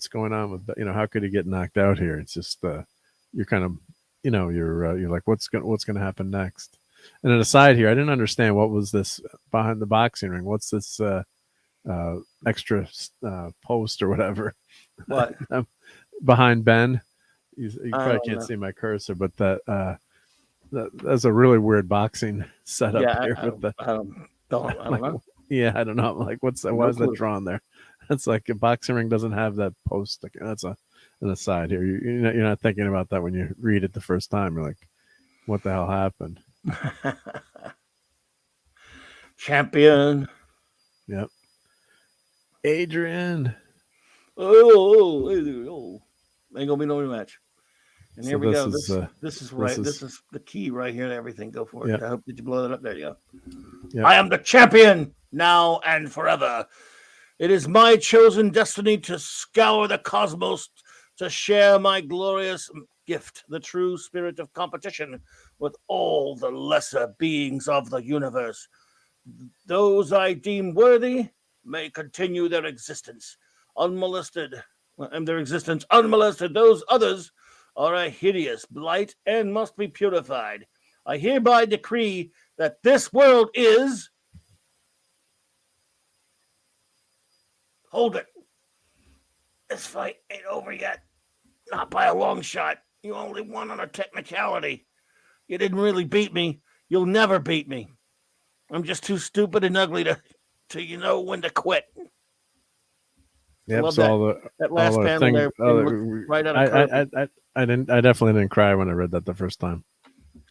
going on with that? How could he get knocked out here? It's just you're kind of you're like, what's going to happen next? And an aside here, I didn't understand what was this behind the boxing ring. What's this extra post or whatever? What behind Ben? You probably can't see my cursor, but that's a really weird boxing setup here. I don't know. Yeah, I don't know. I'm like, why is that drawn there? It's like a boxing ring doesn't have that post. That's an aside here. You're not thinking about that when you read it the first time. You're like, what the hell happened? Champion. Yep. Adrian. Oh. Ain't gonna be no rematch. And here we go. This is right. This is the key right here to everything. Go for it. Yep. I hope that you blow that up. There you go. Yep. I am the champion now and forever. It is my chosen destiny to scour the cosmos, to share my glorious gift, the true spirit of competition, with all the lesser beings of the universe. Those I deem worthy may continue their existence unmolested. Those others are a hideous blight and must be purified. I hereby decree that this world is... Hold it. This fight ain't over yet. Not by a long shot. You only won on a technicality. You didn't really beat me. You'll never beat me. I'm just too stupid and ugly to know when to quit. Yep, so that last panel there, right out of I definitely didn't cry when I read that the first time.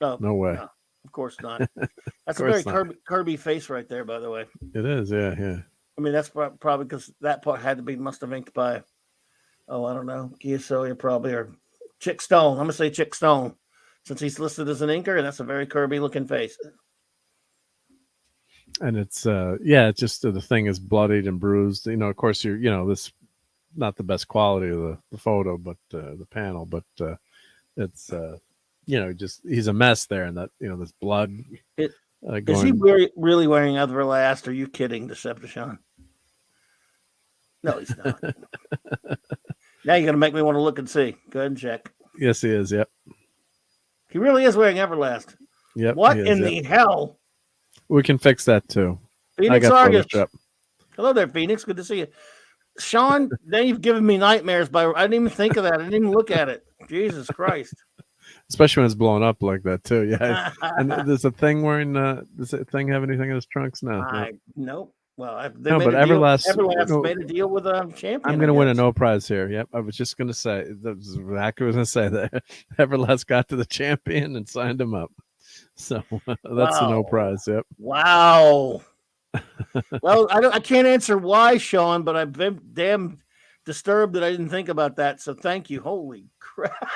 Oh, No way. No, of course not. That's a course very not. Kirby face right there, by the way. It is, yeah. I mean, that's probably because that part must have inked by, I don't know, Giasoya probably, or Chick Stone. I'm going to say Chick Stone, since he's listed as an inker, and that's a very Kirby-looking face. And it's, it's just the thing is bloodied and bruised. Of course, this not the best quality of the photo, but the panel, but it's, just he's a mess there, and that, this blood. Is he really wearing Everlast? Are you kidding, Decepticon? No, he's not. Now you're going to make me want to look and see. Go ahead and check. Yes, he is. Yep. He really is wearing Everlast. Yep. What in the hell? We can fix that too. Phoenix Argus. Hello there, Phoenix. Good to see you. Sean, now you've given me nightmares I didn't even think of that. I didn't even look at it. Jesus Christ. Especially when it's blown up like that too. Yeah. And there's a thing wearing does that thing have anything in his trunks? No. Nope. Well, but Everlast made a deal with Champion. I'm going to win a no prize here. Yep. I was just going to say that's exactly what I was going to say. That Everlast got to the Champion and signed him up. So that's a no prize. Yep. Wow. Well, I can't answer why, Sean, but I've been damn disturbed that I didn't think about that. So thank you. Holy crap.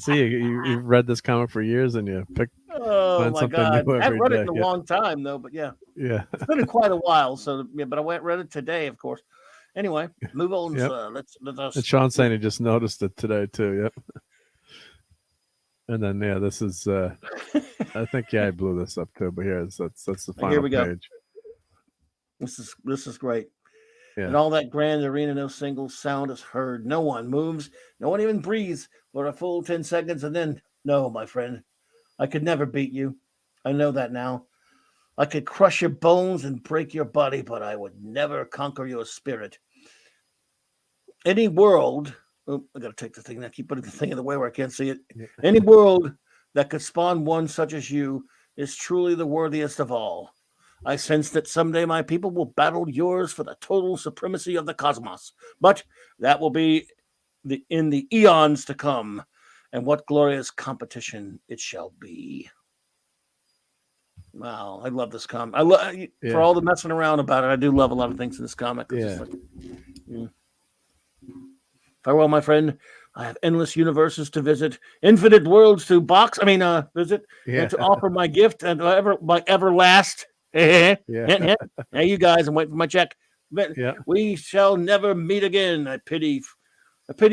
See, you've read this comic for years and you picked. Oh my God. I haven't read it in a long time though, but yeah. It's been quite a while. So but I read it today, of course. Anyway, move on. Yep. Let's and Sean's saying he just noticed it today too. Yep. And then this is I think I blew this up too, but that's the final here we go. page. This is great. Yeah. And all that grand arena, no single sound is heard. No one moves. No one even breathes for a full 10 seconds. And then, no, my friend, I could never beat you. I know that now. I could crush your bones and break your body, but I would never conquer your spirit. Any world, I got to take the thing. I keep putting the thing in the way where I can't see it. Yeah. Any world that could spawn one such as you is truly the worthiest of all. I sense that someday my people will battle yours for the total supremacy of the cosmos. But that will be in the eons to come. And what glorious competition it shall be. Wow, I love this comic. For all the messing around about it, I do love a lot of things in this comic. It's Farewell, my friend. I have endless universes to visit, infinite worlds to visit, and to offer my gift and my everlast. Hey, you guys, I'm waiting for my check. We shall never meet again. I pity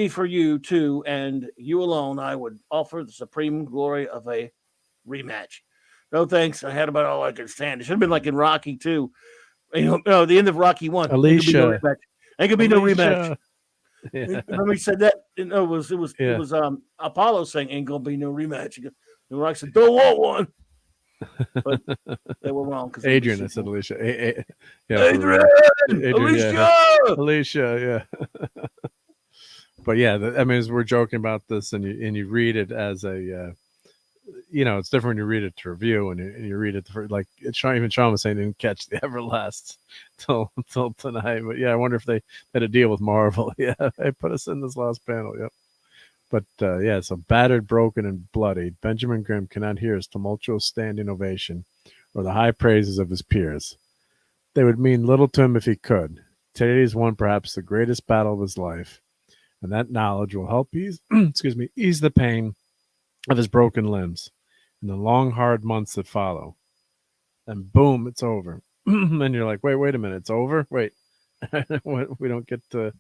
for you too, and you alone. I would offer the supreme glory of a rematch. No thanks. I had about all I could stand. It should have been like in Rocky too. The end of Rocky 1. Alicia. There could be no rematch. Remember he said that? It was Apollo saying ain't gonna be no rematch. And Rocky said, don't want one. But they were wrong. Adrian, I said Alicia. Adrian, Alicia, yeah. But as we're joking about this, and you read it as a, it's different when you read it to review, and you read it for even Sean was saying he didn't catch the Everlast till tonight. But I wonder if they had a deal with Marvel. Yeah, they put us in this last panel. Yep. But so battered, broken, and bloodied, Benjamin Grimm cannot hear his tumultuous standing ovation or the high praises of his peers. They would mean little to him if he could. Today he's won perhaps the greatest battle of his life, and that knowledge will help ease the pain of his broken limbs in the long, hard months that follow. And boom, it's over. And you're like, wait a minute, it's over? Wait, we don't get to...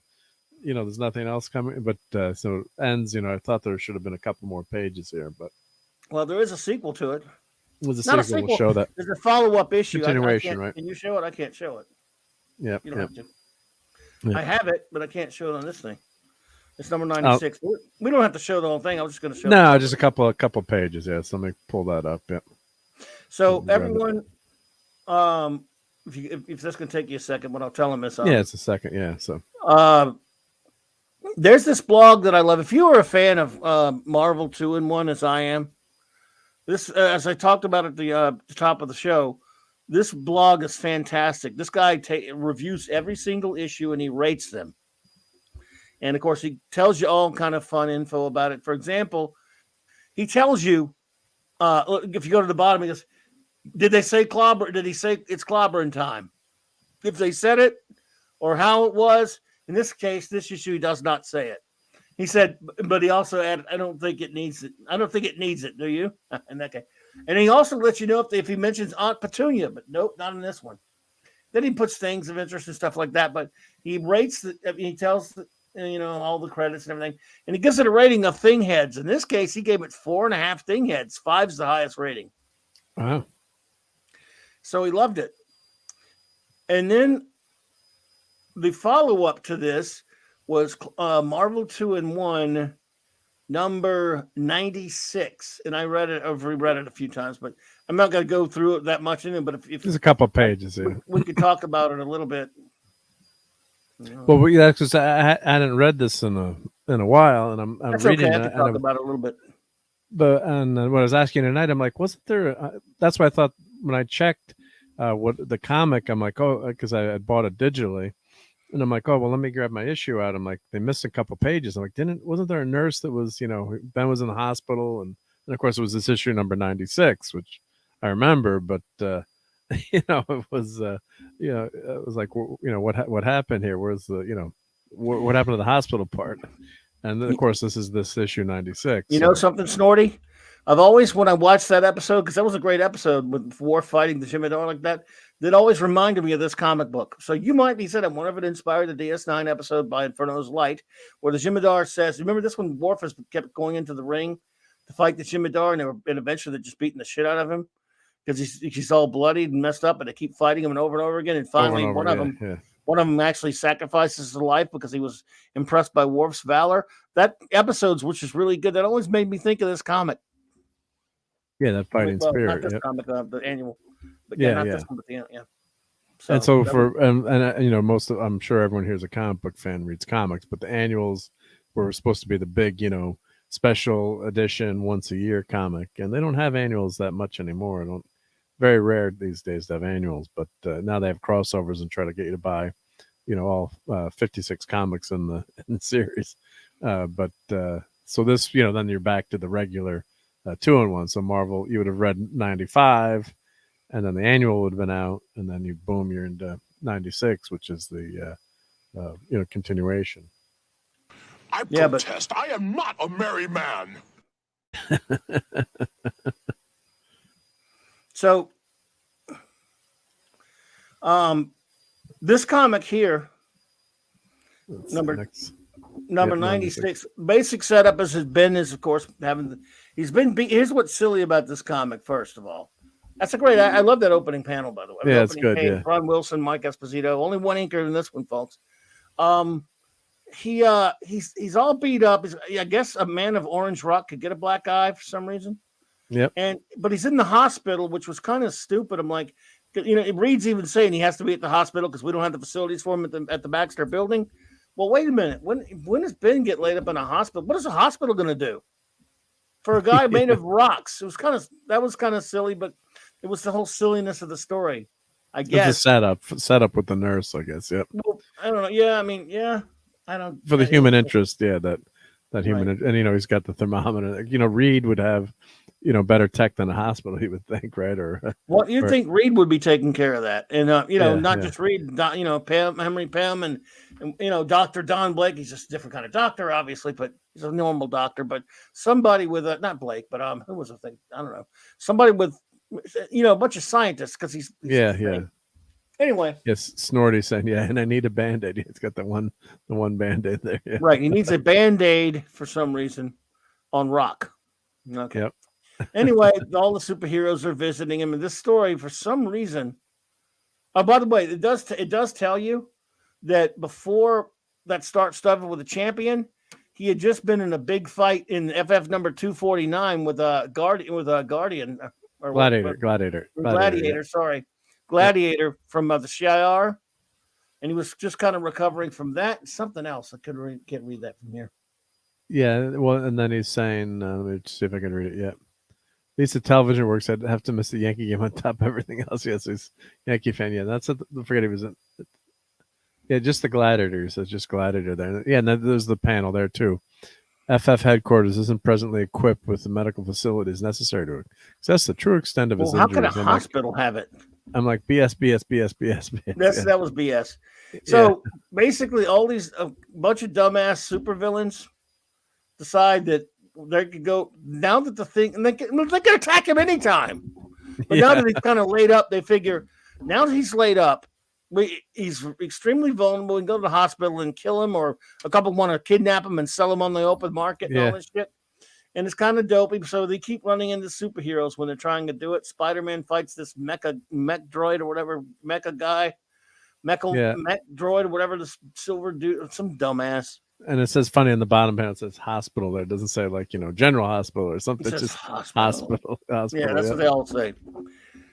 there's nothing else coming, but so it ends. I thought there should have been a couple more pages here, but there is a sequel to it. Was a sequel? We'll show that. There's a follow-up issue. Continuation, right? Can you show it? I can't show it. Yeah, you don't have to. Yeah. I have it, but I can't show it on this thing. It's number 96. We don't have to show the whole thing. I was just going to show. No, just a couple pages. Yeah, so let me pull that up. Yeah. So everyone, if that's going to take you a second, but I'll tell them this. It's a second. Yeah. So. There's this blog that I love. If you are a fan of Marvel 2-in-1, as I am, this as I talked about at the top of the show, this blog is fantastic. This guy reviews every single issue and he rates them. And of course, he tells you all kind of fun info about it. For example, he tells you look, if you go to the bottom, he goes, did they say clobber? Did he say it's clobbering time? If they said it or how it was, in this case, this issue, he does not say it. He said, but he also added, I don't think it needs it. I don't think it needs it. Do you? In that case. And he also lets you know if he mentions Aunt Petunia, but nope, not in this one. Then he puts things of interest and stuff like that, but he rates he tells all the credits and everything, and he gives it a rating of thing heads. In this case, he gave it 4.5 thing heads. 5's the highest rating. Wow. So he loved it. And then the follow-up to this was Marvel 2-in-1 number 96. And I've reread it a few times, but I'm not going to go through it that much in it. But if there's a couple of pages here, we could talk about it a little bit. Well, that's because I hadn't read this in a while, and I'm reading it. I can talk about it a little bit. But when I was asking tonight, I'm like, wasn't there? That's why I thought when I checked what the comic, I'm like, oh, because I had bought it digitally, and I'm like, oh, well, let me grab my issue out. I'm like, they missed a couple pages. I'm like, wasn't there a nurse that was, Ben was in the hospital, and of course it was this issue number 96, which I remember, but it was it was like, what happened here? Where's the what happened to the hospital part? And then, of course, this is this issue 96. You know something, Snorty? I've always, when I watched that episode, because that was a great episode with Worf fighting the Jimador like that always reminded me of this comic book. So you might be saying, I wonder if it inspired the DS9 episode by Inferno's Light, where the Jimador says, remember this one? Worf has kept going into the ring to fight the Jimador, and eventually they're just beating the shit out of him because he's all bloodied and messed up, and they keep fighting him and over over again. And finally, one of them actually sacrifices his life because he was impressed by Worf's valor. That episode's, which is really good, that always made me think of this comic. Yeah, that fighting spirit. Not this comic, the annual. But this one, but So, and so most of, I'm sure everyone here is a comic book fan, reads comics, but the annuals were supposed to be the big, special edition once a year comic, and they don't have annuals that much anymore. Very rare these days to have annuals, but now they have crossovers and try to get you to buy, all 56 comics in the series. So this, then you're back to the regular 2-in-1. So Marvel, you would have read 95, and then the annual would have been out, and then you're into 96, which is the continuation. I protest. I am not a merry man. So, this comic here, number 96, basic setup is of course, here's what's silly about this comic, first of all. That's a great, I love that opening panel, by the way. Yeah, it's good. Yeah. Ron Wilson, Mike Esposito, only one inker in this one, folks. He's all beat up. I guess a man of Orange Rock could get a black eye for some reason. Yep. But he's in the hospital, which was kind of stupid. I'm like, Reed's even saying he has to be at the hospital because we don't have the facilities for him at the Baxter building. Well, wait a minute. When does Ben get laid up in a hospital? What is a hospital going to do for a guy made of rocks? That was kind of silly, but it was the whole silliness of the story, I guess. It's a setup with the nurse, I guess. Yep. Well, I don't know. Yeah, I mean, yeah. I don't. For the human interest, yeah, that human, right. And he's got the thermometer. Reed would have, better tech than a hospital, he would think, right? Or well, you'd think Reed would be taking care of that, and not just Reed, Pam, Henry Pam, and Dr. Don Blake. He's just a different kind of doctor, obviously, but he's a normal doctor. But somebody with not Blake, but who was the thing? I don't know. Somebody with a bunch of scientists because he's yeah. Anyway, yes, Snorty saying, yeah, and I need a Band-Aid. It's got the one Band-Aid there. Yeah. Right, he needs a Band-Aid for some reason on Rock. Okay. Yep. Anyway, all the superheroes are visiting him in this story for some reason. Oh, by the way, it does tell you that before that started with the champion, he had just been in a big fight in FF number 249 with a Guardian or Gladiator. Yeah. Sorry. Gladiator from the Shi'ar, and he was just kind of recovering from that and something else. I can't read that from here. Yeah, well, and then he's saying, let me see if I can read it. Yeah, at least the television works. I'd have to miss the Yankee game on top of everything else. Yes, he's a Yankee fan. Yeah, that's I forget he was in. Yeah, just the Gladiator. So just Gladiator there. Yeah, and then there's the panel there too. FF headquarters isn't presently equipped with the medical facilities necessary to assess the true extent of his Well, how could a injuries. hospital have it? I'm like BS, BS, BS, BS, BS. That was BS. So basically, all these bunch of dumbass supervillains decide that they could go now that the thing, and they can attack him anytime. But now that he's kind of laid up, they figure now that he's laid up, he's extremely vulnerable. We can go to the hospital and kill him, or a couple want to kidnap him and sell him on the open market and all this shit. And it's kind of dopey. So they keep running into superheroes when they're trying to do it. Spider-Man fights this mech droid or whatever, mech droid or whatever, the silver dude, some dumbass. And it says funny in the bottom panel, it says hospital there. It doesn't say like, general hospital or something. It's just hospital. Yeah, that's what they all say.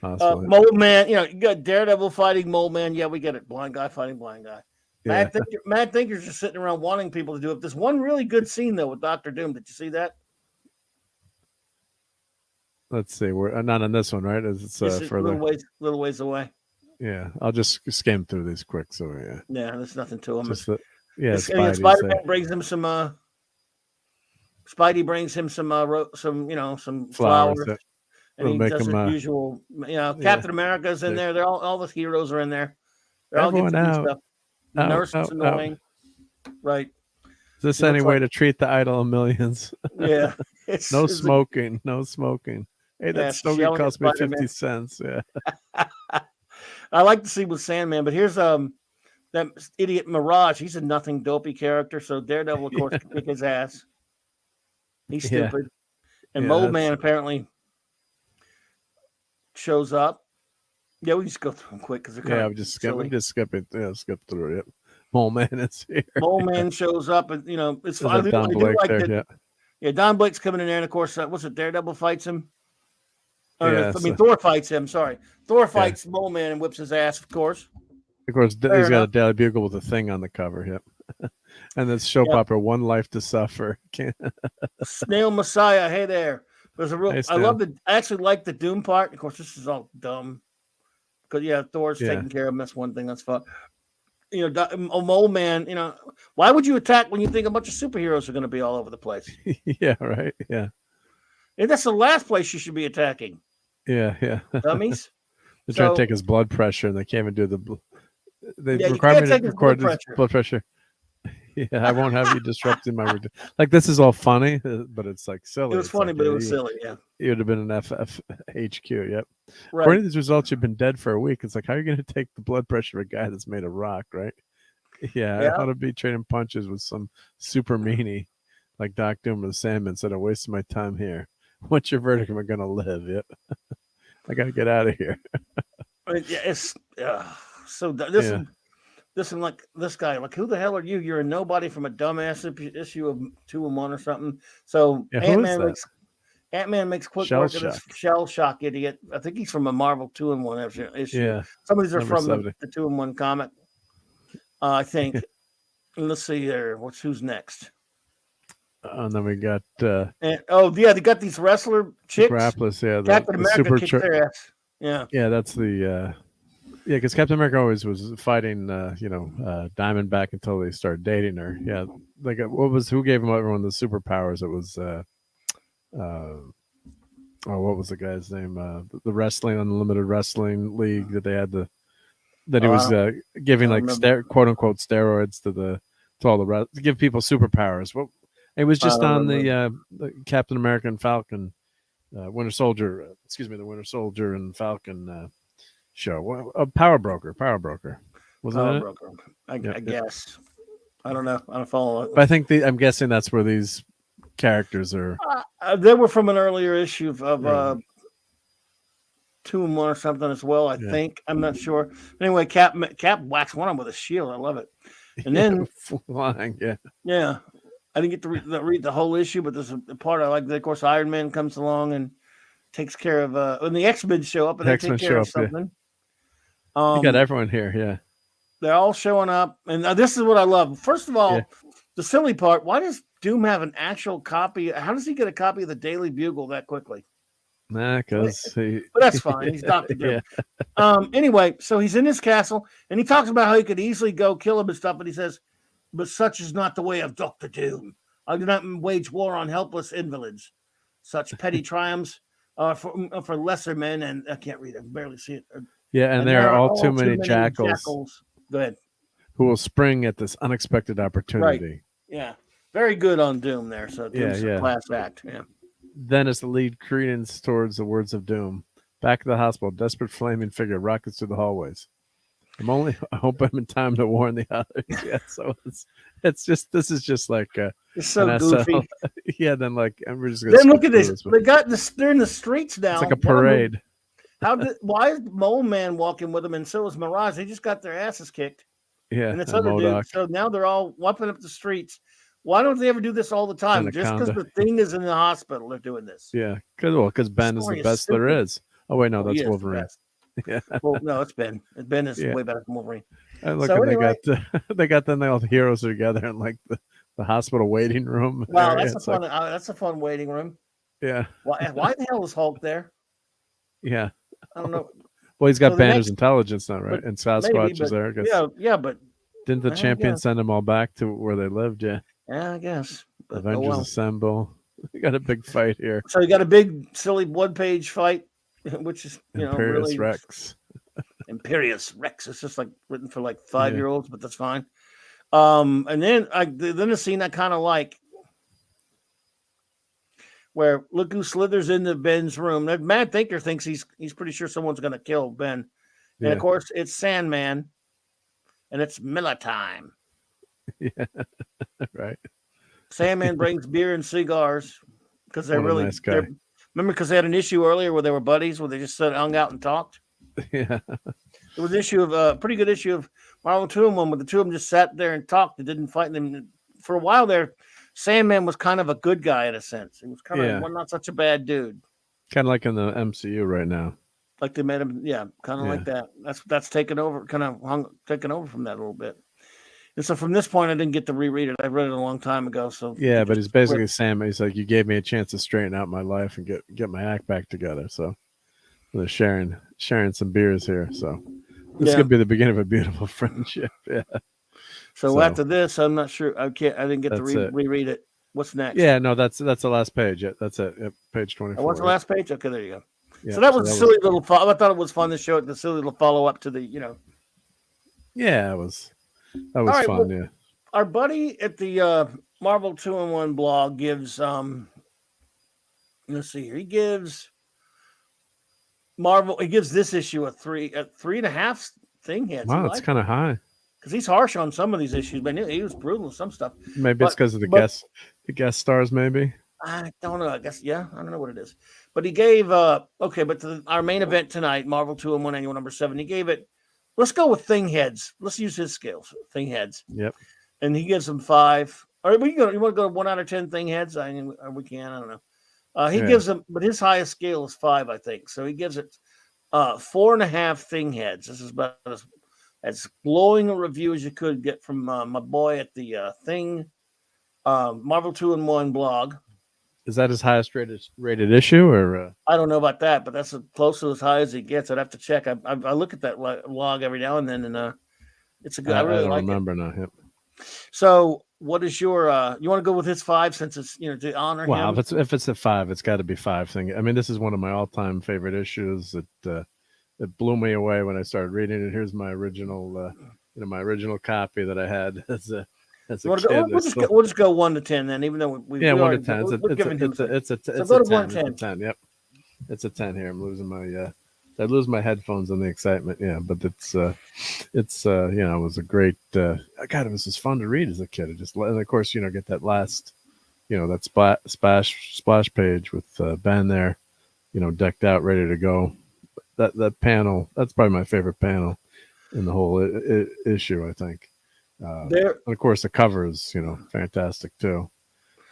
Mole Man, you got Daredevil fighting Mole Man. Yeah, we get it. Blind guy fighting blind guy. Yeah. Mad Thinker's just sitting around wanting people to do it. There's one really good scene though with Doctor Doom. Did you see that? Let's see. We're not on this one, right? It's further. Little ways away. Yeah, I'll just skim through these quick. So yeah, there's nothing to them. Spidey brings him some. Spidey brings him some flowers. And he does his usual, Captain America's in there. They're all the heroes are in there. They're all getting stuff. The nurse is annoying. Right. Is this any way to treat the idol of millions? Yeah. No smoking. Hey, that slogan cost me 50 cents. Yeah. I like to see with Sandman, but here's that idiot Mirage. He's a nothing dopey character, so Daredevil, of course, can kick his ass. He's stupid. And Mole Man apparently shows up. Yeah, we just go through them quick because they're kind of we just skip it. Yeah, skip through it. Mole Man is here. Mole Man shows up, and it's fun. Don Blake there, Don Blake's coming in there, and of course, what's it? Daredevil fights him. Thor fights him. Sorry, Thor fights Mole Man and whips his ass. Of course, he's got a Daily Bugle with a thing on the cover. Yep. And then soap opera, One Life to Suffer. Snail Messiah. Hey there. There's a real. I actually like the Doom part. Of course, this is all dumb. Because Thor's taking care of him. That's one thing. That's fun. Mole Man. Why would you attack when you think a bunch of superheroes are going to be all over the place? Yeah, right. Yeah. And that's the last place you should be attacking. Yeah. Dummies. They're trying to take his blood pressure, and they can't even do the. They require me to record his blood pressure. Yeah, I won't have you disrupting my routine. Like, this is all funny, but it's like silly. It was funny, but it was silly. Yeah, it would have been an FFHQ. Yep. Right. According to these results, you've been dead for a week. It's like, how are you going to take the blood pressure of a guy that's made of rock, right? Yeah, I ought to be trading punches with some super meanie like Doc Doom or the Sandman. Instead of wasting my time here. What's your verdict? Am I going to live? Yep. I got to get out of here. It's so this and like this guy, like, who the hell are you? You're a nobody from a dumbass issue of 2 and 1 or something. So Ant-Man makes quick work of this Shell Shock idiot. I think he's from a Marvel 2 and 1 issue. Yeah, some of these are from the 2 and 1 comic. I think. Let's see there. Who's next? And then we got they got these wrestler chicks. Grapplers, Captain America kicked their ass. Yeah, that's the because Captain America always was fighting Diamondback until they started dating her. Yeah, like who gave everyone the superpowers? It was what was the guy's name? The Wrestling Unlimited Wrestling League that they had that he was giving like quote unquote steroids to all the to give people superpowers. Well, it was just on the Captain America and Falcon, Winter Soldier. The Winter Soldier and Falcon show. A Power Broker. Wasn't it? Broker. I guess. I don't know. I don't follow it. But I think I'm guessing that's where these characters are. They were from an earlier issue of 2 and 1 or something as well. I think. I'm not sure. Anyway, Cap whacks one of them with a shield. I love it. And then flying. Yeah. I didn't get to read the whole issue, but there's a part I like. Of course, Iron Man comes along and takes care of when the X-Men show up and they take care of something. You got everyone here, yeah. They're all showing up, and this is what I love. First of all, the silly part: why does Doom have an actual copy? How does he get a copy of the Daily Bugle that quickly? Because but that's fine. He's Dr. Doom. Anyway, so he's in his castle, and he talks about how he could easily go kill him and stuff, but he says, "But such is not the way of Dr. Doom. I do not wage war on helpless invalids. Such petty triumphs for lesser men, and I can't read it. I can barely see it. Yeah, and there are all too many jackals Go ahead. who will spring at this unexpected opportunity. Right. Yeah. Very good on Doom there. So Doom's a class act. Yeah. Then as the lead credence towards the words of Doom. Back at the hospital, desperate flaming figure rockets through the hallways. I hope I'm in time to warn the others. Yeah, so it's just, this is just like it's so goofy. Yeah, then like we're just gonna then look at this. They're in the streets now. It's like a parade. Why is Mole Man walking with them, and so is Mirage? They just got their asses kicked. Yeah, and this other dude. So now they're all whopping up the streets. Why don't they ever do this all the time? Just because the Thing is in the hospital, they're doing this. Yeah, because Ben is the best there is. Oh wait, no, that's Wolverine. Yeah. Well, no, it's Ben. Ben is way better than Wolverine. Look, so anyway, they got all the heroes together in like the hospital waiting room. Wow, that's a fun waiting room. Yeah. Why the hell is Hulk there? Yeah. I don't know. Well, he's got Banner's intelligence now, right? And Sasquatch is there. Yeah, but didn't the champion send them all back to where they lived? Yeah. Yeah, I guess. But, Avengers assemble. We got a big fight here. So you got a big silly one-page fight, which is Imperious Rex. Imperious Rex. It's just like written for like 5-year-olds, but that's fine. And then a scene I kind of like, where look who slithers into Ben's room. That Mad Thinker thinks he's pretty sure someone's going to kill Ben, and of course it's Sandman, and it's Miller time. Yeah, right. Sandman brings beer and cigars because they're really nice guy. Remember, because they had an issue earlier where they were buddies, where they just hung out and talked. Yeah, it was an issue of a pretty good issue of Marvel 2-in-1, where the two of them just sat there and talked. They didn't fight them for a while there. Sandman was kind of a good guy in a sense. He was kind of not such a bad dude. Kind of like in the MCU right now. Like they made him, kind of like that. That's taken over, taken over from that a little bit. And so from this point, I didn't get to reread it. I read it a long time ago. So yeah, but he's basically Sam. He's like, you gave me a chance to straighten out my life and get my act back together. So they're sharing some beers here. So this could be the beginning of a beautiful friendship. Yeah. So after this, I'm not sure. I didn't get to reread it. What's next? Yeah, no, that's the last page. Yeah, that's it. Yep, page 24. What's the last page? Okay, there you go. Yeah, so that was a silly little. I thought it was fun to show it. The silly little follow up to the. Yeah, it was. That was fun. Well, our buddy at the Marvel 2-in-1 blog gives. Let's see here. He gives Marvel. He gives this issue a 3.5 thing hits. Wow, that's kind of high. Because he's harsh on some of these issues, but he was brutal on some stuff. Maybe it's because of the guest stars, maybe. I don't know. I guess I don't know what it is. But he gave our main event tonight, Marvel 2-in-1 Annual number 7. He gave it. Let's go with Thing Heads. Let's use his scales. Thing Heads. Yep. And he gives them 5. All right, you want to go 1 out of 10 Thing Heads? We can. I don't know. He gives them, but his highest scale is 5, I think. So he gives it 4.5 Thing Heads. This is about as glowing a review as you could get from my boy at the Thing Marvel 2-in-1 blog. Is that his highest rated issue, or I don't know about that, but that's close to as high as he gets. I'd have to check. I look at that log every now and then, and it's a good. I really like it. Remember now. Yep. So, what is your? You want to go with his 5 since it's to honor him? Wow, if it's a 5, it's got to be 5 thing. I mean, this is one of my all-time favorite issues. It blew me away when I started reading it. Here's my original, my original copy that I had as a kid. We'll just go 1 to 10 then, even though we 1 to 10. It's a 10. Yep, it's a 10 here. I'm losing my I lose my headphones on the excitement. Yeah, but it's it was a great. God, it was just fun to read as a kid. And of course, get that last, that splash page with Ben there, decked out, ready to go. That panel, that's probably my favorite panel in the whole issue, I think. And of course, the cover is, fantastic too.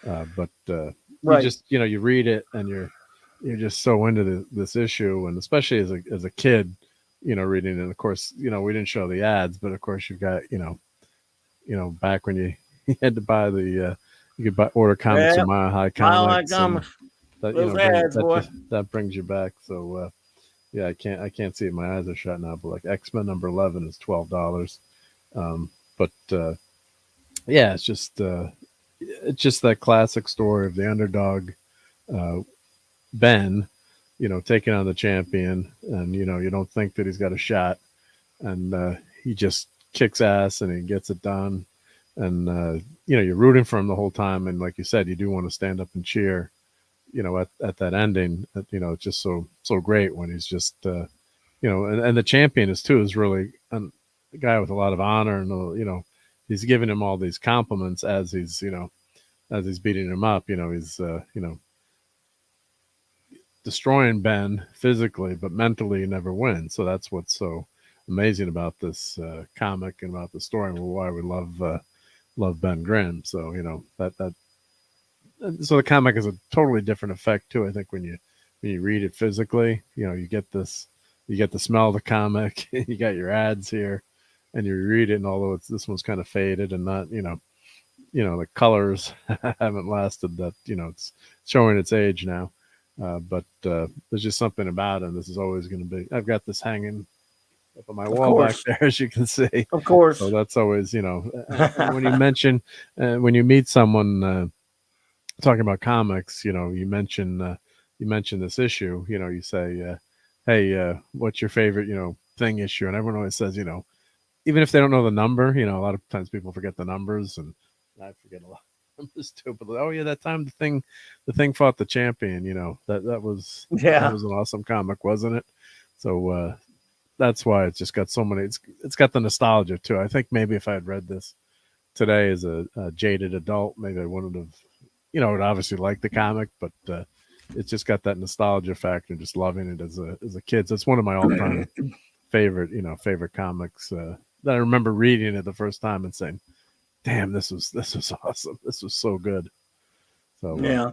But you just, you read it and you're just so into this issue, and especially as a kid, reading it. And of course, we didn't show the ads, but of course you've got, back when you had to buy you could order comics from Mile High Comics. That brings you back. So. Yeah, I can't see it. My eyes are shut now. But like X-Men number 11 is $12. But it's just it's just that classic story of the underdog, Ben, taking on the champion, and you don't think that he's got a shot, and he just kicks ass and he gets it done, and you're rooting for him the whole time, and like you said, you do want to stand up and cheer, at that ending. It's just so great when he's just and the champion is really a guy with a lot of honor, and he's giving him all these compliments as he's beating him up. He's destroying Ben physically, but mentally he never wins. So that's what's so amazing about this comic and about the story, and why we love Ben Grimm. So so the comic is a totally different effect too. I think when you read it physically, you get the smell of the comic, you got your ads here, and you read it, and although this one's kind of faded and not, the colors haven't lasted, that, it's showing its age now. But there's just something about it. And this is always going to be, I've got this hanging up on my wall back there, as you can see. Of course. So that's always, when you mention, when you meet someone talking about comics, you mention this issue, you say, hey, what's your favorite, thing issue? And everyone always says, even if they don't know the number, a lot of times people forget the numbers, and I forget a lot of numbers too. But oh yeah, that time the thing fought the champion. That was an awesome comic, wasn't it? So that's why it's just got so many. It's got the nostalgia too. I think maybe if I had read this today as a jaded adult, maybe I wouldn't have. I'd obviously like the comic, but it's just got that nostalgia factor. Just loving it as a kid. So it's one of my all-time favorite comics. That I remember reading it the first time and saying, "Damn, this was awesome. This was so good." So yeah,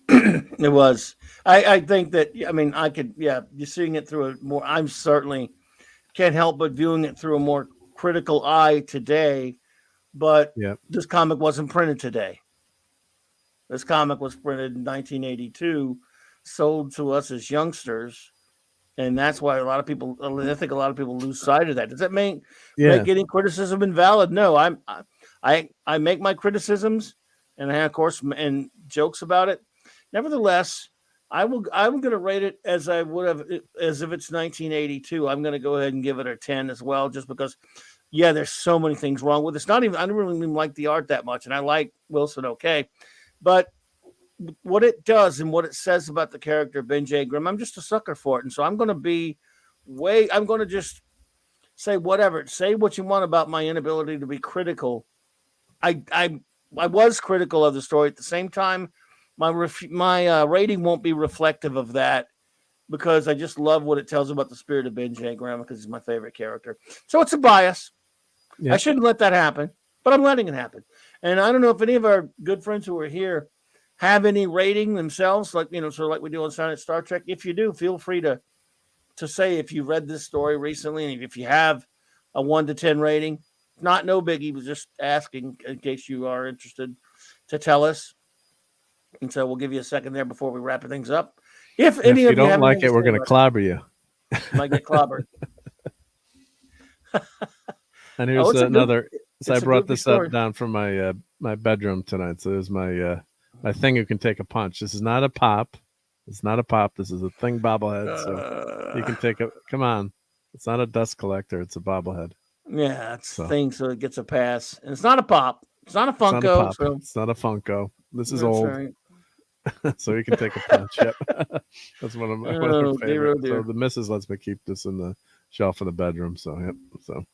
it was. I think that, I mean, I could, you're seeing it through a more. I'm certainly can't help but viewing it through a more critical eye today. But this comic wasn't printed today. This comic was printed in 1982, sold to us as youngsters. And that's why I think a lot of people lose sight of that. Does that make getting criticism invalid? No, I make my criticisms, and I, of course, and jokes about it. Nevertheless, I'm going to rate it as I would have, as if it's 1982. I'm going to go ahead and give it a 10 as well, just because, there's so many things wrong with it. It's not even, I don't really even like the art that much, and I like Wilson okay, but what it does and what it says about the character Ben J. Grimm, I'm just a sucker for it. And so I'm going to just say whatever. Say what you want about my inability to be critical. I was critical of the story. At the same time, my rating won't be reflective of that, because I just love what it tells about the spirit of Ben J. Grimm, because he's my favorite character. So it's a bias. Yeah. I shouldn't let that happen, but I'm letting it happen. And I don't know if any of our good friends who are here have any rating themselves, like, sort of like we do on Star Trek. If you do, feel free to say if you read this story recently, and if you have a 1 to 10 rating. Not no biggie, was just asking in case you are interested to tell us. And so we'll give you a second there before we wrap things up. If any of you don't like it, we're going to clobber you. Might get clobbered. And here's another. So I brought this up down from my my bedroom tonight. So there's my my thing you can take a punch. This is not a pop. It's not a pop. This is a thing bobblehead. So you can take a. Come on, it's not a dust collector. It's a bobblehead. Yeah, it's a thing, so it gets a pass. And it's not a pop. It's not a Funko. It's not a Funko. This is old. Right. So you can take a punch. Yep. That's one of my favorites. So the missus lets me keep this in the shelf in the bedroom. So yep. So.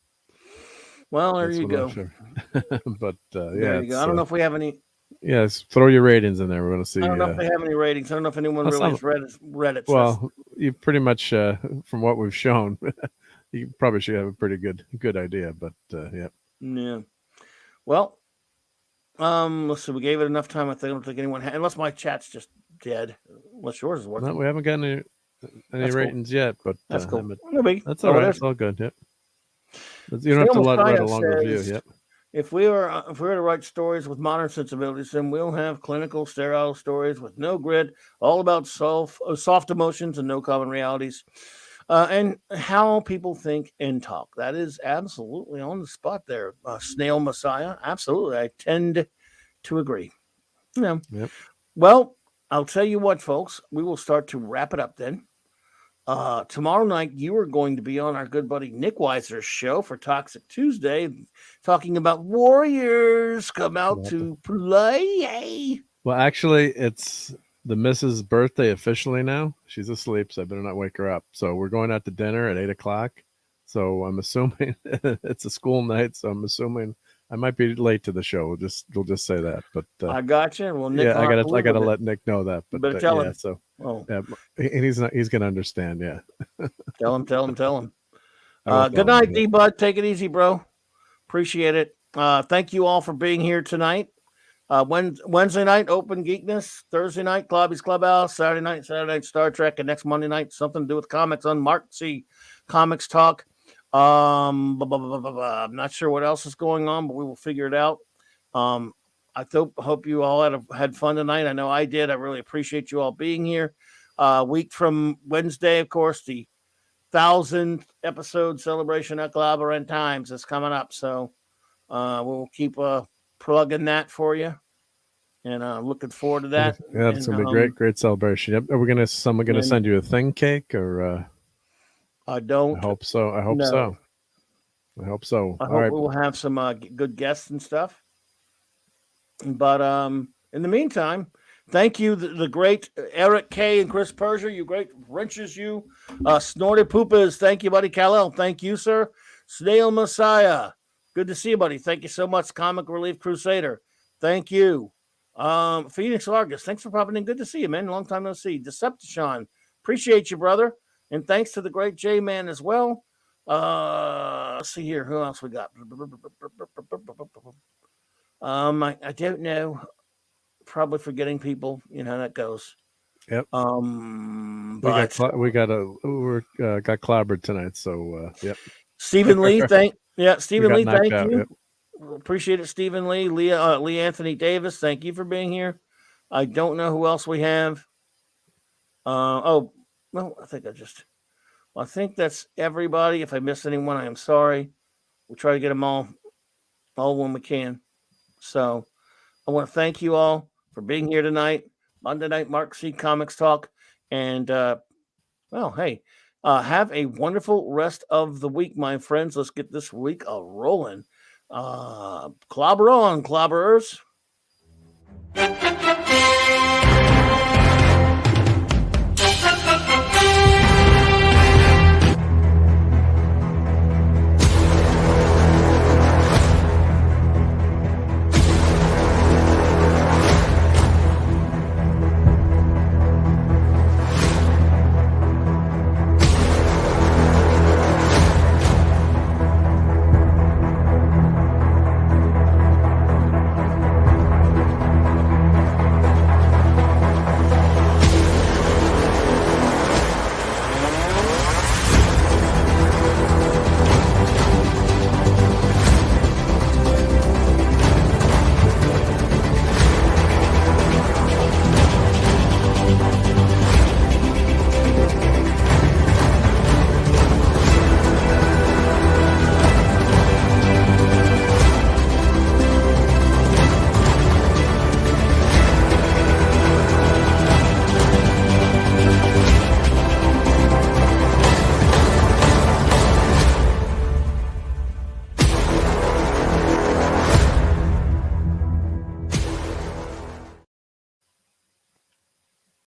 Well, there you go. But there you go. I don't know if we have any. Yes, throw your ratings in there. We're going to see. I don't know if they have any ratings. I don't know if anyone really has read it. Well, you pretty much, from what we've shown, you probably should have a pretty good idea. But yeah. Yeah. Well, let's see. We gave it enough time. I don't think anyone unless my chat's just dead. Unless yours is working. No, we haven't gotten any ratings yet. But that's cool. That's all right. It's all good. Yep. You don't have to write a longer review. Yep. If we were to write stories with modern sensibilities, then we'll have clinical, sterile stories with no grit, all about soft emotions and no common realities, and how people think and talk. That is absolutely on the spot there, Snail Messiah. Absolutely. I tend to agree. Yeah. Yep. Well, I'll tell you what, folks. We will start to wrap it up then. Tomorrow night, you are going to be on our good buddy Nick Weiser's show for Toxic Tuesday, talking about Warriors come out to play. Well, actually, it's the missus' birthday officially now. She's asleep, so I better not wake her up. So we're going out to dinner at 8:00. So I'm assuming it's a school night. So I'm assuming I might be late to the show. We'll just say that. But I got you. Well, Nick, yeah, I gotta let Nick know that. But better tell him. him. So and he's gonna understand. Yeah. Tell him. Good night, D-Bud. Take it easy, bro. Appreciate it. Thank you all for being here tonight. Wednesday night, Open Geekness. Thursday night, Clobby's Clubhouse. Saturday night, Star Trek. And next Monday night, something to do with comics on Marc C. Comics Talk. I'm not sure what else is going on, but we will figure it out. I hope you all had fun tonight. I know I did. I really appreciate you all being here. Week from Wednesday, of course, the 1,000th episode celebration at CLOBBERIN Times is coming up. So we'll keep plugging that for you. And looking forward to that. Yeah, it's gonna be great celebration. Yep. Are we someone gonna send you a thing cake or? I don't. I hope so. I hope so. I hope so. I hope we'll have some good guests and stuff. But in the meantime, thank you, the great Eric K. and Chris Persia. You great wrenches, you. Snorted Poopas. Thank you, buddy. Kal-El. Thank you, sir. Snail Messiah. Good to see you, buddy. Thank you so much. Comic Relief Crusader. Thank you. Phoenix Largus. Thanks for popping in. Good to see you, man. Long time no see. Decepticon. Appreciate you, brother. And thanks to the great J-Man as well. Let's see here. Who else we got? I don't know. Probably forgetting people. You know how that goes. Yep. We got clobbered tonight. So yep. Stephen Lee, thank you. Yep. Appreciate it, Stephen Lee. Lee Anthony Davis, thank you for being here. I don't know who else we have. I think that's everybody. If I missed anyone, I am sorry. We'll try to get them all when we can. So I want to thank you all for being here tonight. Monday night, Marc C. Comics Talk. And, have a wonderful rest of the week, my friends. Let's get this week rolling. Clobber on, clobberers.